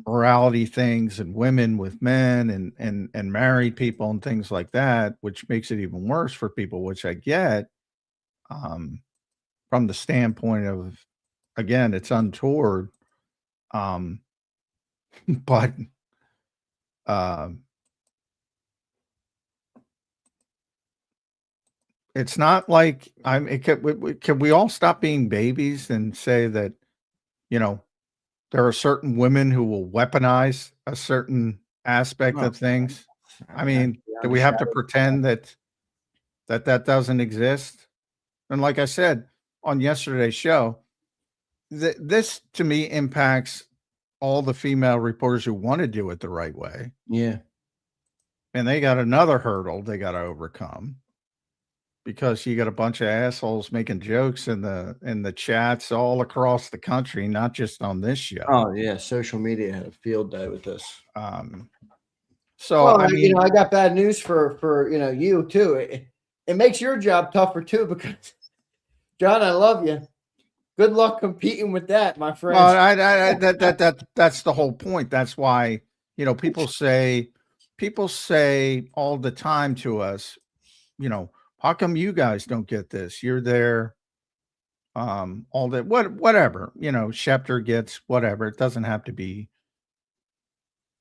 morality things and women with men and married people and things like that, which makes it even worse for people, which I get from the standpoint of, again, it's untoward. But it's not like can we all stop being babies and say that, you know, there are certain women who will weaponize a certain aspect of things? I mean, do we have to pretend that doesn't exist? And like I said on yesterday's show, this to me impacts all the female reporters who want to do it the right way. Yeah. And they got another hurdle they got to overcome, because you got a bunch of assholes making jokes in the chats all across the country, not just on this show. Oh yeah, social media had a field day with this. So well, I mean, you know, I got bad news for you too. It makes your job tougher too, because John, I love you. Good luck competing with that, my friend. Well, that's the whole point. That's why, you know, people say all the time to us, you know, how come you guys don't get this? You're there, all that, whatever, you know, Schefter gets whatever. It doesn't have to be.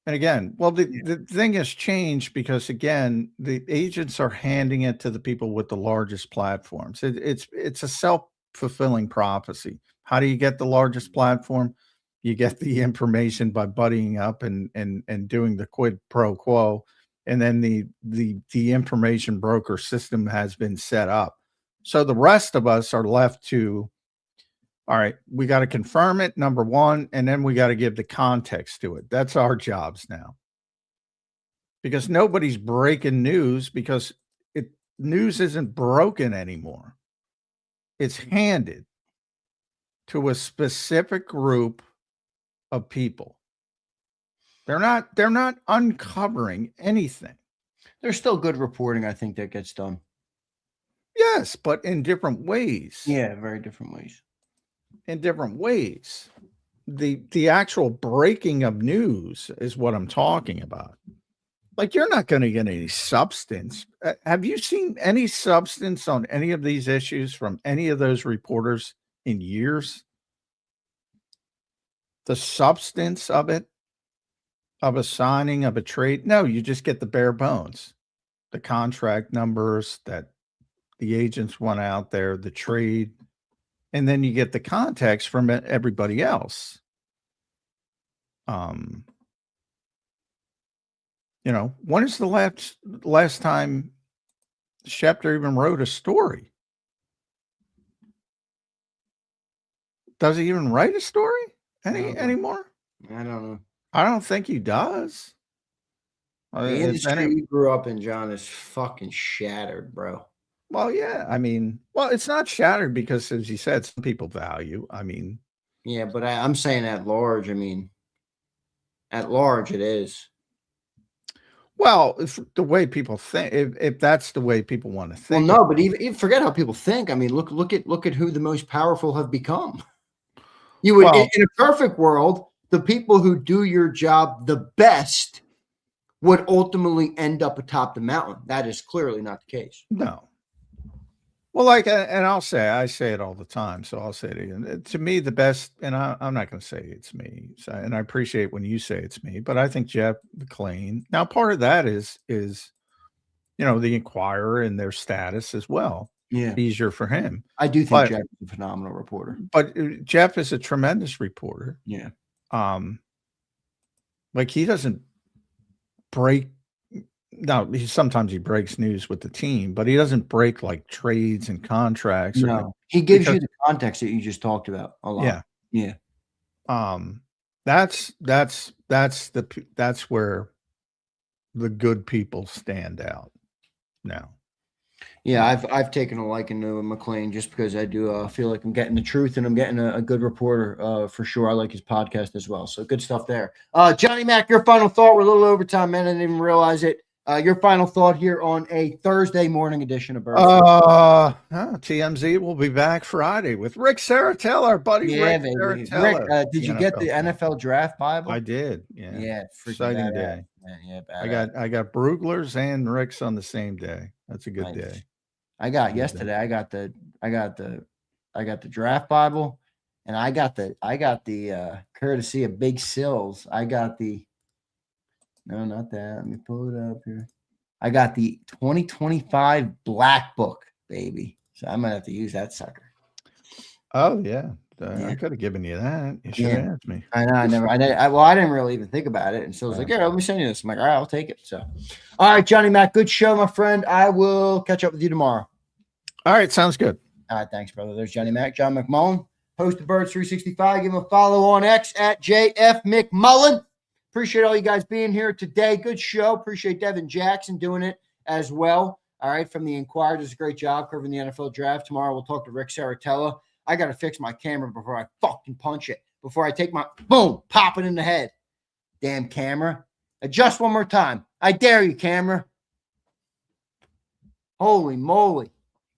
And again, well, the thing has changed because, again, the agents are handing it to the people with the largest platforms. It's a self-fulfilling prophecy. How do you get the largest platform? You get the information by buddying up and doing the quid pro quo. And then the information broker system has been set up. So the rest of us are left to, all right, we got to confirm it, number one, and then we got to give the context to it. That's our jobs now. Because nobody's breaking news, because news isn't broken anymore. It's handed to a specific group of people. They're not uncovering anything. There's still good reporting, I think, that gets done. Yes, but in different ways. Yeah, very different ways. In different ways. The actual breaking of news is what I'm talking about. Like, you're not going to get any substance. Have you seen any substance on any of these issues from any of those reporters in years? The substance of it, of a signing, of a trade? No, you just get the bare bones. The contract numbers that the agents want out there, the trade, and then you get the context from everybody else. You know, when is the last time Schefter even wrote a story? Does he even write a story anymore? I don't know. I don't think he does. The industry you grew up in, John, is fucking shattered, bro. Well, yeah. I mean, well, it's not shattered because, as you said, some people value. I mean, yeah, but I'm saying at large. I mean, at large, it is. Well, if the way people think, if that's the way people want to think. Well, no, but even forget how people think. I mean, look at who the most powerful have become. You would, in a perfect world, the people who do your job the best would ultimately end up atop the mountain. That is clearly not the case. No. Well, like, and I say it all the time, so I'll say it again. To me, the best, and I'm not going to say it's me, so, and I appreciate when you say it's me, but I think Jeff McClain. Now, part of that is you know, the Inquirer and their status as well. Yeah, easier for him. I do think Jeff is a phenomenal reporter. But Jeff is a tremendous reporter. Yeah. Like, he doesn't break. No, sometimes he breaks news with the team, but he doesn't break like trades and contracts. No, he gives you the context that you just talked about a lot. Yeah. Yeah. That's where the good people stand out now. Yeah, I've taken a liking to McClain just because I do feel like I'm getting the truth and I'm getting a good reporter for sure. I like his podcast as well. So good stuff there. Johnny Mac, your final thought. We're a little overtime, man. I didn't even realize it. Your final thought here on a Thursday morning edition of Birds. TMZ will be back Friday with Rick Saratella, our buddy Rick baby. Saratella. Rick, did you get the NFL Draft Bible? I did. Yeah. Yeah, Exciting day. Yeah, I got Brugler's and Rick's on the same day. That's a good day. I got yesterday. I got the Draft Bible, and I got the courtesy of Big Sills. I got the no, not that. Let me pull it up here. I got the 2025 Black Book, baby. So I'm gonna have to use that sucker. Oh yeah. I could have given you that. You should have asked me. I know. I didn't really even think about it. And so I was like, yeah, let me send you this. I'm like, all right, I'll take it. So, all right, Johnny Mac, good show, my friend. I will catch up with you tomorrow. All right. Sounds good. All right. Thanks, brother. There's Johnny Mac, John McMullen, host of Birds 365. Give him a follow on X at JF McMullen. Appreciate all you guys being here today. Good show. Appreciate Devin Jackson doing it as well. All right. From the Inquirer, does a great job covering the NFL draft. Tomorrow we'll talk to Rick Saratella. I got to fix my camera before I fucking punch it. Before I take my boom, pop it in the head. Damn camera. Adjust one more time. I dare you, camera. Holy moly.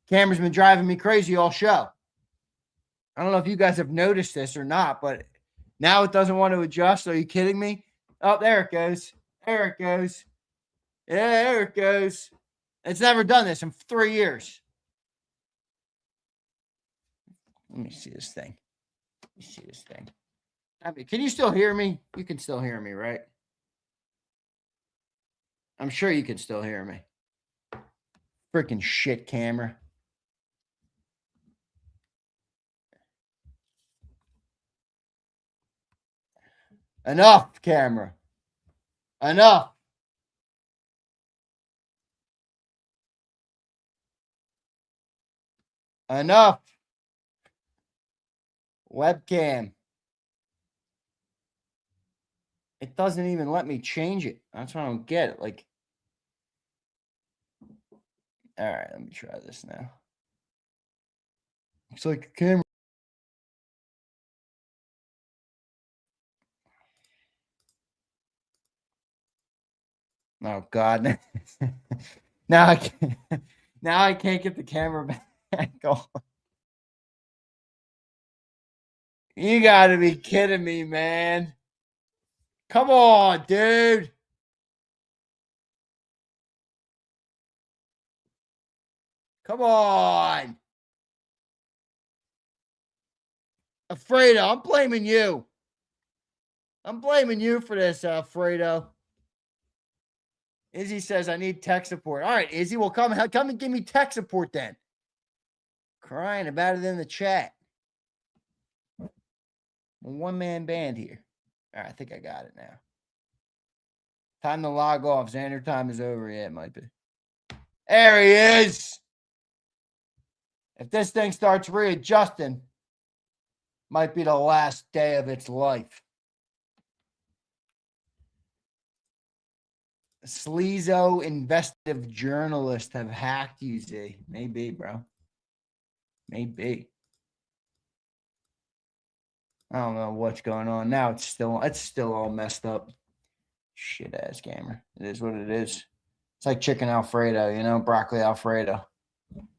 Camera's been driving me crazy all show. I don't know if you guys have noticed this or not, but now it doesn't want to adjust. Are you kidding me? Oh, there it goes. There it goes. Yeah, there it goes. It's never done this in 3 years. Let me see this thing. I mean, can you still hear me? You can still hear me, right? I'm sure you can still hear me. Freaking shit camera. Enough, camera. Enough. Enough. Webcam. It doesn't even let me change it. That's why I don't get it. Like, all right, let me try this now. Looks like a camera. Oh God! now I can't. Now I can't get the camera back on. You got to be kidding me, man! Come on, dude. Come on. Alfredo, I'm blaming you. I'm blaming you for this, Alfredo. Izzy says, I need tech support. All right, Izzy, well, come and give me tech support then. Crying about it in the chat. One-man band here. All right, I think I got it now. Time to log off. Zander time is over. Yeah, it might be. There he is. If this thing starts readjusting, might be the last day of its life. Sleazo investigative journalists have hacked you, Z. Maybe, bro. Maybe. I don't know what's going on. Now it's still all messed up. Shit ass camera. It is what it is. It's like chicken Alfredo, you know, broccoli Alfredo.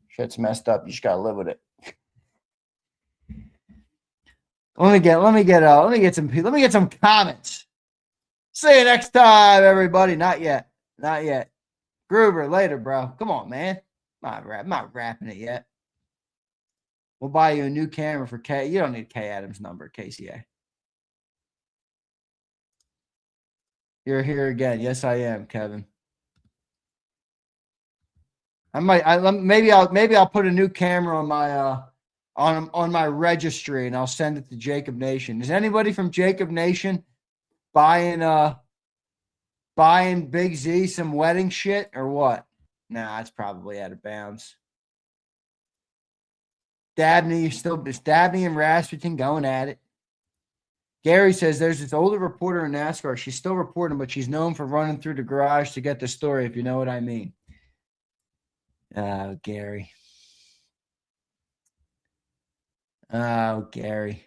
Shit's messed up. You just gotta live with it. Let me get some comments. See you next time, everybody. Not yet. Gruber, later, bro. Come on, man. I'm not rapping it yet. We'll buy you a new camera for K. You don't need K Adams' number, KCA. You're here again. Yes, I am, Kevin. Maybe I'll put a new camera on my on my registry and I'll send it to JAKIB Nation. Is anybody from JAKIB Nation buying Big Z some wedding shit or what? Nah, it's probably out of bounds. Dabney and Rasputin going at it. Gary says there's this older reporter in NASCAR. She's still reporting, but she's known for running through the garage to get the story, if you know what I mean. Oh, Gary. Oh, Gary.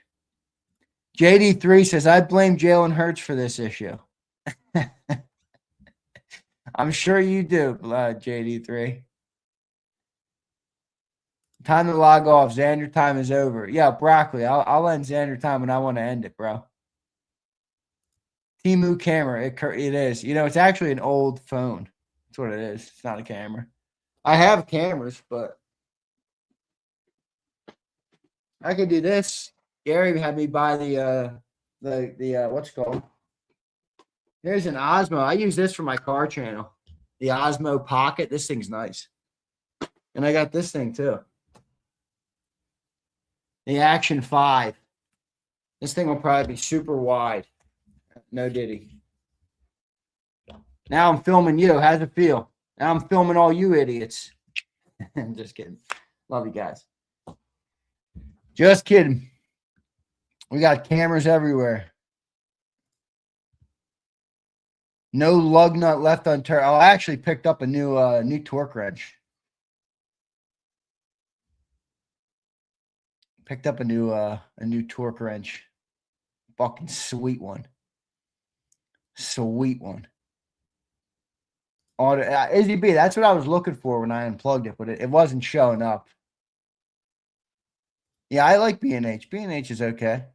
JD3 says, I blame Jalen Hurts for this issue. I'm sure you do, JD3. Time to log off. Zander time is over. Yeah, broccoli. I'll end Zander time when I want to end it, bro. Temu camera. It is. You know, it's actually an old phone. That's what it is. It's not a camera. I have cameras, but I could do this. Gary had me buy the what's it called? There's an Osmo. I use this for my car channel. The Osmo Pocket. This thing's nice. And I got this thing too. The Action 5. This thing will probably be super wide. No diddy. Now I'm filming you. How's it feel? Now I'm filming all you idiots. I'm just kidding. Love you guys. Just kidding. We got cameras everywhere. No lug nut left unturned. Oh, I actually picked up a new torque wrench. Picked up a new torque wrench. Fucking sweet one. Sweet one. Izzy B, that's what I was looking for when I unplugged it, but it wasn't showing up. Yeah, I like B&H. B&H is okay.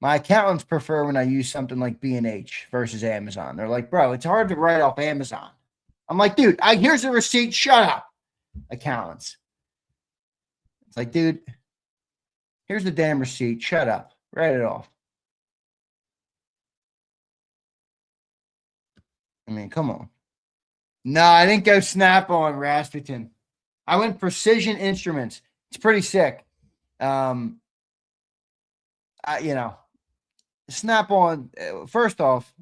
My accountants prefer when I use something like B&H versus Amazon. They're like, bro, it's hard to write off Amazon. I'm like, dude, here's the receipt. Shut up. Accountants. It's like, dude, here's the damn receipt. Shut up. Write it off. I mean, come on. No, I didn't go Snap-on, Rasputin. I went Precision Instruments. It's pretty sick. Snap-on, first off,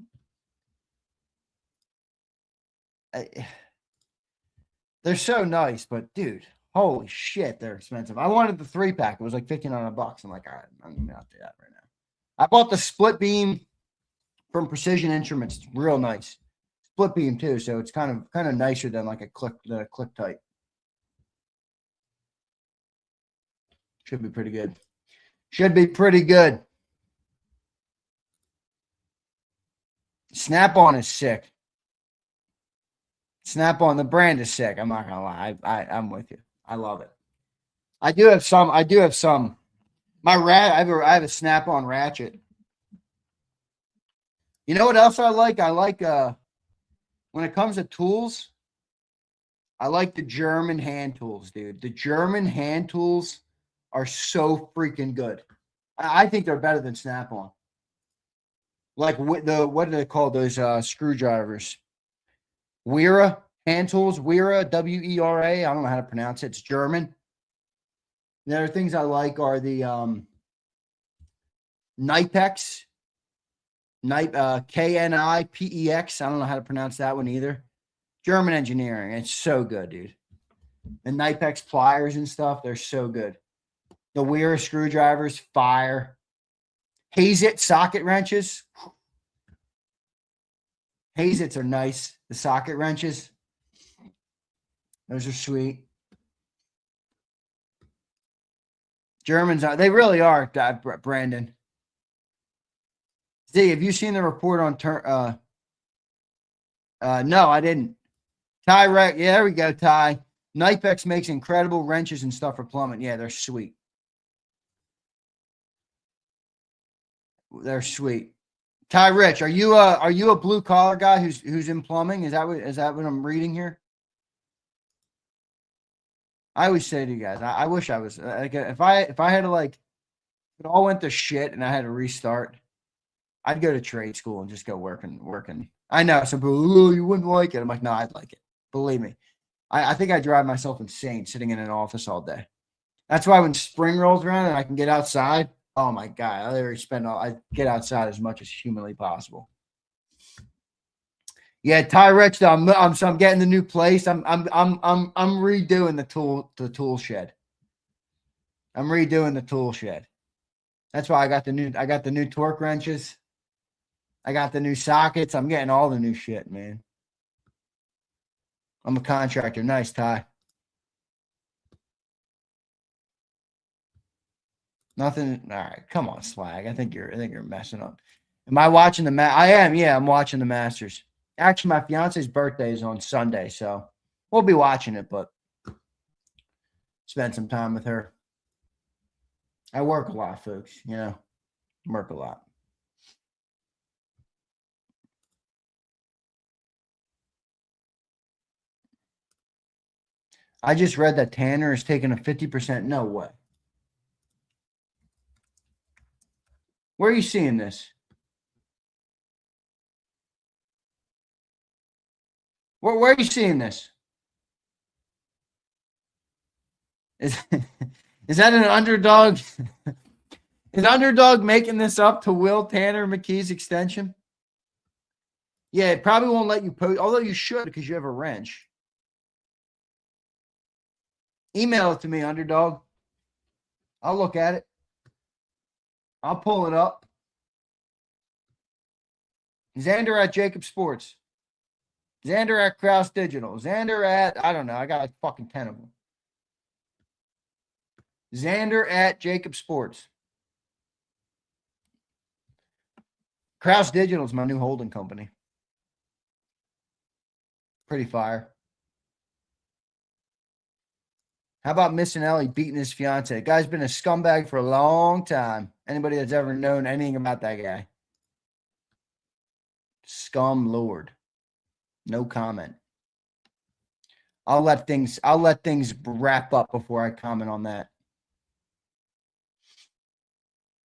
they're so nice, but dude, holy shit, they're expensive. I wanted the 3-pack. It was like $1,500. I'm like, all right, I'm gonna not do that right now. I bought the split beam from Precision Instruments. It's real nice. Split beam too, so it's kind of nicer than like a click type. Should be pretty good. Should be pretty good. Snap-on is sick. Snap-on, the brand is sick. I'm not gonna lie. I'm with you. I love it. I do have some. I have a Snap-on ratchet. You know what else I like? I like when it comes to tools, I like the German hand tools, dude. The German hand tools are so freaking good. I think they're better than Snap-on. Like what do they call those screwdrivers? Wera hand tools. Wera, W-E-R-A. I don't know how to pronounce it. It's German. The other things I like are the Knipex. K-N-I-P-E-X. I don't know how to pronounce that one either. German engineering. It's so good, dude. And Knipex pliers and stuff, they're so good. The Wera screwdrivers, fire. Hazit socket wrenches. Hazits are nice. The socket wrenches. Those are sweet. Germans they really are, Brandon. Z, have you seen the report on no, I didn't. Ty Rec, yeah, there we go, Ty. Knipex makes incredible wrenches and stuff for plumbing. Yeah, they're sweet. They're sweet. Ty Rich, are you a blue collar guy who's in plumbing? Is that what I'm reading here? I always say to you guys, I wish I was like if I had to like it all went to shit and I had to restart, I'd go to trade school and just go working. I know some people, you wouldn't like it. I'm like, no, I'd like it. Believe me. I think I drive myself insane sitting in an office all day. That's why when spring rolls around and I can get outside, oh my God, I get outside as much as humanly possible. Yeah, Ty Rich, though, I'm getting the new place. I'm redoing the tool shed. I'm redoing the tool shed. That's why I got the new torque wrenches. I got the new sockets. I'm getting all the new shit, man. I'm a contractor. Nice, Ty. Nothing. All right, come on, Swag. I think you're messing up. Am I watching the I am. Yeah, I'm watching the Masters. Actually, my fiance's birthday is on Sunday, so we'll be watching it, but spend some time with her. I work a lot, folks, you know, work a lot. I just read that Tanner is taking a 50%. No way. Where are you seeing this? Where are you seeing this? Is that an underdog? Is underdog making this up to Will Tanner McKee's extension? Yeah, it probably won't let you post, although you should because you have a wrench. Email it to me, underdog. I'll look at it. I'll pull it up. Zander at JAKIB Sports. Zander at Krause Digital. Zander at, I don't know. I got like fucking 10 of them. Zander at JAKIB Sports. Krause Digital is my new holding company. Pretty fire. How about missing Ellie beating his fiance? The guy's been a scumbag for a long time. Anybody that's ever known anything about that guy. Scum lord. No comment. I'll let things wrap up before I comment on that.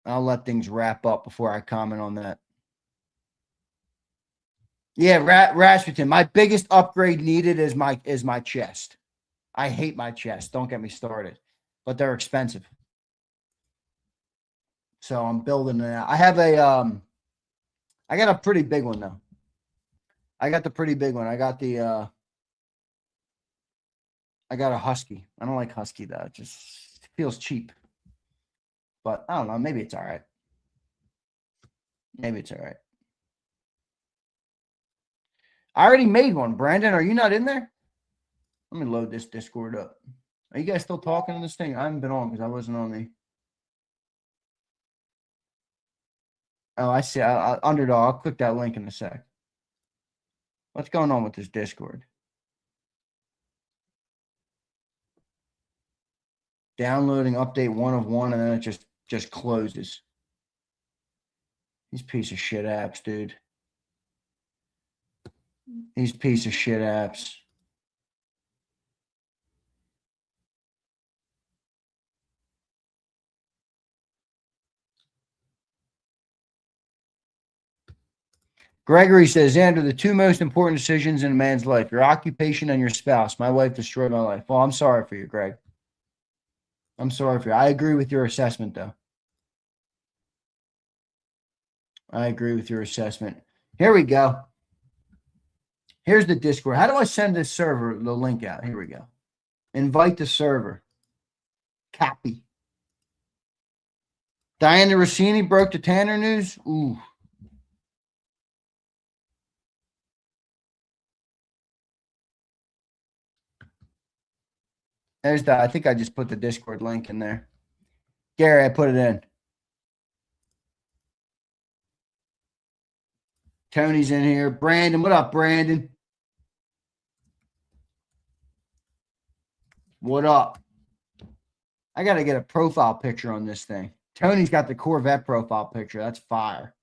I'll let things wrap up before I comment on that. Yeah, Rasputin. My biggest upgrade needed is my chest. I hate my chest. Don't get me started. But they're expensive. So I'm building it out. I have I got a pretty big one though. I got the pretty big one. I got the I got a Husky. I don't like Husky though. It just feels cheap. But I don't know. Maybe it's all right. Maybe it's all right. I already made one. Brandon, are you not in there? Let me load this Discord up. Are you guys still talking on this thing? I haven't been on because I wasn't on the. Oh, I see. Underdog. I'll click that link in a sec. What's going on with this Discord? Downloading update 1 of 1, and then it just closes. These piece of shit apps, dude. These piece of shit apps. Gregory says, Xander, the two most important decisions in a man's life, your occupation and your spouse. My wife destroyed my life. Well, I'm sorry for you, Greg. I'm sorry for you. I agree with your assessment, though. I agree with your assessment. Here we go. Here's the Discord. How do I send this server the link out? Here we go. Invite the server. Copy. Diana Rossini broke the Tanner news. Ooh. There's the, I think I just put the Discord link in there. Gary, I put it in. Tony's in here. Brandon, what up, Brandon? What up? I got to get a profile picture on this thing. Tony's got the Corvette profile picture. That's fire.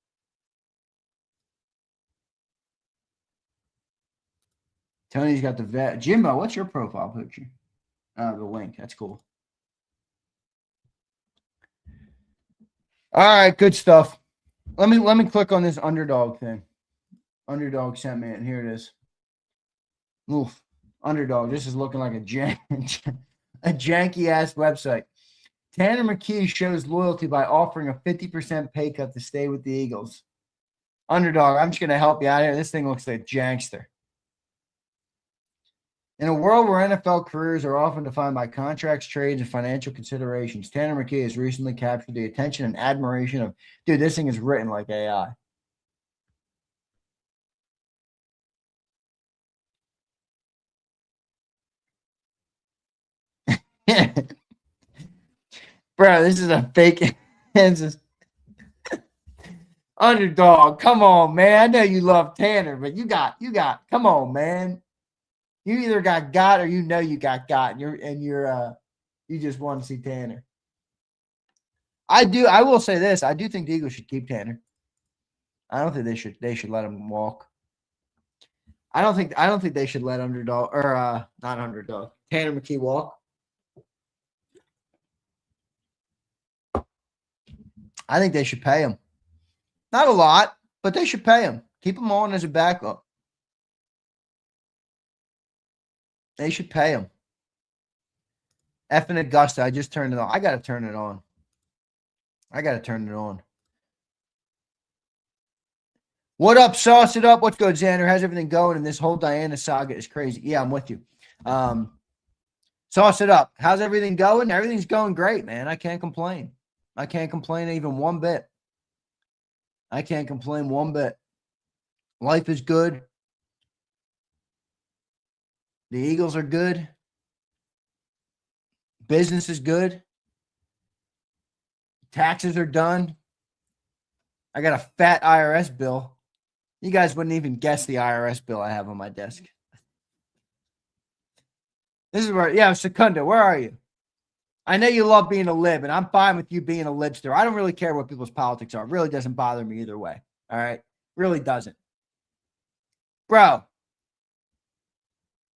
Tony's got the vet. Jimbo, what's your profile picture? The link. That's cool. All right, good stuff. Let me click on this underdog thing. Underdog sent me it, and here it is. Oof. Underdog. This is looking like a janky ass website. Tanner McKee shows loyalty by offering a 50% pay cut to stay with the Eagles. Underdog, I'm just gonna help you out here. This thing looks like jankster. In a world where NFL careers are often defined by contracts, trades, and financial considerations, Tanner McKee has recently captured the attention and admiration of, dude, this thing is written like AI. Bro, this is a fake. Underdog, come on, man. I know you love Tanner, but you got, come on, man. You either got or you know you got, and you just want to see Tanner. I will say this. I do think the Eagles should keep Tanner. I don't think they should let him walk. I don't think they should let Tanner McKee walk. I think they should pay him. Not a lot, but they should pay him. Keep him on as a backup. They should pay him. Effing Augusta, I just turned it on. I got to turn it on. What up, Sauce It Up? What's good, Zander? How's everything going? And this whole Diana saga is crazy. Yeah, I'm with you. Sauce It Up. How's everything going? Everything's going great, man. I can't complain. I can't complain even one bit. Life is good. The Eagles are good. Business is good. Taxes are done. I got a fat IRS bill. You guys wouldn't even guess the IRS bill I have on my desk. This is where, Secunda, where are you? I know you love being a lib, and I'm fine with you being a libster. I don't really care what people's politics are. It really doesn't bother me either way. All right? Really doesn't. Bro.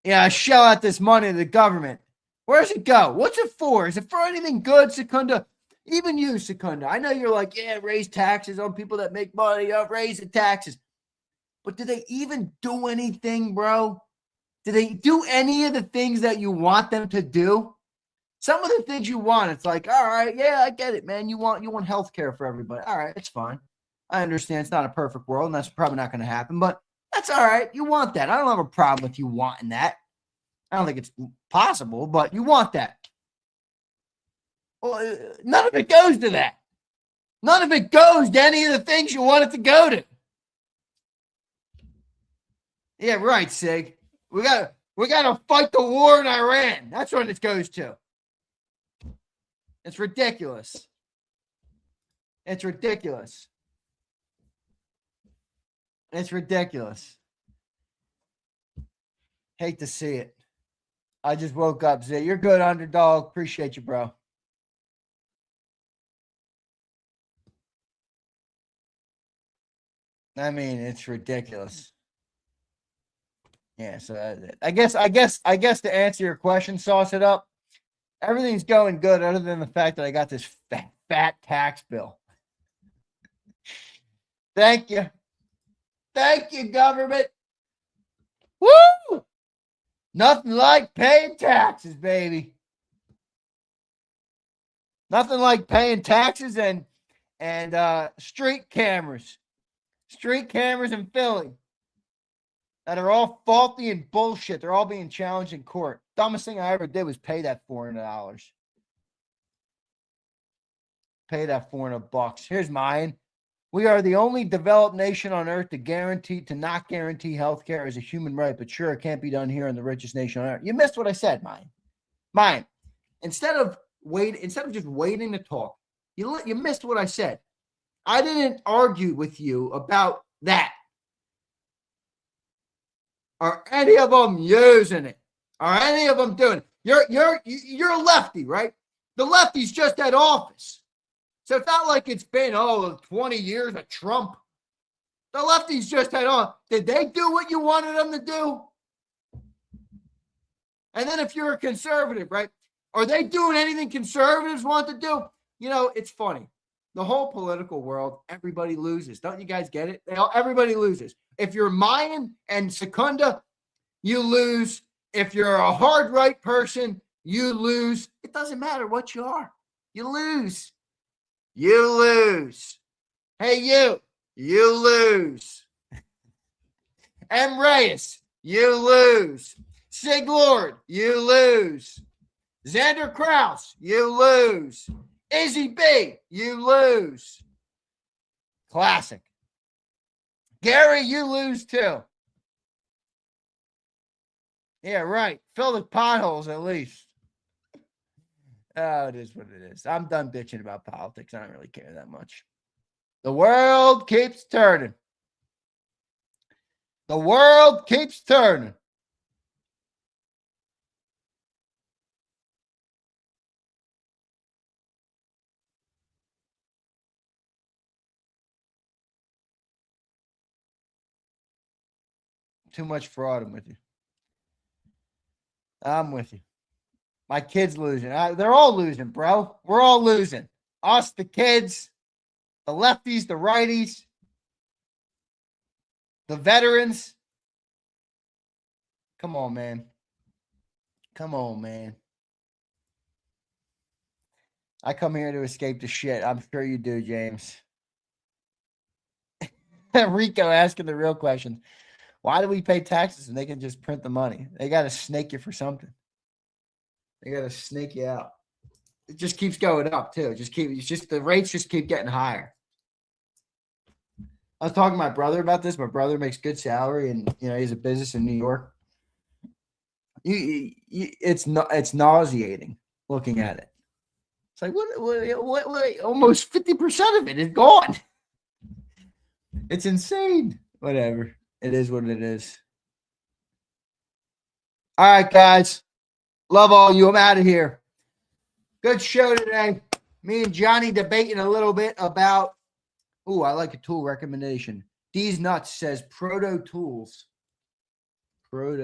Yeah, shell out this money to the government. Where does it go? What's it for? Is it for anything good, Secunda? Even you, Secunda. I know you're like, yeah, raise taxes on people that make money. Raise the taxes. But do they even do anything, bro? Do they do any of the things that you want them to do? Some of the things you want, it's like, all right, yeah, I get it, man. You want health care for everybody. All right, it's fine. I understand it's not a perfect world, and that's probably not going to happen, but that's all right. You want that. I don't have a problem with you wanting that. I don't think it's possible, but you want that. Well, none of it goes to that. None of it goes to any of the things you want it to go to. Yeah, right, Sig. We gotta fight the war in Iran. That's what it goes to. It's ridiculous. It's ridiculous. Hate to see it. I just woke up, Zay. You're good, underdog. Appreciate you, bro. I mean, it's ridiculous. Yeah, so I guess to answer your question, Sauce It Up, everything's going good other than the fact that I got this fat tax bill. Thank you. Thank you, government. Woo! Nothing like paying taxes, baby. Nothing like paying taxes and street cameras. Street cameras in Philly that are all faulty and bullshit. They're all being challenged in court. Dumbest thing I ever did was pay that $400. Pay that $400. Here's mine. We are the only developed nation on earth to not guarantee health care as a human right, but sure, it can't be done here in the richest nation on earth. You missed what I said, mine. Instead of just waiting to talk, you missed what I said. I didn't argue with you about that. Are any of them using it? Are any of them doing it? You're a lefty, right? The lefty's just at office. So it's not like it's been 20 years of Trump. The lefty's just at office. Did they do what you wanted them to do? And then if you're a conservative, right? Are they doing anything conservatives want to do? You know, it's funny. The whole political world, everybody loses. Don't you guys get it? Everybody loses. If you're Mayan and Secunda, you lose. If you're a hard right person, you lose. It doesn't matter what you are. You lose. You lose. Hey, you lose. M. Reyes, you lose. Sig Lord, you lose. Zander Krause, you lose. Izzy B, you lose. Classic. Gary, you lose too. Yeah, right. Fill the potholes at least. Oh, it is what it is. I'm done bitching about politics. I don't really care that much. The world keeps turning. The world keeps turning. Too much fraud. I'm with you. I'm with you. My kid's losing. They're all losing, bro. We're all losing. Us, the kids, the lefties, the righties, the veterans. Come on, man. Come on, man. I come here to escape the shit. I'm sure you do, James. Rico asking the real question. Why do we pay taxes when they can just print the money? They got to snake you for something. They got to snake you out. It just keeps going up too. The rates just keep getting higher. I was talking to my brother about this. My brother makes good salary, and he's a business in New York. It's nauseating looking at it. It's like what almost 50% of it is gone. It's insane. Whatever. It is what it is. All right, guys. Love all you. I'm out of here. Good show today. Me and Johnny debating a little bit about. Ooh, I like a tool recommendation. D's Nuts says Proto Tools. I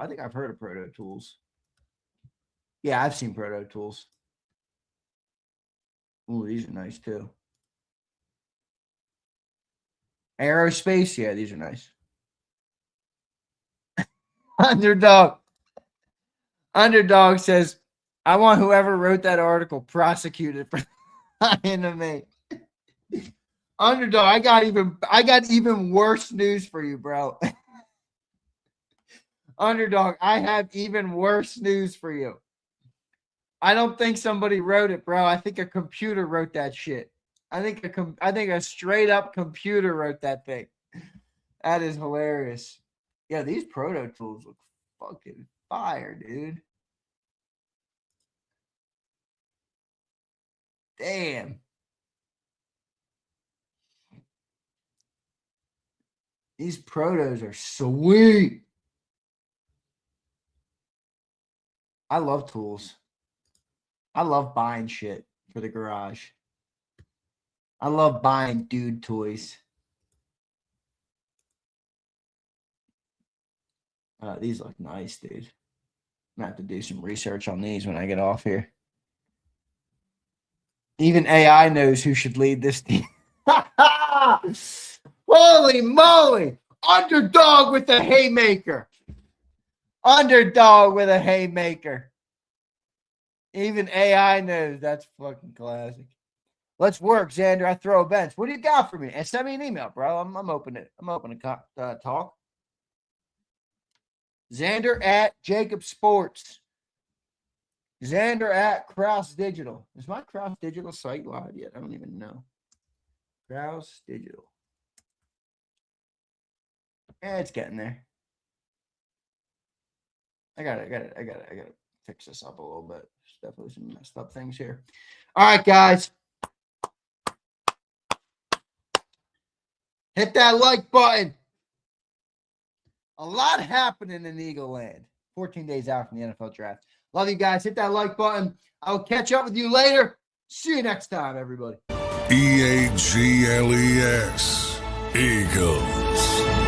think I've heard of Proto Tools. Yeah, I've seen Proto Tools. Ooh, these are nice too. Aerospace, yeah, these are nice. Underdog says, I want whoever wrote that article prosecuted for lying to me. Underdog, I got even worse news for you, bro. Underdog, I have even worse news for you. I don't think somebody wrote it, bro. I think a computer wrote that shit. I think a straight up computer wrote that thing. That is hilarious. Yeah, these Proto Tools look fucking fire, dude. Damn. These Protos are sweet. I love tools. I love buying shit for the garage. I love buying dude toys. These look nice, dude. I'm gonna have to do some research on these when I get off here. Even AI knows who should lead this team. Holy moly! Underdog with a haymaker. Underdog with a haymaker. Even AI knows. That's fucking classic. Let's work, Zander. I throw a bench. What do you got for me? And send me an email, bro. I'm open to talk. Zander at JAKIB Sports. Zander at Krause Digital. Is my Krause Digital site live yet? I don't even know. Krause Digital. Yeah, it's getting there. I gotta fix this up a little bit. There's definitely some messed up things here. All right, guys. Hit that like button. A lot happening in Eagle Land. 14 days out from the NFL draft. Love you guys. Hit that like button. I'll catch up with you later. See you next time, everybody. EAGLES. Eagles.